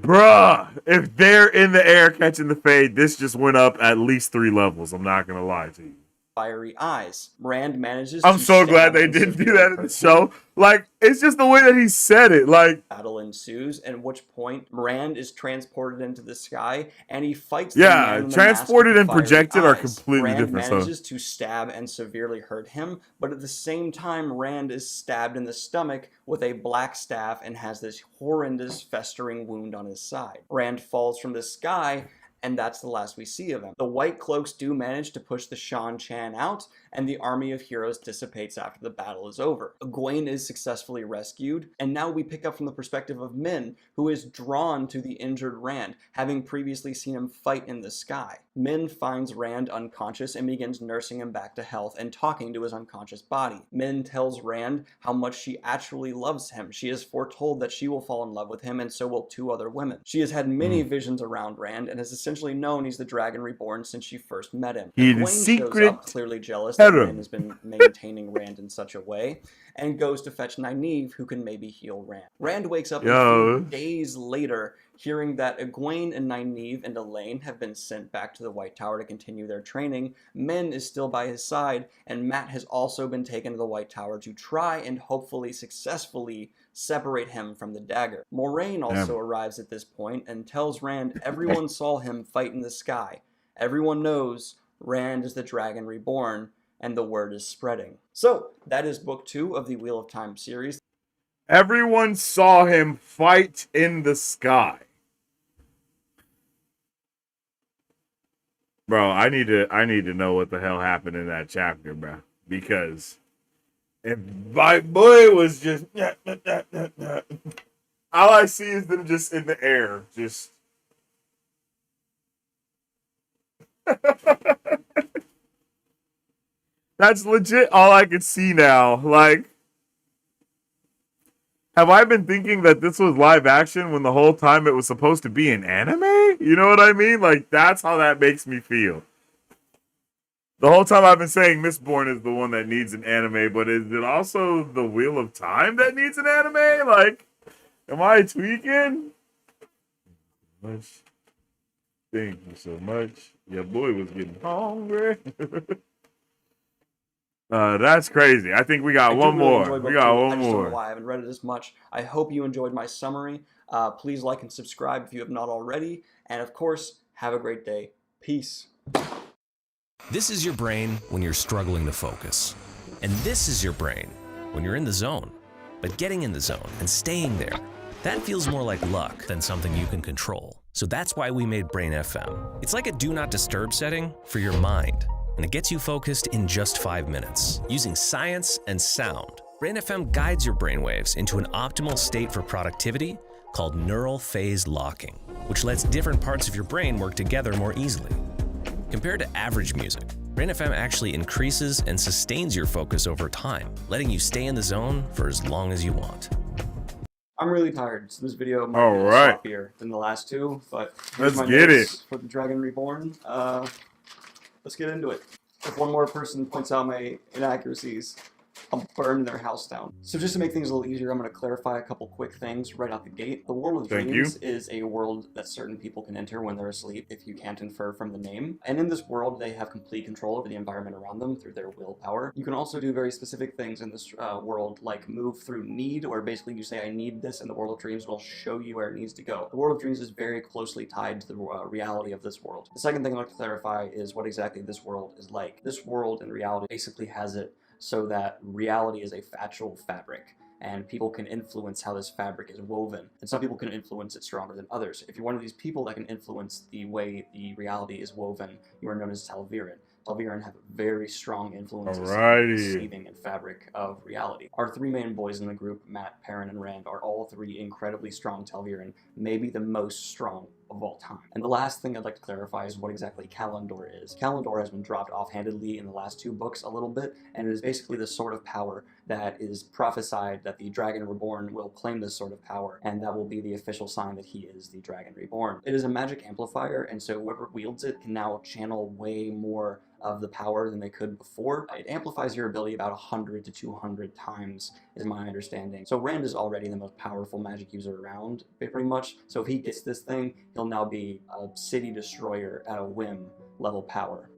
Bruh, if they're in the air catching the fade, this just went up at least 3 levels. I'm not gonna lie to you. fiery eyes. Rand manages I'm to so glad stab they and didn't do severely that in the hurt show. Like, it's just the way that he said it. Like, battle ensues, at which point Rand is transported into the sky and he fights yeah, the man in the transported mask and with the fiery projected are eyes. completely Rand different manages stuff. to stab and severely hurt him, but at the same time Rand is stabbed in the stomach with a black staff and has this horrendous festering wound on his side. Rand falls from the sky, and that's the last we see of him. The White Cloaks do manage to push the Shan Chan out, and the army of heroes dissipates after the battle is over. Egwene is successfully rescued, and now we pick up from the perspective of Min, who is drawn to the injured Rand, having previously seen him fight in the sky. Min finds Rand unconscious and begins nursing him back to health and talking to his unconscious body. Min tells Rand how much she actually loves him. She has foretold that she will fall in love with him, and so will 2 other women. She has had many visions around Rand and has essentially known he's the Dragon Reborn since she first met him. He the Egwene shows secret up, clearly jealous that harem. Min has been maintaining Rand in such a way, and goes to fetch Nynaeve, who can maybe heal Rand. Rand wakes up a few days later Hearing that Egwene and Nynaeve and Elaine have been sent back to the White Tower to continue their training, Min is still by his side, and Mat has also been taken to the White Tower to try and hopefully successfully separate him from the dagger. Moraine also arrives at this point and tells Rand everyone saw him fight in the sky. Everyone knows Rand is the Dragon Reborn, and the word is spreading. So, that is book 2 of the Wheel of Time series. Everyone saw him fight in the sky. Bro, I need to know what the hell happened in that chapter, bro. Because if my boy was just all I see is them just in the air, just that's legit all I could see now. Like, have I been thinking that this was live action when the whole time it was supposed to be an anime? You know what I mean? Like, that's how that makes me feel. The whole time I've been saying Mistborn is the one that needs an anime, but is it also the Wheel of Time that needs an anime? Like, am I tweaking? Much. Thank you so much. Your boy was getting hungry. That's crazy. I think we got one more. We got one I just don't more. know why I haven't read it as much. I hope you enjoyed my summary. Please like and subscribe if you have not already. And of course, have a great day. Peace. This is your brain when you're struggling to focus. And this is your brain when you're in the zone. But getting in the zone and staying there, that feels more like luck than something you can control. So that's why we made Brain FM. It's like a do not disturb setting for your mind. And it gets you focused in just 5 minutes. Using science and sound, Brain FM guides your brainwaves into an optimal state for productivity called neural phase locking, which lets different parts of your brain work together more easily. Compared to average music, Brain FM actually increases and sustains your focus over time, letting you stay in the zone for as long as you want. I'm really tired, so this video might All be right. sloppier than the last two, but here's Let's my get notes it. for the Dragon Reborn. Let's get into it. If one more person points out my inaccuracies, I'll burn their house down. So just to make things a little easier, I'm going to clarify a couple quick things right out the gate. The World of Thank Dreams is a world that certain people can enter when they're asleep, if you can't infer from the name. And in this world, they have complete control over the environment around them through their willpower. You can also do very specific things in this world, like move through need, where basically you say, I need this, and the World of Dreams will show you where it needs to go. The World of Dreams is very closely tied to the reality of this world. The second thing I'd like to clarify is what exactly this world is like. This world in reality basically has it so that reality is a factual fabric, and people can influence how this fabric is woven. And some people can influence it stronger than others. If you're one of these people that can influence the way the reality is woven, you are known as Talviren. Talviren have very strong influences in the seething and fabric of reality. Our three main boys in the group, Mat, Perrin, and Rand, are all three incredibly strong Talviren, maybe the most strong of all time. And the last thing I'd like to clarify is what exactly Kalandor is. Kalandor has been dropped offhandedly in the last two books a little bit, and it is basically the sort of power that is prophesied that the Dragon Reborn will claim this sort of power, and that will be the official sign that he is the Dragon Reborn. It is a magic amplifier, and so whoever wields it can now channel way more of the power than they could before. It amplifies your ability about 100 to 200 times, is my understanding. So Rand is already the most powerful magic user around, pretty much. So if he gets this thing, he'll now be a city destroyer at a whim level power.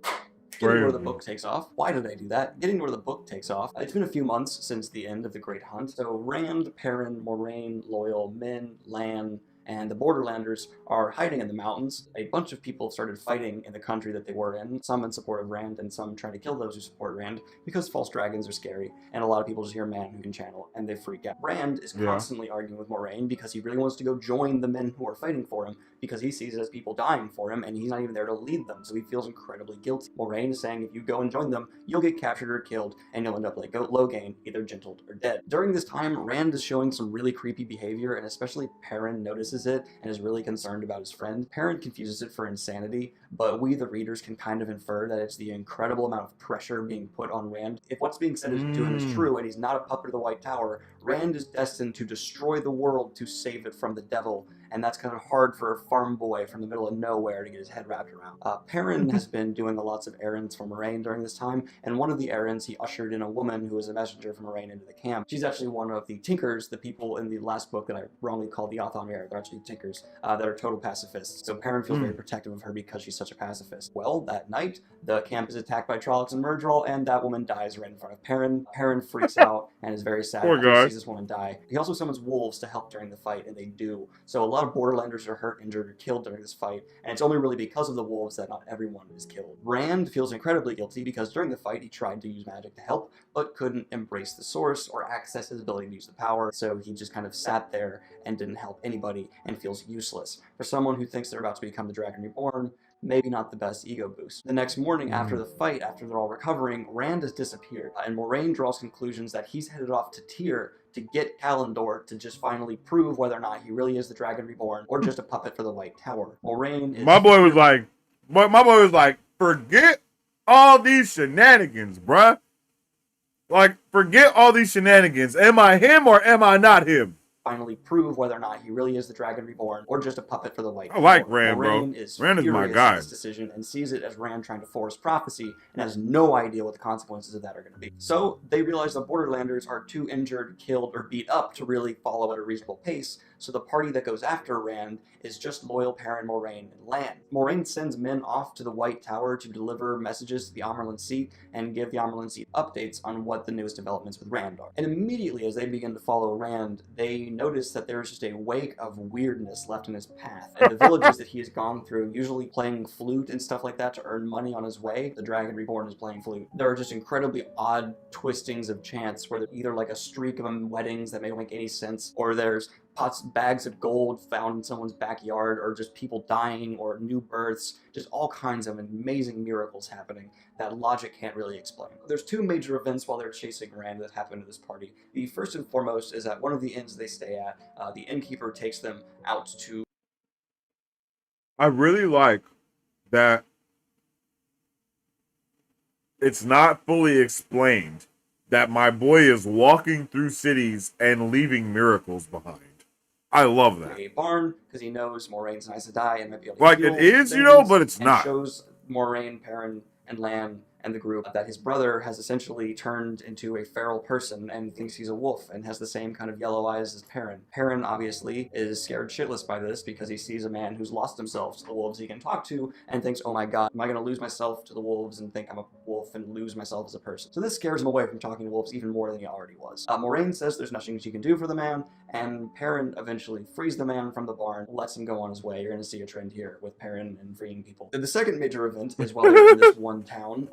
Getting where the book takes off. Why did I do that? Getting where the book takes off. It's been a few months since the end of the Great Hunt. So Rand, Perrin, Moraine, Loyal, Min, Lan, and the Borderlanders are hiding in the mountains. A bunch of people started fighting in the country that they were in, some in support of Rand and some trying to kill those who support Rand, because false dragons are scary, and a lot of people just hear a man who can channel, and they freak out. Rand is constantly arguing with Moraine because he really wants to go join the men who are fighting for him, because he sees it as people dying for him, and he's not even there to lead them, so he feels incredibly guilty. Moraine is saying if you go and join them, you'll get captured or killed, and you'll end up like Logain, either gentled or dead. During this time, Rand is showing some really creepy behavior, and especially Perrin notices it and is really concerned about his friend. Perrin confuses it for insanity, but we, the readers, can kind of infer that it's the incredible amount of pressure being put on Rand. If what's being said to him is true, and he's not a puppet of the White Tower, Rand is destined to destroy the world to save it from the devil, and that's kind of hard for a farm boy from the middle of nowhere to get his head wrapped around. Perrin has been doing lots of errands for Moraine during this time, and one of the errands he ushered in a woman who was a messenger from Moraine into the camp. She's actually one of the Tinkers, the people in the last book that I wrongly called the Othon Air. They're actually Tinkers, that are total pacifists. So Perrin feels very protective of her because she's such a pacifist. Well, that night, the camp is attacked by Trollocs and Myrddraal, and that woman dies right in front of Perrin. Perrin freaks out and is very sad Poor after he guy. sees this woman die. He also summons wolves to help during the fight, and they do. So a lot of Borderlanders are hurt, injured, or killed during this fight, and it's only really because of the wolves that not everyone is killed. Rand feels incredibly guilty because during the fight he tried to use magic to help, but couldn't embrace the source or access his ability to use the power, so he just kind of sat there and didn't help anybody and feels useless. For someone who thinks they're about to become the Dragon Reborn, maybe not the best ego boost. The next morning after the fight, after they're all recovering, Rand has disappeared, and Moraine draws conclusions that he's headed off to Tyr to get Kalimdor to just finally prove whether or not he really is the Dragon Reborn or just a puppet for the White Tower. Moraine is... My boy was like, forget all these shenanigans, bruh. Like, forget all these shenanigans. Am I him or am I not him? Finally prove whether or not he really is the Dragon Reborn or just a puppet for the White Tower. I like Rand, Moraine bro. is Rand is my furious guy. at this decision and sees it as Rand trying to force prophecy and has no idea what the consequences of that are going to be. So they realize the Borderlanders are too injured, killed, or beat up to really follow at a reasonable pace, so the party that goes after Rand is just loyal Perrin, Moraine, and Lan. Moraine sends men off to the White Tower to deliver messages to the Amerlin Seat and give the Amerlin Seat updates on what the newest developments with Rand are. And immediately as they begin to follow Rand, they notice that there's just a wake of weirdness left in his path. And the villages that he has gone through, usually playing flute and stuff like that to earn money on his way, the Dragon Reborn is playing flute. There are just incredibly odd twistings of chants where there's either like a streak of weddings that don't make any sense, or there's bags of gold found in someone's backyard, or just people dying, or new births, just all kinds of amazing miracles happening that logic can't really explain. There's two major events while they're chasing Rand that happen to this party. The first and foremost is at one of the inns they stay at, the innkeeper takes them out to... I really like that it's not fully explained that my boy is walking through cities and leaving miracles behind. I love that. a barn because he knows Moraine's nice to die and might be able to Like, heal it is, you know, things, but it's and not. shows Moraine, Perrin, and Lan and the group that his brother has essentially turned into a feral person and thinks he's a wolf and has the same kind of yellow eyes as Perrin. Perrin obviously is scared shitless by this because he sees a man who's lost himself to the wolves he can talk to and thinks, oh my god, am I going to lose myself to the wolves and think I'm a wolf and lose myself as a person? So this scares him away from talking to wolves even more than he already was. Moraine says there's nothing she can do for the man, and Perrin eventually frees the man from the barn, lets him go on his way. You're going to see a trend here with Perrin and freeing people. The second major event is while they're in this one town,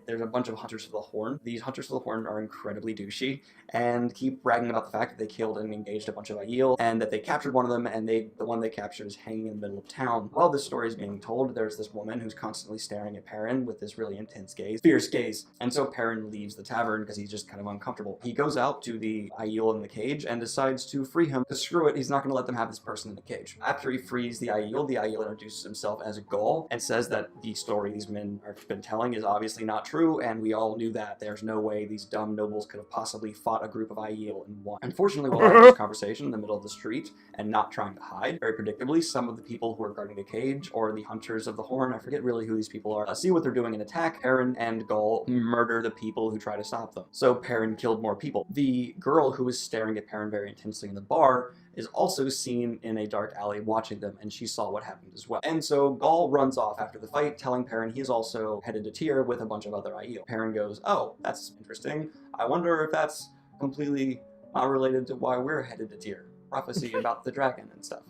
there's a bunch of Hunters of the Horn. These Hunters of the Horn are incredibly douchey and keep bragging about the fact that they killed and engaged a bunch of Aiel and that they captured one of them, and the one they captured is hanging in the middle of town. While this story is being told, there's this woman who's constantly staring at Perrin with this really intense gaze, fierce gaze, and so Perrin leaves the tavern because he's just kind of uncomfortable. He goes out to the Aiel in the cage and decides to free him, because screw it, he's not going to let them have this person in the cage. After he frees the Aiel introduces himself as a Gaul and says that the story these men have been telling is obviously not true, and we all knew that. There's no way these dumb nobles could have possibly fought a group of Aiel and won. Unfortunately, while having this conversation in the middle of the street and not trying to hide, very predictably, some of the people who are guarding the cage, or the Hunters of the Horn, I forget really who these people are, see what they're doing and attack. Perrin and Gaul murder the people who try to stop them. So Perrin killed more people. The girl who was staring at Perrin very intensely in the bar is also seen in a dark alley watching them, and she saw what happened as well. And so Gaul runs off after the fight, telling Perrin he is also headed to Tyr with a bunch of other Aiel. Perrin goes, oh, that's interesting. I wonder if that's completely not related to why we're headed to Tyr. Prophecy about the dragon and stuff.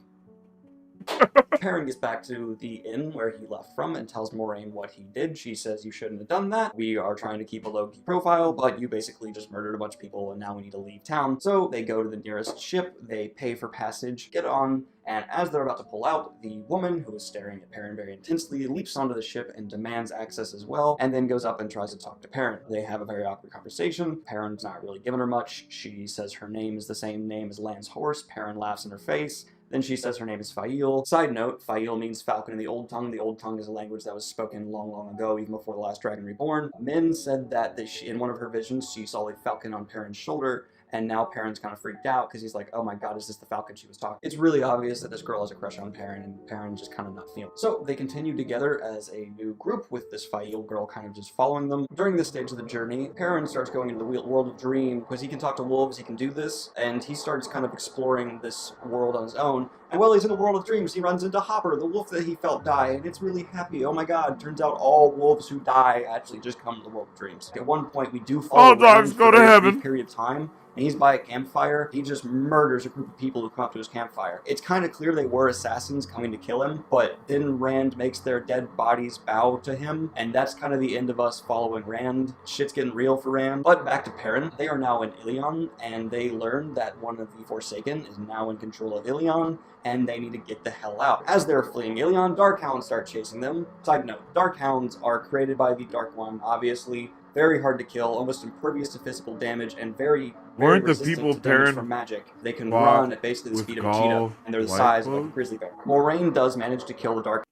Perrin gets back to the inn where he left from and tells Moraine what he did. She says, you shouldn't have done that. We are trying to keep a low-key profile, but you basically just murdered a bunch of people and now we need to leave town. So they go to the nearest ship, they pay for passage, get on, and as they're about to pull out, the woman, who is staring at Perrin very intensely, leaps onto the ship and demands access as well, and then goes up and tries to talk to Perrin. They have a very awkward conversation. Perrin's not really giving her much. She says her name is the same name as Lan's horse. Perrin laughs in her face. Then she says her name is Fail. Side note, Fail means falcon in the Old Tongue. The Old Tongue is a language that was spoken long, long ago, even before the last Dragon Reborn. Min said that in one of her visions, she saw a falcon on Perrin's shoulder, and now Perrin's kind of freaked out because he's like, oh my god, is this the Falcon she was talking? It's really obvious that this girl has a crush on Perrin, and Perrin just kind of not feeling it. So they continue together as a new group with this Fail girl kind of just following them. During this stage of the journey, Perrin starts going into the world of dream because he can talk to wolves, he can do this, and he starts kind of exploring this world on his own. And while he's in the world of dreams, he runs into Hopper, the wolf that he felt die, and it's really happy. Oh my god, turns out all wolves who die actually just come to the world of dreams. At one point, we do follow All dogs Rand go for to a heaven. brief period of time, and he's by a campfire. He just murders a group of people who come up to his campfire. It's kind of clear they were assassins coming to kill him, but then Rand makes their dead bodies bow to him, and that's kind of the end of us following Rand. Shit's getting real for Rand. But back to Perrin. They are now in Ilion, and they learn that one of the Forsaken is now in control of Ilion, and they need to get the hell out. As they're fleeing Ilion, Darkhounds start chasing them. Side note, Darkhounds are created by the Dark One, obviously. Very hard to kill, almost impervious to physical damage, and very Weren't the resistant people to damage Perrin from magic. They can fought run at basically the with speed of a Gaul cheetah, and they're the White size of a Cloak? grizzly bear. Moraine does manage to kill the Dark.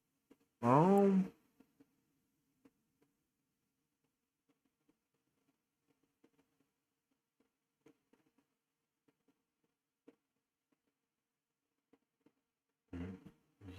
Um,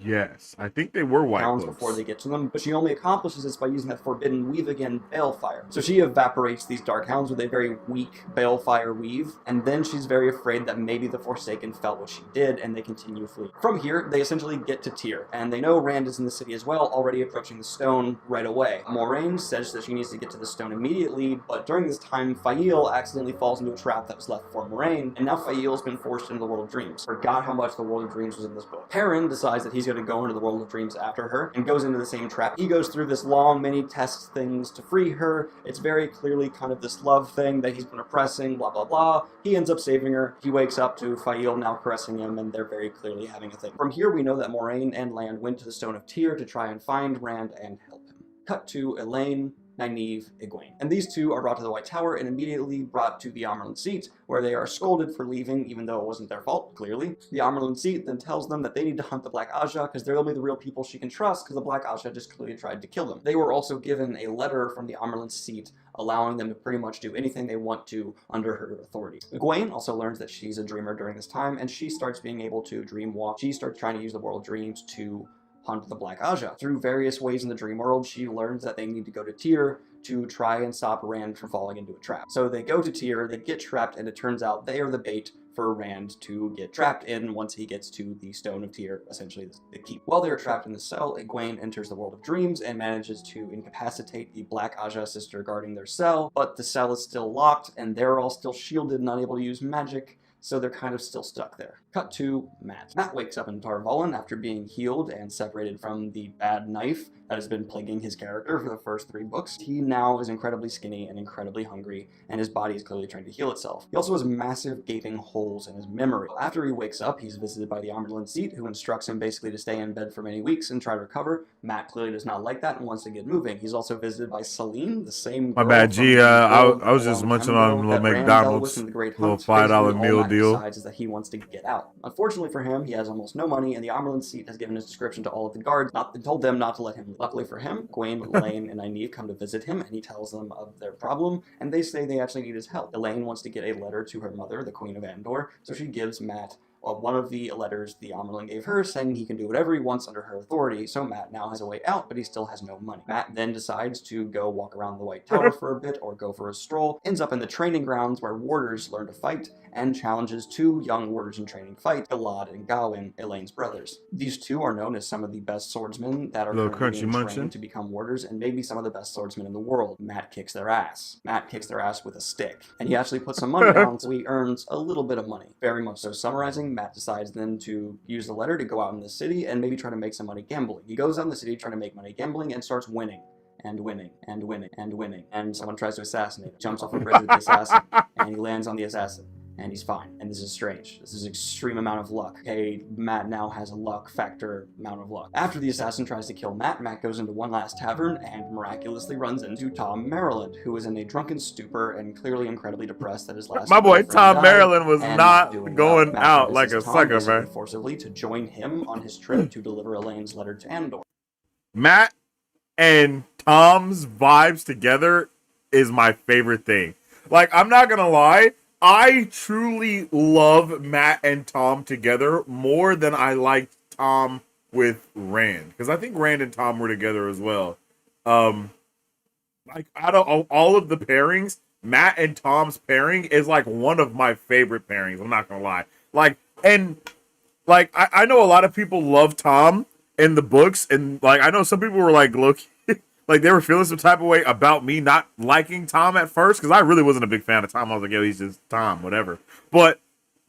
yes, I think they were white Hounds cloaks. before they get to them, but she only accomplishes this by using that forbidden weave again, Balefire. So she evaporates these Dark Hounds with a very weak Balefire weave, and then she's very afraid that maybe the Forsaken felt what she did, and they continue fleeing. From here, they essentially get to Tyr, and they know Rand is in the city as well, already approaching the stone right away. Moraine says that she needs to get to the stone immediately, but during this time, Fail accidentally falls into a trap that was left for Moraine, and now Fail's been forced into the World of Dreams. Forgot how much the World of Dreams was in this book. Perrin decides that he's going to go into the World of Dreams after her, and goes into the same trap. He goes through this long many test things to free her. It's very clearly kind of this love thing that he's been oppressing, blah blah blah. He ends up saving her. He wakes up to Fail now caressing him, and they're very clearly having a thing. From here, we know that Moraine and Land went to the Stone of Tyr to try and find Rand and help him. Cut to Elaine, Nynaeve, Egwene. And these two are brought to the White Tower and immediately brought to the Amerlin seat, where they are scolded for leaving, even though it wasn't their fault, clearly. The Amerlin seat then tells them that they need to hunt the Black Aja, because they're only the real people she can trust, because the Black Aja just clearly tried to kill them. They were also given a letter from the Amerlin seat, allowing them to pretty much do anything they want to under her authority. Egwene also learns that she's a dreamer during this time, and she starts being able to dream walk. She starts trying to use the World of Dreams to hunt the Black Aja. Through various ways in the dream world, she learns that they need to go to Tyr to try and stop Rand from falling into a trap. So they go to Tyr, they get trapped, and it turns out they are the bait for Rand to get trapped in once he gets to the Stone of Tyr, essentially the keep. While they're trapped in the cell, Egwene enters the World of Dreams and manages to incapacitate the Black Aja sister guarding their cell, but the cell is still locked, and they're all still shielded and unable to use magic, so they're kind of still stuck there. Cut to Matt. Matt wakes up in Tar Valon after being healed and separated from the bad knife that has been plaguing his character for the first 3 books. He now is incredibly skinny and incredibly hungry, and his body is clearly trying to heal itself. He also has massive gaping holes in his memory. After he wakes up, he's visited by the Amerlin seat, who instructs him basically to stay in bed for many weeks and try to recover. Matt clearly does not like that and wants to get moving. He's also visited by Celine, the same girl. My bad, G. I was just a long munching time on ago little that Rand dealt McDonald's, with in the Great little Hunt. $5 Basically, all meal Matt deal. decides is that he wants to get out. Unfortunately for him, he has almost no money, and the Amerlin seat has given his description to all of the guards, and told them not to let him leave. Luckily for him, Egwene, Elaine, and Nynaeve come to visit him, and he tells them of their problem, and they say they actually need his help. Elaine wants to get a letter to her mother, the Queen of Andor, so she gives Matt one of the letters the Amerlin gave her, saying he can do whatever he wants under her authority, so Matt now has a way out, but he still has no money. Matt then decides to go walk around the White Tower for a bit, or go for a stroll, ends up in the training grounds where warders learn to fight, and challenges 2 young warders in training fight, Galad and Gawain, Elaine's brothers. These 2 are known as some of the best swordsmen that are Little currently being crunchy munchin'. trained to become warders, and maybe some of the best swordsmen in the world. Matt kicks their ass. Matt kicks their ass with a stick, and he actually puts some money down, so he earns a little bit of money. Very much so. Summarizing, Matt decides then to use the letter to go out in the city and maybe try to make some money gambling. He goes out in the city trying to make money gambling and starts winning. And winning, and winning, and winning. And someone tries to assassinate him, jumps off a bridge with the assassin, and he lands on the assassin. And he's fine. And this is strange. This is extreme amount of luck. Okay, Matt now has a luck factor amount of luck. After the assassin tries to kill Matt, Matt goes into one last tavern and miraculously runs into Tom Maryland, who is in a drunken stupor and clearly incredibly depressed that his last My boy girlfriend Tom died Maryland was and not doing going well. Matt out like a convinces Tom sucker, basically man. forcibly to join him on his trip to deliver Elaine's letter to Andor. Matt and Tom's vibes together is my favorite thing. Like, I'm not gonna lie, I truly love Matt and Tom together more than I liked Tom with Rand, because I think Rand and Tom were together as well. Like out of all of the pairings, Matt and Tom's pairing is like one of my favorite pairings. I'm not gonna lie. I know a lot of people love Tom in the books, and like I know some people were like, look, like they were feeling some type of way about me not liking Tom at first, because I really wasn't a big fan of Tom. I was like, yo, he's just Tom, whatever. But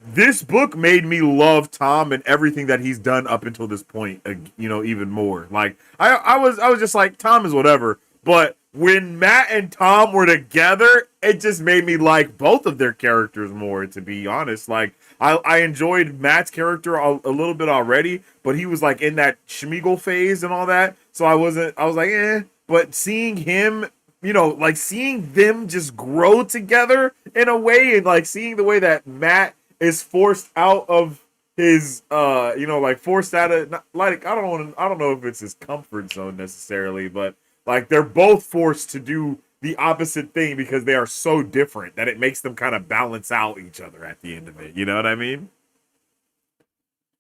this book made me love Tom and everything that he's done up until this point, even more. Like I was just like, Tom is whatever. But when Matt and Tom were together, it just made me like both of their characters more, to be honest. Like I enjoyed Matt's character a little bit already, but he was like in that Schmeagle phase and all that. So I was like, eh. But seeing him, like seeing them just grow together in a way, and like seeing the way that Matt is forced out of his, like forced out of, like, I don't know if it's his comfort zone necessarily, but like they're both forced to do the opposite thing because they are so different that it makes them kind of balance out each other at the end of it. You know what I mean?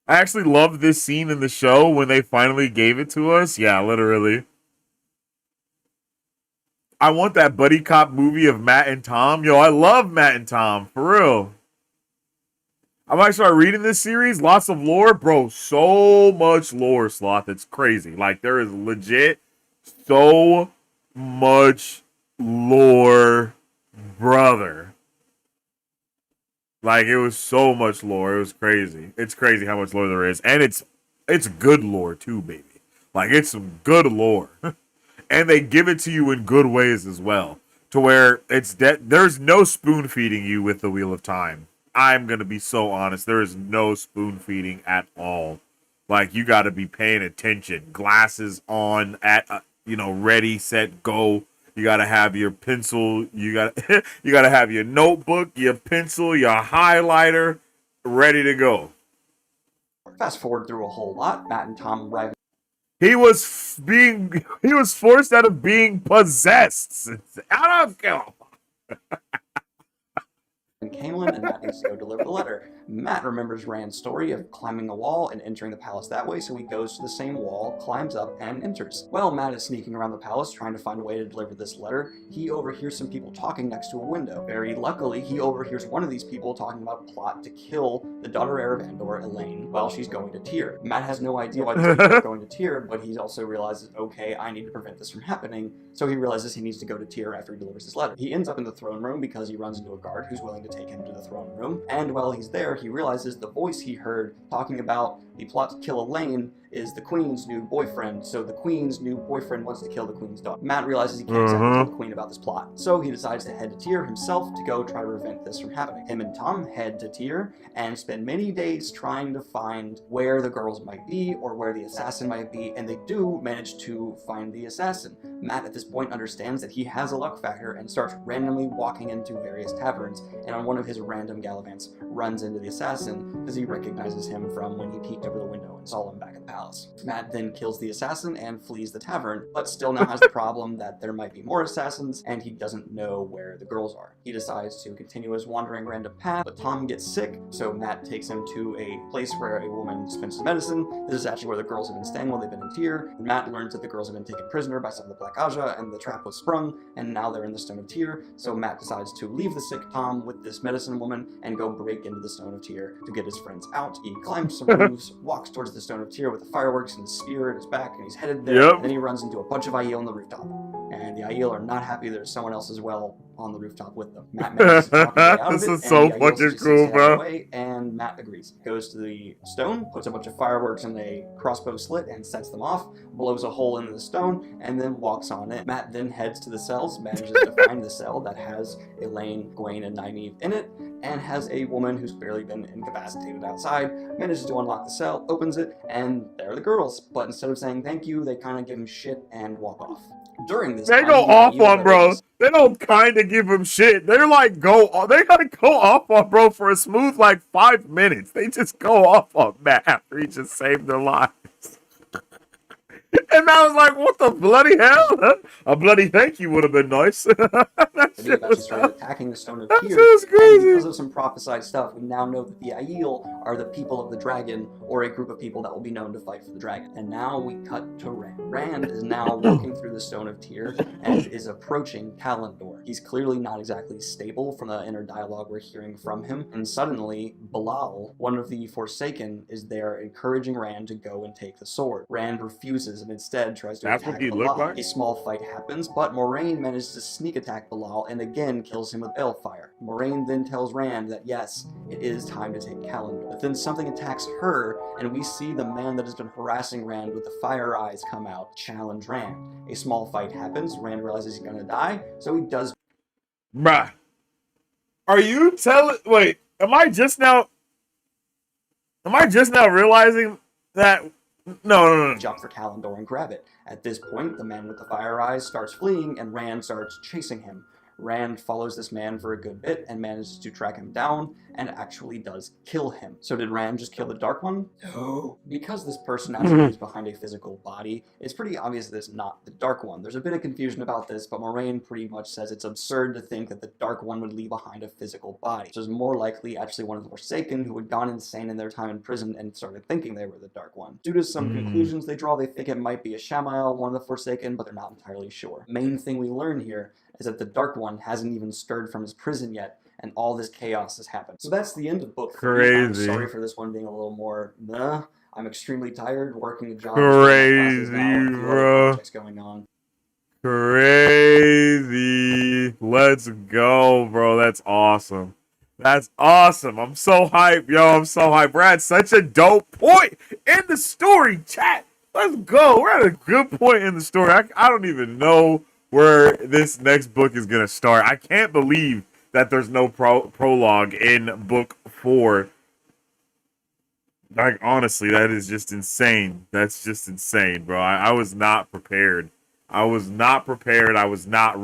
I actually loved this scene in the show when they finally gave it to us. Yeah, literally. I want that buddy cop movie of Matt and Tom. Yo, I love Matt and Tom, for real. I might start reading this series. Lots of lore. Bro, so much lore, Sloth. It's crazy. Like, there is legit so much lore, brother. Like, it was so much lore. It was crazy. It's crazy how much lore there is. And it's good lore, too, baby. Like, it's some good lore. And they give it to you in good ways as well. To where there's no spoon feeding you with the Wheel of Time. I'm going to be so honest. There is no spoon feeding at all. Like, you got to be paying attention. Glasses on, ready, set, go. You got to have your pencil. You got to have your notebook, your pencil, your highlighter ready to go. Fast forward through a whole lot. Matt and Tom arrive. He was forced out of being possessed. I don't care. in Camelin, and Matt needs to go deliver the letter. Matt remembers Rand's story of climbing a wall and entering the palace that way, so he goes to the same wall, climbs up, and enters. While Matt is sneaking around the palace trying to find a way to deliver this letter, he overhears some people talking next to a window. Very luckily, he overhears one of these people talking about a plot to kill the daughter heir of Andor, Elaine, while she's going to Tyr. Matt has no idea why the people are going to Tyr, but he also realizes, okay, I need to prevent this from happening, so he realizes he needs to go to Tyr after he delivers this letter. He ends up in the throne room because he runs into a guard who's willing to take him to the throne room, and while he's there, he realizes the voice he heard talking about the plot to kill Elaine is the queen's new boyfriend, so the queen's new boyfriend wants to kill the queen's daughter. Matt realizes he can't tell the queen about this plot, so he decides to head to Tyr himself to go try to prevent this from happening. Him and Tom head to Tyr and spend many days trying to find where the girls might be or where the assassin might be, and they do manage to find the assassin. Matt at this point understands that he has a luck factor and starts randomly walking into various taverns, and on one of his random gallivants runs into the assassin because he recognizes him from when he peeked over the window and saw him back at the palace. Matt then kills the assassin and flees the tavern, but still now has the problem that there might be more assassins and he doesn't know where the girls are. He decides to continue his wandering random path, but Tom gets sick, so Matt takes him to a place where a woman dispenses medicine. This is actually where the girls have been staying while they've been in Tyr, and Matt learns that the girls have been taken prisoner by some of the Black Aja, and the trap was sprung, and now they're in the Stone of Tyr, so Matt decides to leave the sick Tom with this medicine woman and go break into the Stone of Tyr to get his friends out. He climbs some roofs, walks towards the Stone of Tyr with the fireworks and the spear at his back, and he's headed there. Yep. And then he runs into a bunch of Aiel on the rooftop, and the Aiel are not happy there's someone else as well on the rooftop with them. Matt manages to talk his way out of it, this is so fucking cool, bro. And Matt agrees. Goes to the stone, puts a bunch of fireworks in a crossbow slit and sets them off, blows a hole into the stone, and then walks on it. Matt then heads to the cells, manages to find the cell that has Elaine, Gwaine, and Nynaeve in it, and has a woman who's barely been incapacitated outside, manages to unlock the cell, opens it, and there are the girls. But instead of saying thank you, they kind of give him shit and walk off. During this they time, go off on bro. They don't kind of give him shit. They're like they gotta go off on bro for a smooth like 5 minutes. They just go off on Matt after he just saved their lives. And I was like, what the bloody hell? A bloody thank you would have been nice. That They shit eventually was, started attacking the Stone of that shit Tears, was and crazy. because of some prophesied stuff, we now know that the Aiel are the people of the dragon, or a group of people that will be known to fight for the dragon. And now we cut to Rand. Rand is now walking through the Stone of Tear and is approaching Kalendor. He's clearly not exactly stable from the inner dialogue we're hearing from him, and suddenly, Bilal, one of the Forsaken, is there encouraging Rand to go and take the sword. Rand refuses and instead tries to That's what attack he looked Bilal. like? A small fight happens, but Moraine manages to sneak attack Bilal and again kills him with balefire. Moraine then tells Rand that yes, it is time to take Kalendor. But then something attacks her, and we see the man that has been harassing Rand with the fire eyes come out, challenge Rand. A small fight happens, Rand realizes he's gonna die, so he does Bruh. Are you telling... Wait, am I just now realizing that... No. jump for Kalendor and grab it. At this point, the man with the fire eyes starts fleeing, and Rand starts chasing him. Rand follows this man for a good bit and manages to track him down and actually does kill him. So did Rand just kill the Dark One? No. Because this personality is behind a physical body, it's pretty obvious that it's not the Dark One. There's a bit of confusion about this, but Moraine pretty much says it's absurd to think that the Dark One would leave behind a physical body. So it's more likely actually one of the Forsaken who had gone insane in their time in prison and started thinking they were the Dark One. Due to some conclusions they draw, they think it might be a Shamael, one of the Forsaken, but they're not entirely sure. Main thing we learn here is that the Dark One hasn't even stirred from his prison yet, and all this chaos has happened. So that's the end of book 3. I'm Crazy. sorry for this one being a little more I'm extremely tired, working a job, Crazy, now, and a few other bro. projects going on. Crazy. Let's go, bro. That's awesome. That's awesome. I'm so hyped, yo. I'm so hyped. We're at such a dope point in the story, chat. Let's go. We're at a good point in the story. I don't even know where this next book is going to start. I can't believe that there's no prologue in book 4. Like, honestly, that is just insane. That's just insane, bro. I was not prepared. I was not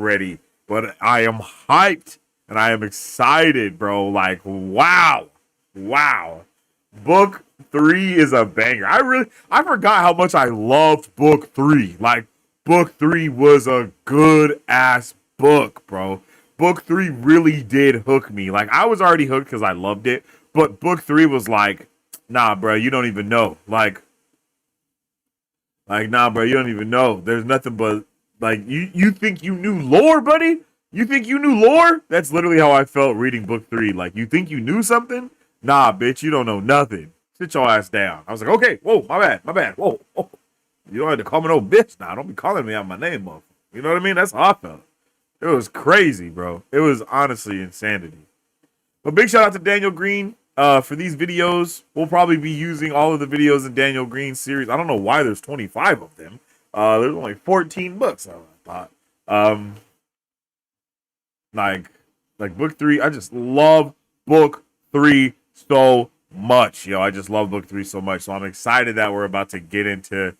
ready. But I am hyped and I am excited, bro. Like, wow. Book 3 is a banger. I forgot how much I loved book 3. Like, book 3 was a good ass book, bro. Book 3 really did hook me. Like, I was already hooked because I loved it. But book 3 was like, nah, bro, you don't even know. Like, nah, bro, you don't even know. There's nothing but, like, you think you knew lore, buddy? You think you knew lore? That's literally how I felt reading book 3. Like, you think you knew something? Nah, bitch, you don't know nothing. Sit your ass down. I was like, okay, whoa, my bad. Whoa. You don't have to call me no bitch now. Don't be calling me out my name, motherfucker. You know what I mean? That's how I felt. It was crazy, bro. It was honestly insanity. But big shout out to Daniel Green for these videos. We'll probably be using all of the videos in Daniel Green's series. I don't know why there's 25 of them. There's only 14 books, I thought. Like book 3, I just love book 3 so much. Yo, I just love book 3 so much. So I'm excited that we're about to get into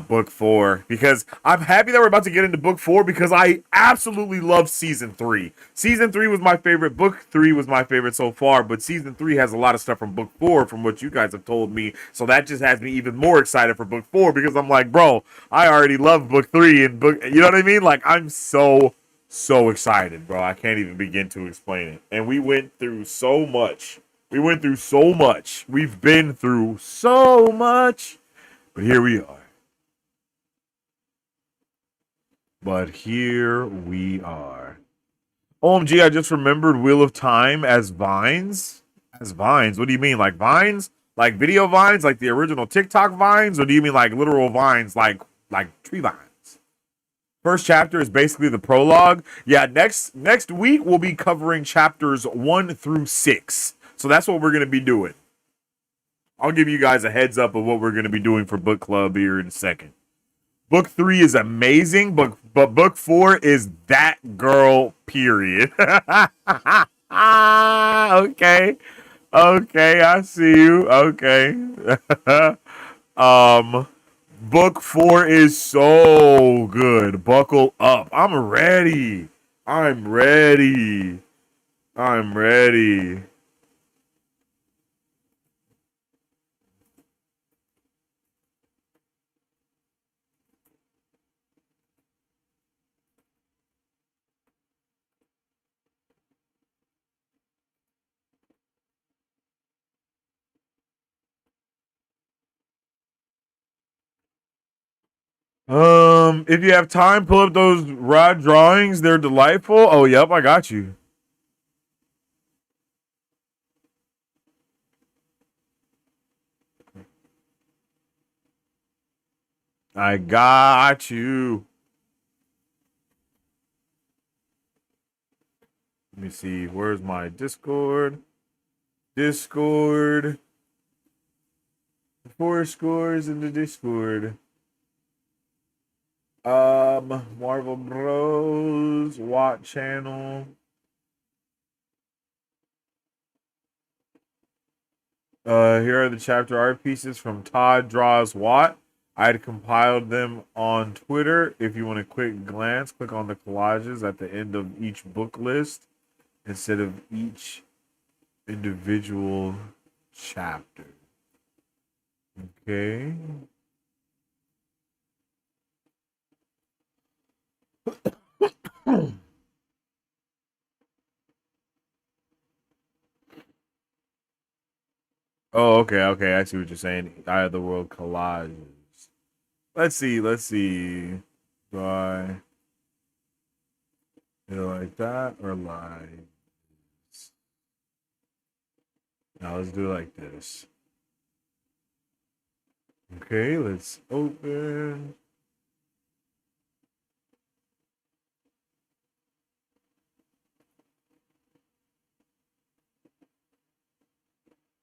book 4, because I'm happy that we're about to get into book 4 because I absolutely love season 3. Season 3 was my favorite. Book 3 was my favorite so far, but season 3 has a lot of stuff from book 4 from what you guys have told me. So that just has me even more excited for book 4 because I'm like, bro, I already love book 3 and book, you know what I mean? Like, I'm so excited, bro. I can't even begin to explain it. And we went through so much. We've been through so much, but here we are. OMG, I just remembered Wheel of Time as vines. As vines? What do you mean? Like vines? Like video vines? Like the original TikTok vines? Or do you mean like literal vines? Like tree vines? First chapter is basically the prologue. Yeah, next week we'll be covering chapters 1 through 6. So that's what we're going to be doing. I'll give you guys a heads up of what we're going to be doing for book club here in a second. Book 3 is amazing, but book 4 is that girl, period. Okay, I see you. Okay. Book 4 is so good. Buckle up. I'm ready. If you have time, pull up those raw drawings. They're delightful. Oh, yep, I got you. I got you. Let me see. Where's my Discord? Discord. 4 scores in the Discord. Marvel Bros. Watt channel. Here are the chapter art pieces from Todd Draws Watt. I had compiled them on Twitter. If you want a quick glance, click on the collages at the end of each book list instead of each individual chapter. Okay. Oh, okay, okay. I see what you're saying. Eye of the World collages. Let's see. Do I do it like that or like this? Now let's do it like this. Okay, let's open.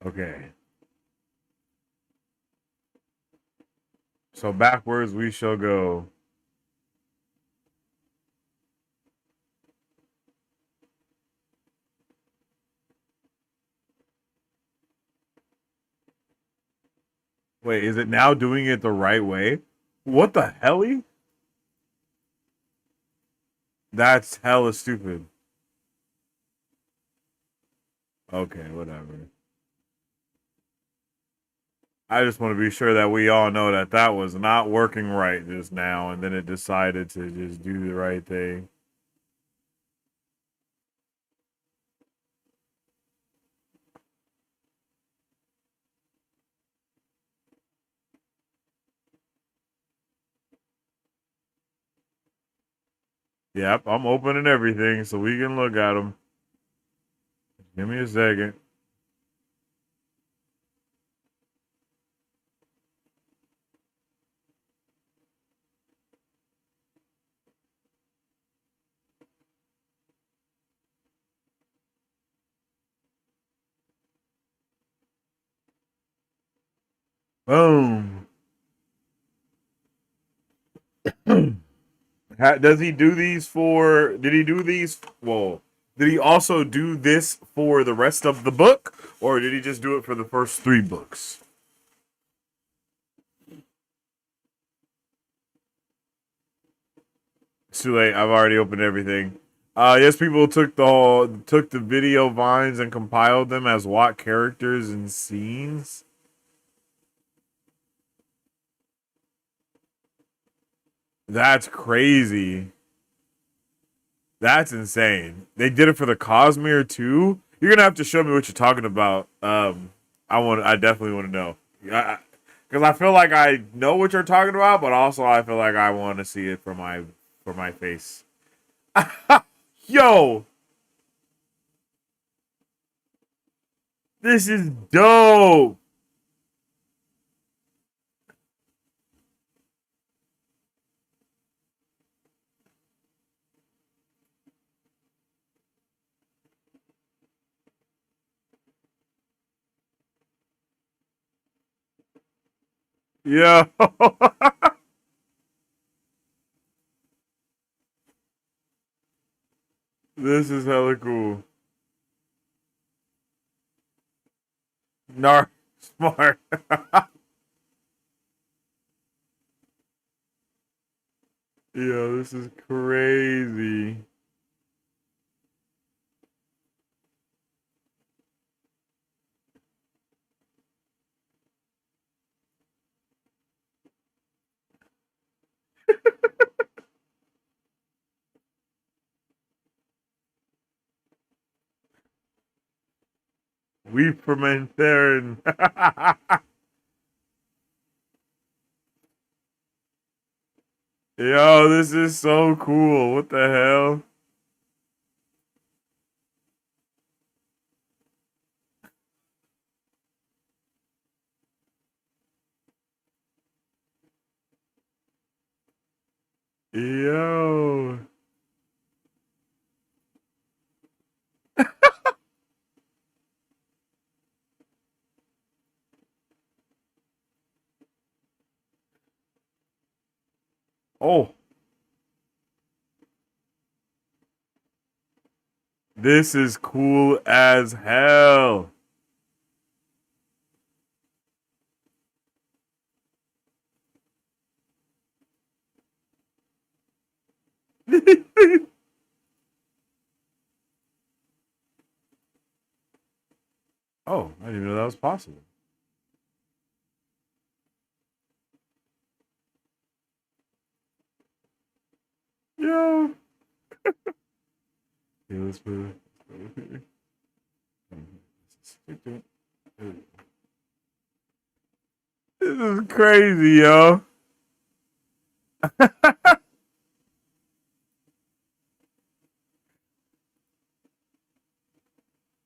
Okay. So backwards we shall go. Wait, is it now doing it the right way? What the helly? That's hella stupid. Okay, whatever. I just want to be sure that we all know that that was not working right just now, and then it decided to just do the right thing. Yep, I'm opening everything so we can look at them. Give me a second. Boom. Does he do these for? Did he do these? Whoa. Did he also do this for the rest of the book, or did he just do it for the first 3 books? It's too late. I've already opened everything. Yes, people took the video vines and compiled them as Watt characters and scenes. That's crazy. That's insane. They did it for the Cosmere too. You're gonna have to show me what you're talking about. I definitely want to know. Because I feel like I know what you're talking about, but also I feel like I want to see it for my face. Yo, this is dope. Yo, this is hella cool. Nar smart. Yo, this is crazy. We ferment Theron. Yo, this is so cool. What the hell? Yo. Oh. This is cool as hell. Oh, I didn't even know that was possible. Yo. Okay, let's put it here. This is crazy, yo.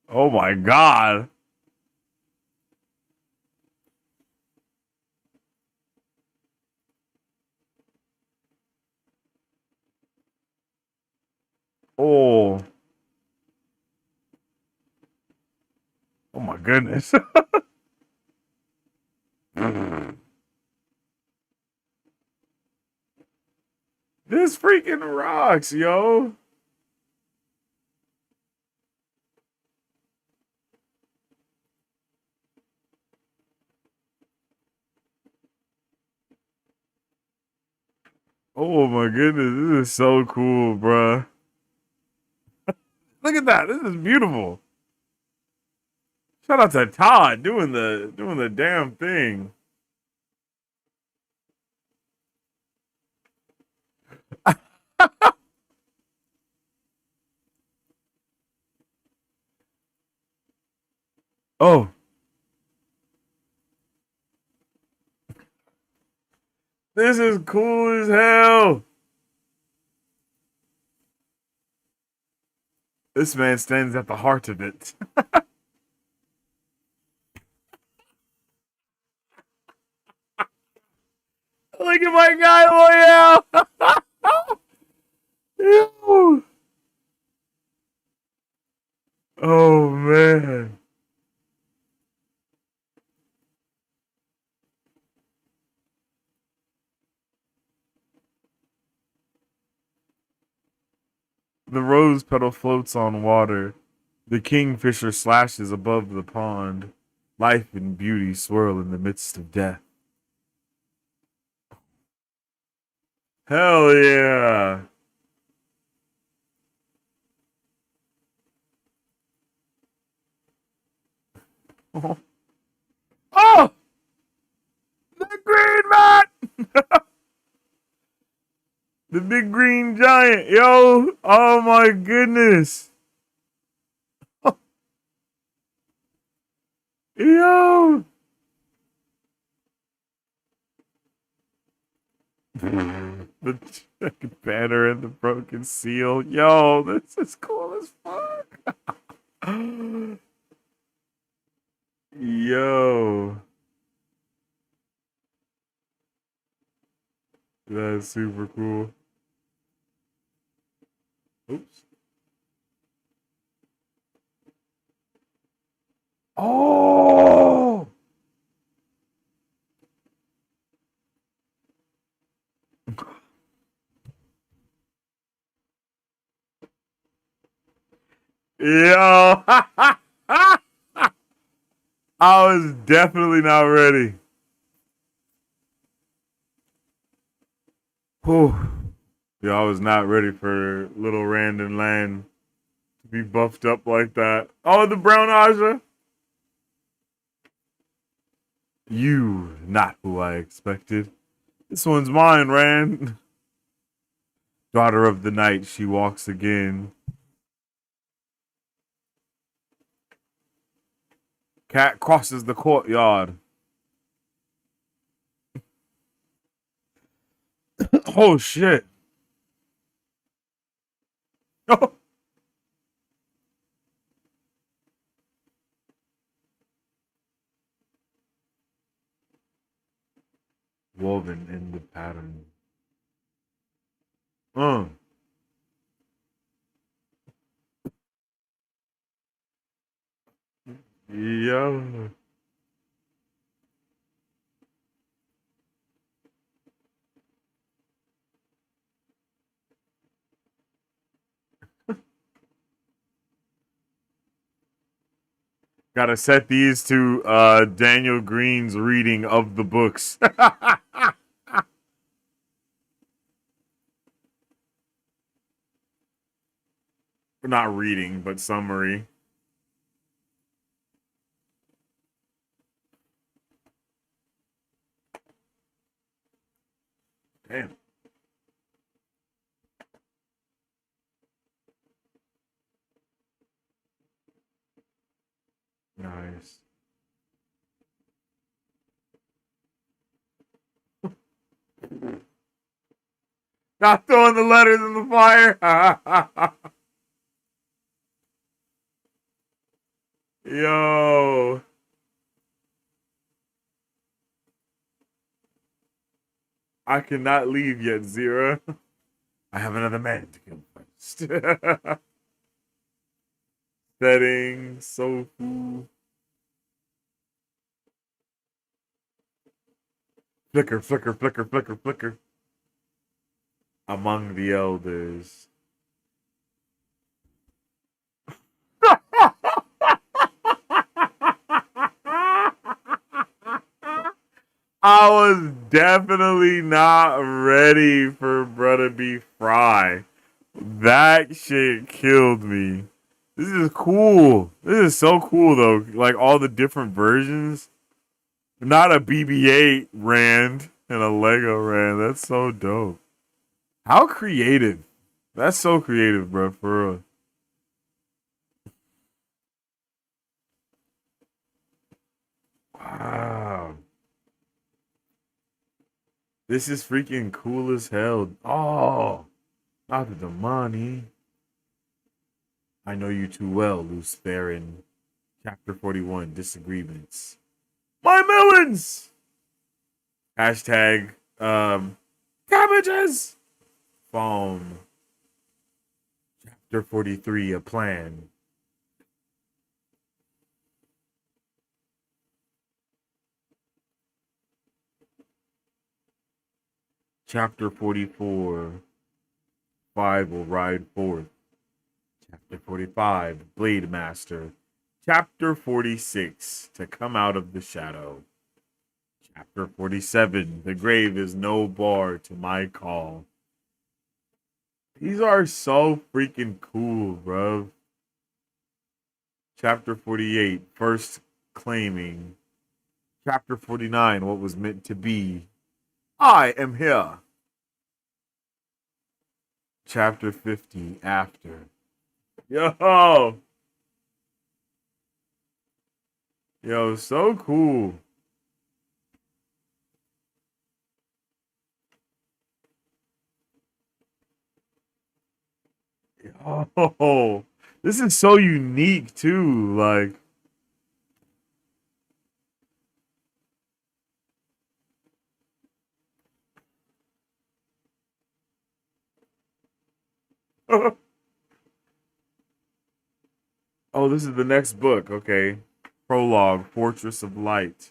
Oh my god. Oh. Oh my goodness. This freaking rocks, yo. Oh my goodness, this is so cool, bruh. Look at that. This is beautiful. Shout out to Todd doing the damn thing. Oh. This is cool as hell. This man stands at the heart of it. Look at my guy, Loyal. Ew. Oh man. The rose petal floats on water. The kingfisher slashes above the pond. Life and beauty swirl in the midst of death. Hell yeah. Oh, oh! The green man! The big green giant, yo! Oh my goodness! Yo! The banner and the broken seal. Yo, this is cool as fuck. Yo. That's super cool. Oops. Oh! Yo! I was definitely not ready. Whew. Yo, I was not ready for little Randon Land to be buffed up like that. Oh, the brown Aja. You, not who I expected. This one's mine, Rand. Daughter of the night, she walks again. Cat crosses the courtyard. Oh shit. Oh. Woven in the pattern. Yo. Gotta set these to Daniel Green's reading of the books. Not reading, but summary. Damn. Nice. Not throwing the letters in the fire. Yo. I cannot leave yet, Zira. I have another man to kill first. Setting, Sofu. Flicker, flicker, flicker, flicker, flicker. Among the elders. I was definitely not ready for Brother Be Fry. That shit killed me. This is cool. This is so cool though. Like all the different versions. Not a BB-8 Rand and a Lego Rand. That's so dope. How creative. That's so creative, bro, for real. Wow. This is freaking cool as hell. Oh, Dr. Damani. I know you too well, Luce Baron. Chapter 41, Disagreements. My melons! Hashtag, cabbages! Foam. Chapter 43, A Plan. Chapter 44, Five will ride forth. Chapter 45, Blade Master. Chapter 46, To Come Out of the Shadow. Chapter 47, The Grave is no bar to my call. These are so freaking cool, bro. Chapter 48, First Claiming. Chapter 49, What Was Meant to Be. I am here. Chapter 50, After. Yo! Yo, so cool. Yo, this is so unique too. Like, oh, this is the next book. Okay. Prologue, Fortress of Light.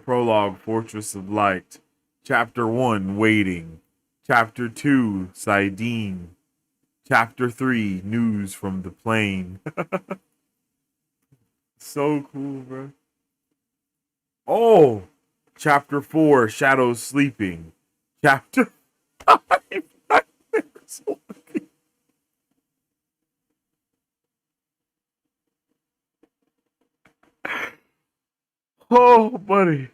Prologue, Fortress of Light. Chapter 1, Waiting. Chapter 2, Sidene. Chapter 3, News from the Plane. So cool, bro. Oh! Chapter 4, Shadows Sleeping. Chapter 5, Nightmares Walking. Oh, buddy.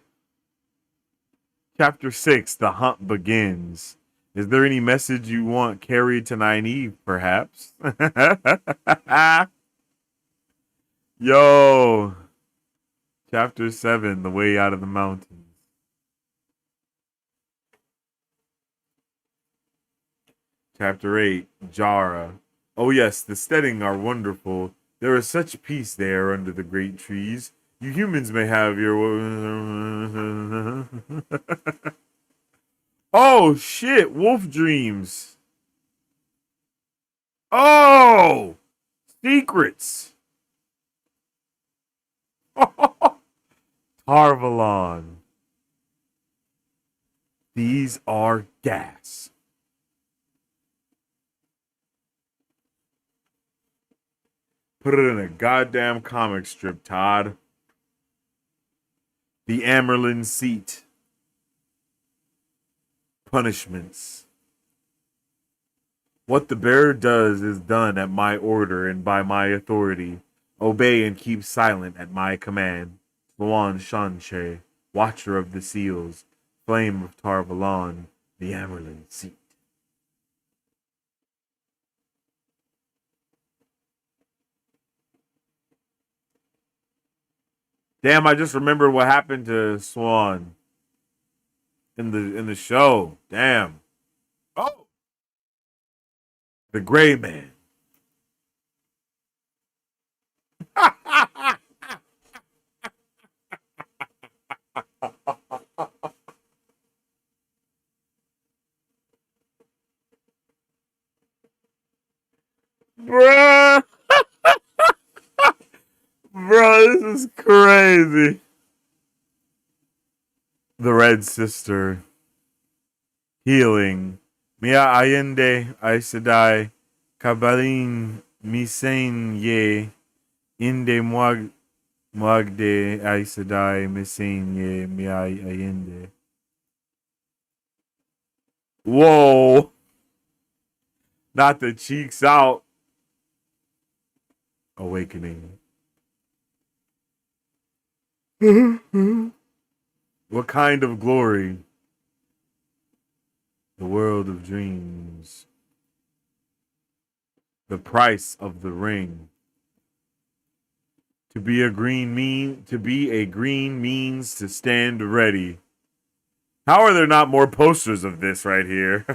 Chapter 6, The Hunt Begins. Is there any message you want carried to Nynaeve, perhaps? Yo. Chapter 7, The Way Out of the Mountains. Chapter 8, Jara. Oh yes, the steading are wonderful. There is such peace there under the great trees. You humans may have your... Oh shit, wolf dreams. Oh! Secrets. Tarvalon. These are gas. Put it in a goddamn comic strip, Todd. The Amerlin seat. Punishments. What the bearer does is done at my order and by my authority. Obey and keep silent at my command. Luan Shanche, Watcher of the Seals, Flame of Tarvalon, the Amerlin seat. Damn, I just remembered what happened to Swan in the show. Damn. Oh. The Gray Man. Bruh. Bro, this is crazy. The Red Sister. Healing. Mia Allende Aisadai Kabalin Misen Ye Inde Muagde Aisadai Misen Ye Mia Allende. Whoa. Not the cheeks out. Awakening. What kind of glory? The world of dreams. The price of the ring. To be a green means to stand ready. How are there not more posters of this right here?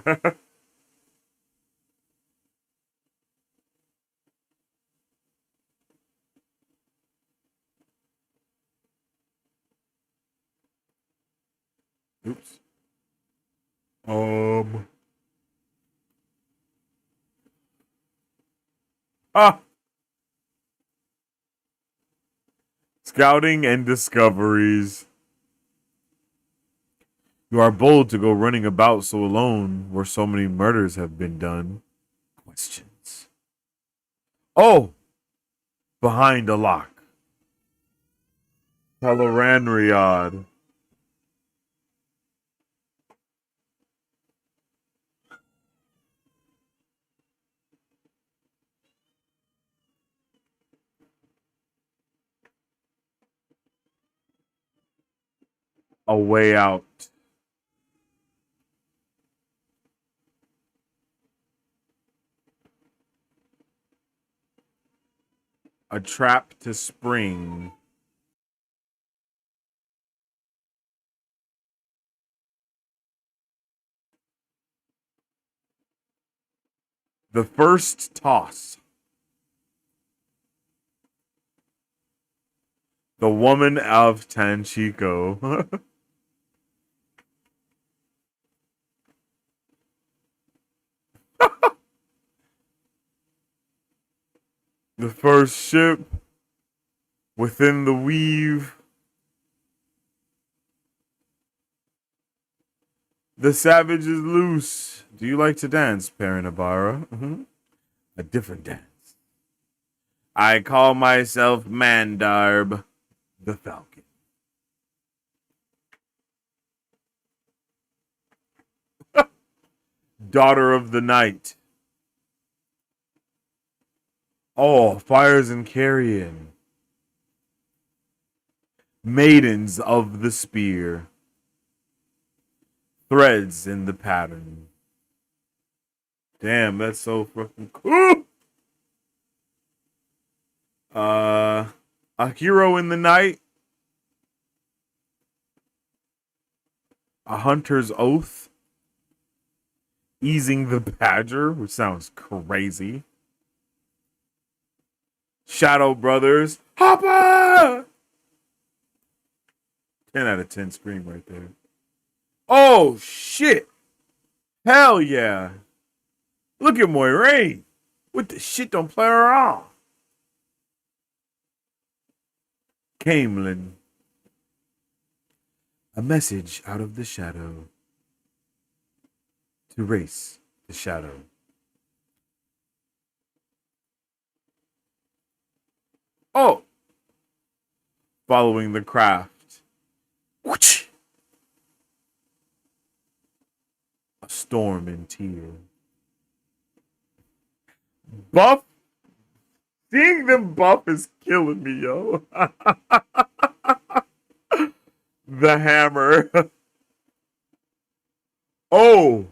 Oops. Ah. Scouting and discoveries. You are bold to go running about so alone where so many murders have been done. Questions. Oh! Behind a lock. Teleranriad. A way out. A trap to spring. The first toss. The woman of Tanchico. The first ship within the weave. The savage is loose. Do you like to dance, Paranabara? A different dance. I call myself Mandarb, the Falcon. Daughter of the Night. Oh, fires in carrion. Maidens of the Spear. Threads in the pattern. Damn, that's so fucking cool. A hero in the night. A Hunter's Oath. Easing the Badger, which sounds crazy. Shadow Brothers. Hopper! 10 out of 10 scream right there. Oh, shit. Hell yeah. Look at Moiraine. With the shit don't play around. Camelin. A message out of the shadow. To race the shadow. Oh! Following the craft. Whoosh! A storm in tear. Buff. Seeing them buff is killing me, yo. The hammer. Oh.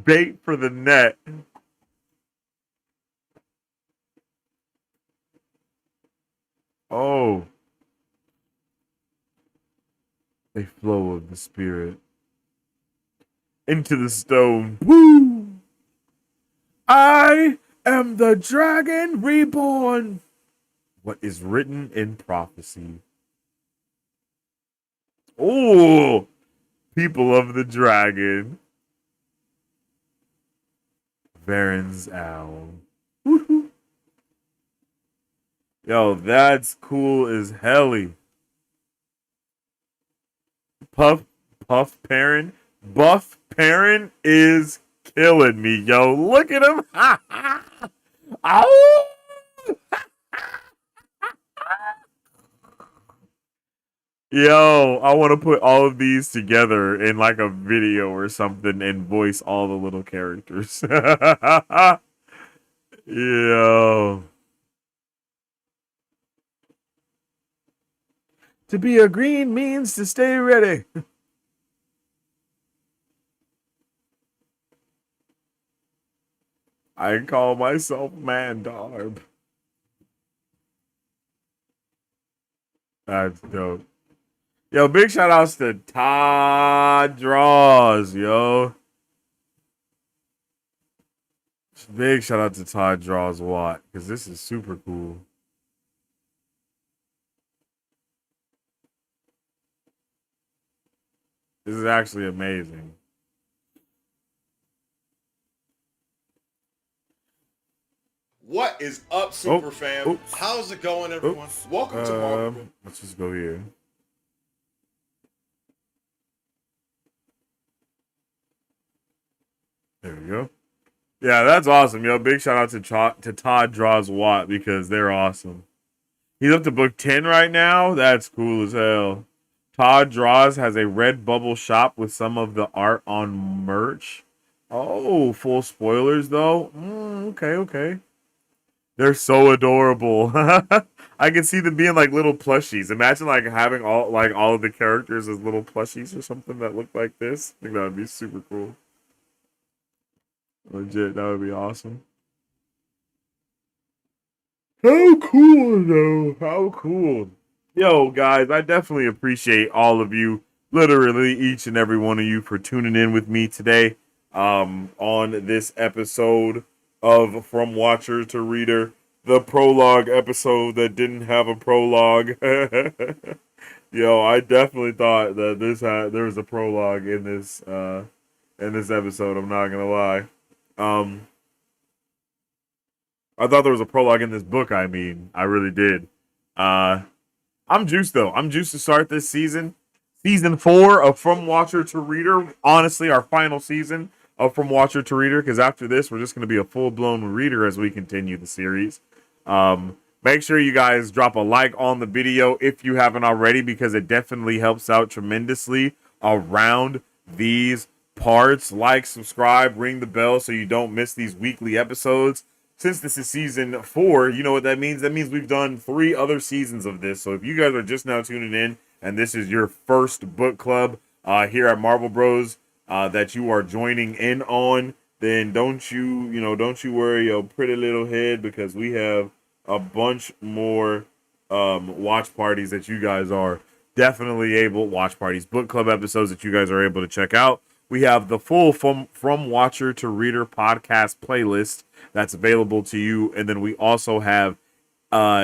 Bait for the net. Oh. A flow of the spirit. Into the stone. Woo! I am the dragon reborn. What is written in prophecy. Oh, people of the dragon. Varen's owl. Woo-hoo. Yo, that's cool as helly. Puff Perrin. Buff Perrin is killing me, yo. Look at him. Ow! Yo, I want to put all of these together in like a video or something and voice all the little characters. Yo. To be a green means to stay ready. I call myself Mandarb. That's dope. Yo, big shout outs to Todd Draws, yo. Big shout out to Todd Draws Watt, because this is super cool. This is actually amazing. What is up, Super Fam? Oops. How's it going, everyone? Oops. Welcome to Marvel. Let's just go here. There we go. Yeah, that's awesome, yo. Big shout out to Todd Draws Watt because they're awesome. He's up to book 10 right now. That's cool as hell. Todd Draws has a Redbubble shop with some of the art on merch. Oh, full spoilers though. Okay. They're so adorable. I can see them being like little plushies. Imagine like having all of the characters as little plushies or something that look like this. I think that would be super cool. Legit, that would be awesome. How cool though? How cool. Yo, guys, I definitely appreciate all of you, literally each and every one of you, for tuning in with me today on this episode of From Watcher to Reader, the prologue episode that didn't have a prologue. Yo, I definitely thought that there was a prologue in this episode. I'm not gonna lie. I thought there was a prologue in this book. I mean, I really did. I'm juiced though. I'm juiced to start this season. Season 4 of From Watcher to Reader. Honestly, our final season of From Watcher to Reader, because after this, we're just going to be a full-blown reader as we continue the series. Make sure you guys drop a like on the video if you haven't already, because it definitely helps out tremendously around these parts. Like, subscribe, ring the bell so you don't miss these weekly episodes. Since this is season 4, you know what that means? That means we've done 3 other seasons of this. So if you guys are just now tuning in and this is your first book club here at Marvel Bros that you are joining in on, then don't you worry your pretty little head, because we have a bunch more watch parties that you guys are definitely able watch parties, book club episodes that you guys are able to check out. We have the full from Watcher to Reader podcast playlist that's available to you, and then we also have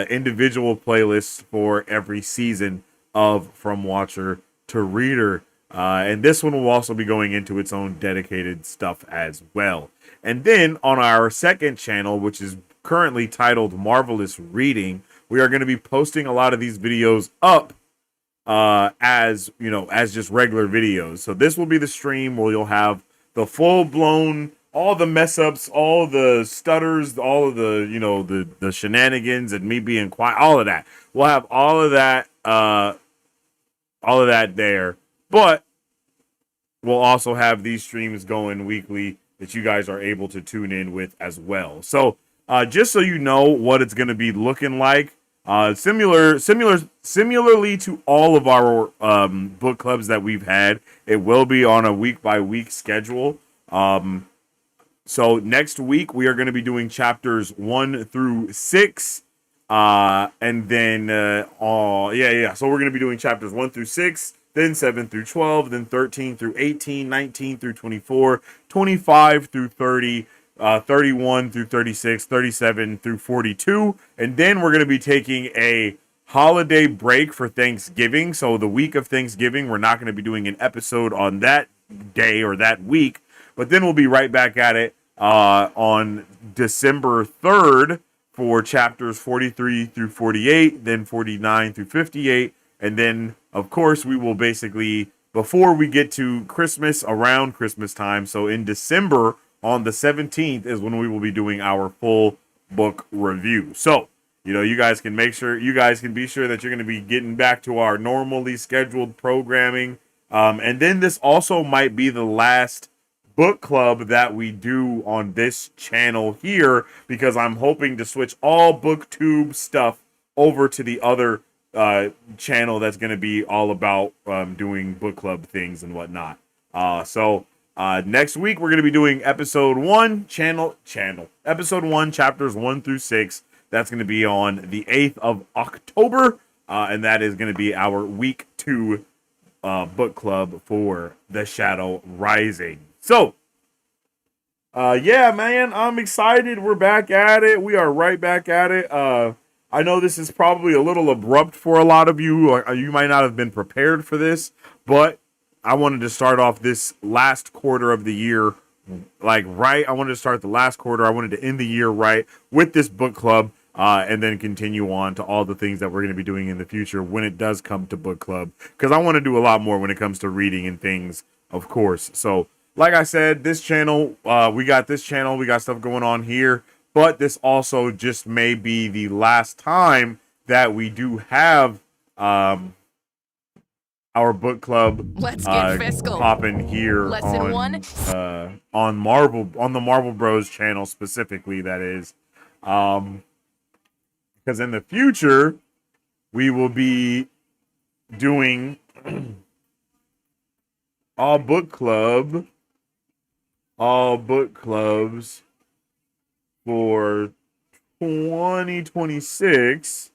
individual playlists for every season of From Watcher to Reader. And this one will also be going into its own dedicated stuff as well. And then on our second channel, which is currently titled Marvelous Reading, we are going to be posting a lot of these videos up as just regular videos. So this will be the stream where you'll have the full blown, all the mess ups, all the stutters, all of the the shenanigans and me being quiet, all of that. We'll have all of that there. But we'll also have these streams going weekly that you guys are able to tune in with as well. So just so you know what it's going to be looking like, similarly to all of our book clubs that we've had, it will be on a week by week schedule. So next week we are going to be doing chapters 1 through 6. And then so we're going to be doing chapters 1 through 6, then 7 through 12, then 13 through 18, 19 through 24, 25 through 30, 31 through 36, 37 through 42. And then we're going to be taking a holiday break for Thanksgiving. So the week of Thanksgiving, we're not going to be doing an episode on that day or that week, but then we'll be right back at it on December 3rd for chapters 43 through 48, then 49 through 58. And then, of course, we will basically, before we get to Christmas, around Christmas time, so in December, on the 17th, is when we will be doing our full book review. So, you guys can be sure that you're going to be getting back to our normally scheduled programming. And then this also might be the last book club that we do on this channel here, because I'm hoping to switch all BookTube stuff over to the other channel that's going to be all about doing book club things and whatnot. So next week we're going to be doing episode 1 episode 1 chapters 1 through 6. That's going to be on the 8th of October, and that is going to be our week 2 book club for The Shadow Rising. So, yeah, man, I'm excited. We're back at it. We are right back at it. I know this is probably a little abrupt for a lot of you. Or you might not have been prepared for this, but I wanted to start off this last quarter of the year right. I wanted to start the last quarter. I wanted to end the year right with this book club, and then continue on to all the things that we're going to be doing in the future when it does come to book club, because I want to do a lot more when it comes to reading and things, of course. So, like I said, this channel, we got stuff going on here, but this also just may be the last time that we do have our book club Let's get fiscal. popping here Lesson on the Marvel Bros channel specifically, that is. Because in the future, we will be doing all book clubs for 2026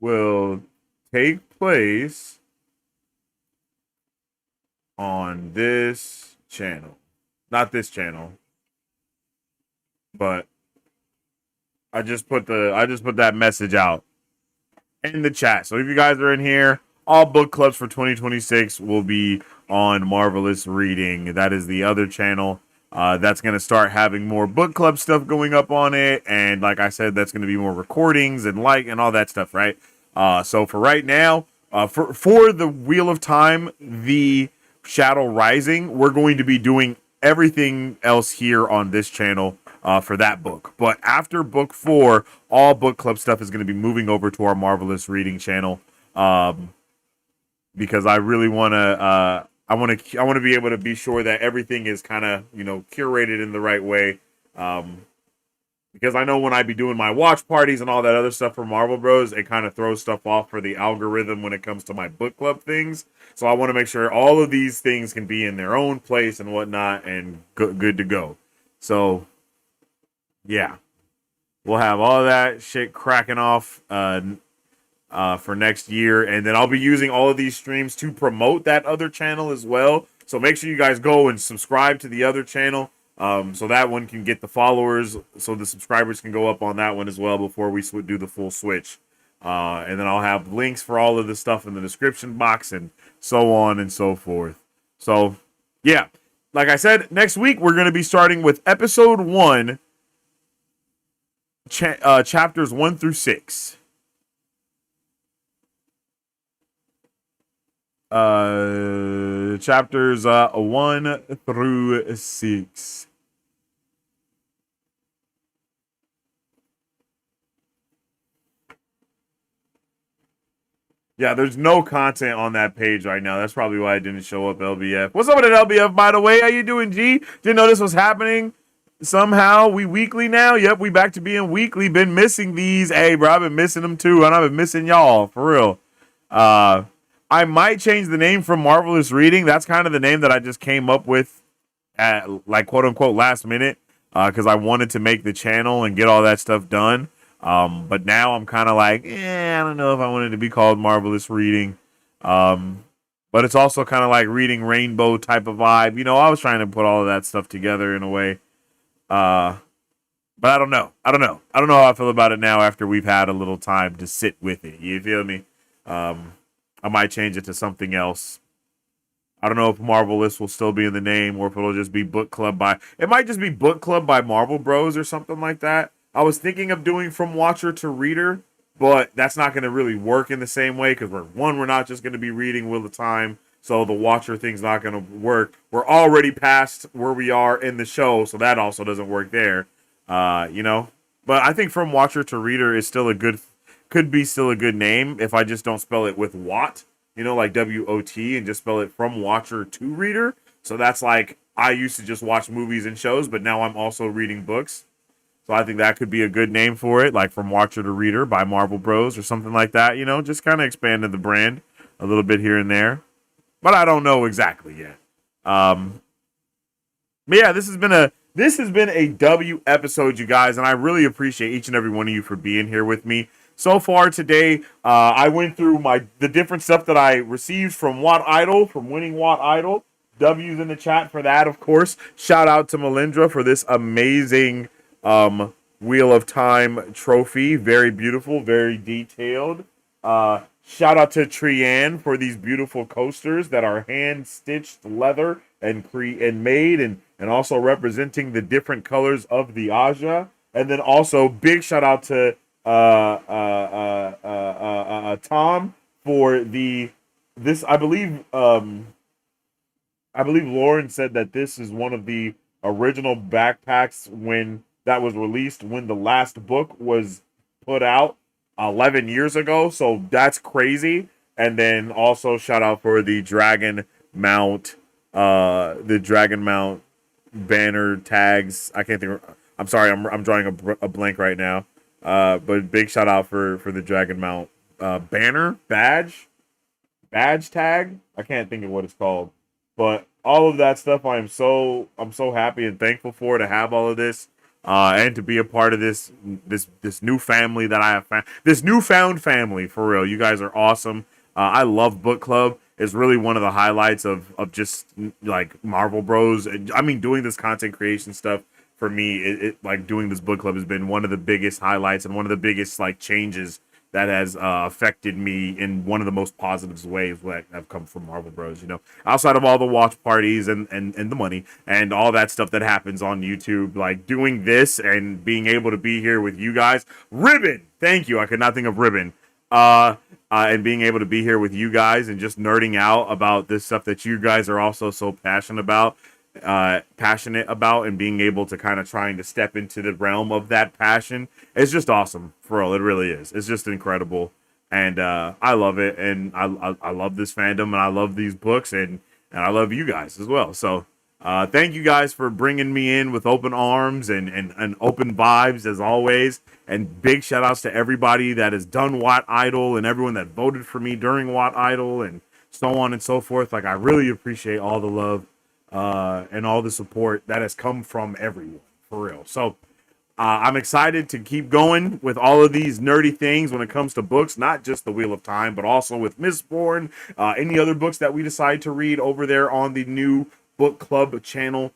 will take place on this channel. Not this channel, but I just put that message out in the chat. So if you guys are in here, all book clubs for 2026 will be on Marvelous Reading. That is the other channel that's going to start having more book club stuff going up on it. And like I said, that's going to be more recordings and all that stuff, right? So for right now, for the Wheel of Time, the Shadow Rising, we're going to be doing everything else here on this channel for that book. But after book 4, all book club stuff is going to be moving over to our Marvelous Reading channel, because I really want to I want to be able to be sure that everything is kind of curated in the right way, because I know when I be doing my watch parties and all that other stuff for Marvel Bros, it kind of throws stuff off for the algorithm when it comes to my book club things. So I want to make sure all of these things can be in their own place and whatnot and good to go. So yeah, we'll have all that shit cracking off for next year. And then I'll be using all of these streams to promote that other channel as well. So make sure you guys go and subscribe to the other channel. So that one can get the followers, so the subscribers can go up on that one as well before we do the full switch. And then I'll have links for all of the stuff in the description box and so on and so forth. So, yeah. Like I said, next week we're going to be starting with episode 1, chapters 1 through 6. Chapters 1 through 6. Yeah, there's no content on that page right now. That's probably why I didn't show up, LBF. What's up with it, LBF, by the way? How you doing, G? Didn't know this was happening. Somehow, we weekly now. Yep, we back to being weekly. Been missing these. Hey, bro, I've been missing them too, and I've been missing y'all, for real. I might change the name from Marvelous Reading. That's kind of the name that I just came up with at, like, quote-unquote, last minute, because I wanted to make the channel and get all that stuff done. But now I'm kind of like, I don't know if I wanted to be called Marvelous Reading. But it's also kind of like Reading Rainbow type of vibe. You know, I was trying to put all of that stuff together in a way. But I don't know. I don't know how I feel about it now after we've had a little time to sit with it. You feel me? I might change it to something else. I don't know if Marvelous will still be in the name or if it'll just be Book Club by... It might just be Book Club by Marvel Bros or something like that. I was thinking of doing From Watcher to Reader, but that's not going to really work in the same way because we're not just going to be reading Wheel of Time, so the Watcher thing's not going to work. We're already past where we are in the show, so that also doesn't work there, you know. But I think From Watcher to Reader is still could be still a good name if I just don't spell it with Watt, you know, like W-O-T, and just spell it From Watcher to Reader. So that's like, I used to just watch movies and shows, but now I'm also reading books. So I think that could be a good name for it, like From Watcher to Reader by Marvel Bros or something like that, you know, just kind of expanded the brand a little bit here and there. But I don't know exactly yet. But yeah, this has been a W episode, you guys, and I really appreciate each and every one of you for being here with me. So far today, I went through the different stuff that I received from Watt Idol, from winning Watt Idol. W's in the chat for that, of course. Shout out to Melindra for this amazing Wheel of Time trophy. Very beautiful, very detailed. Shout out to Trianne for these beautiful coasters that are hand-stitched leather and made and also representing the different colors of the Aja. And then also big shout out to Tom for this. I believe Lauren said that this is one of the original backpacks when that was released, when the last book was put out 11 years ago. So that's crazy. And then also shout out for the Dragon Mount banner tags. I can't think. I'm sorry. I'm drawing a blank right now. But big shout out for the Dragon Mount banner badge tag. I can't think of what it's called, but all of that stuff. I'm so happy and thankful for, to have all of this, and to be a part of this new family that I have found. This newfound family, for real. You guys are awesome. I love book club. It's really one of the highlights of just like Marvel Bros. I mean, doing this content creation stuff for me, it like doing this book club has been one of the biggest highlights and one of the biggest like changes that has affected me in one of the most positive ways that have come from Marvel Bros. You know, outside of all the watch parties and the money and all that stuff that happens on YouTube, like doing this and being able to be here with you guys. Ribbon, thank you. I could not think of Ribbon. And being able to be here with you guys and just nerding out about this stuff that you guys are also so passionate about, and being able to kind of trying to step into the realm of that passion. It's just awesome, for real. It really is. It's just incredible. And I love it. And I love this fandom, and I love these books, and I love you guys as well. So thank you guys for bringing me in with open arms and open vibes as always. And big shout outs to everybody that has done Watt Idol and everyone that voted for me during Watt Idol and so on and so forth. Like, I really appreciate all the love and all the support that has come from everyone, for real. So I'm excited to keep going with all of these nerdy things when it comes to books, not just The Wheel of Time, but also with Mistborn, any other books that we decide to read over there on the new book club channel.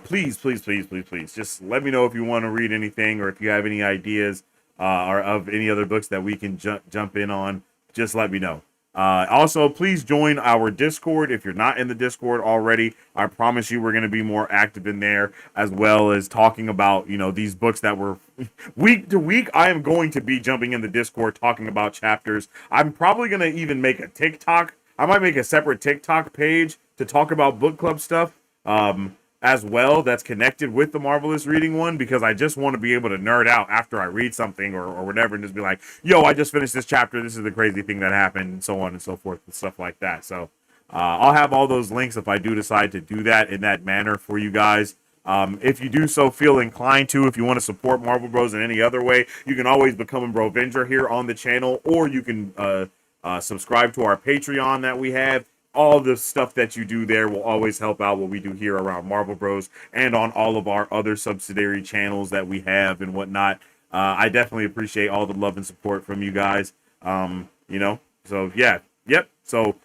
Please, please, please, please, please, just let me know if you want to read anything or if you have any ideas or of any other books that we can jump in on. Just let me know. Also, please join our Discord if you're not in the Discord already. I promise you we're going to be more active in there, as well as talking about, these books that were week to week. I am going to be jumping in the Discord talking about chapters. I'm probably going to even make a TikTok. I might make a separate TikTok page to talk about book club stuff. As well, that's connected with the Marvelous Reading one, because I just want to be able to nerd out after I read something or whatever, and just be like, yo, I just finished this chapter, this is the crazy thing that happened, and so on and so forth, and stuff like that. So I'll have all those links if I do decide to do that in that manner for you guys. If you do so feel inclined to, if you want to support Marvel Bros in any other way, you can always become a Brovenger here on the channel, or you can subscribe to our Patreon that we have. All the stuff that you do there will always help out what we do here around Marvel Bros and on all of our other subsidiary channels that we have and whatnot. I definitely appreciate all the love and support from you guys. So yeah, yep. So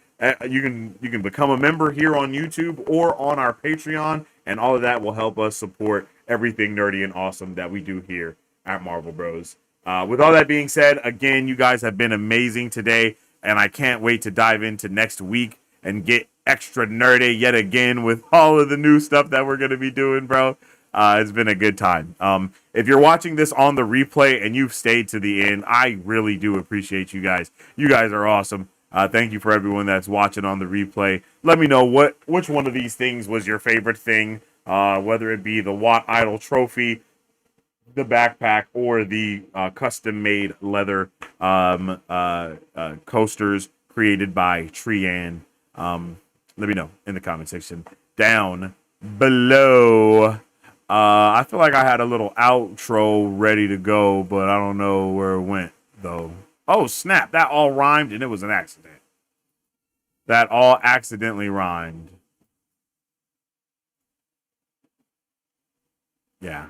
you can become a member here on YouTube or on our Patreon, and all of that will help us support everything nerdy and awesome that we do here at Marvel Bros. With all that being said, again, you guys have been amazing today, and I can't wait to dive into next week and get extra nerdy yet again with all of the new stuff that we're going to be doing, bro. It's been a good time. If you're watching this on the replay and you've stayed to the end, I really do appreciate you guys. You guys are awesome. Thank you for everyone that's watching on the replay. Let me know which one of these things was your favorite thing, whether it be the Watt Idol trophy, the backpack, or the custom-made leather coasters created by Trian. Let me know in the comment section down below. I feel like I had a little outro ready to go, but I don't know where it went, though. Oh, snap. That all rhymed, and it was an accident. That all accidentally rhymed. Yeah.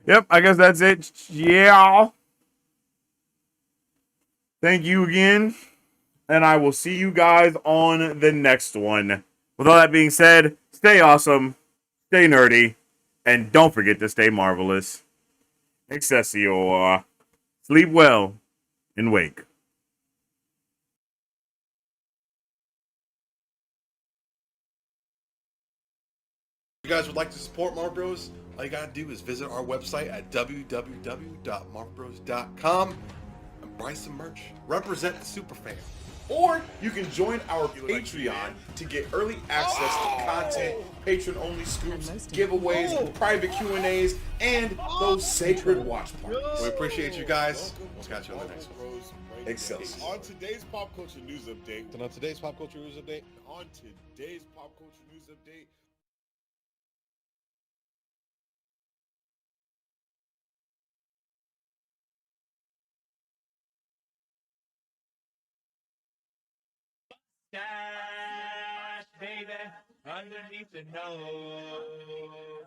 Yep, I guess that's it. Yeah. Thank you again, and I will see you guys on the next one. With all that being said, stay awesome, stay nerdy, and don't forget to stay marvelous. Excelsior. Sleep well and wake. If you guys would like to support Marvel Bros, all you gotta do is visit our website at www.marvelbros.com and buy some merch. Represent the superfan. Or you can join our Patreon to get early access to content, patron-only scoops, giveaways, private Q&As, and those sacred watch parties. We appreciate you guys. We'll catch you on the next one. Excelsior. On today's pop culture news update. On today's pop culture news update. Baby, underneath the nose.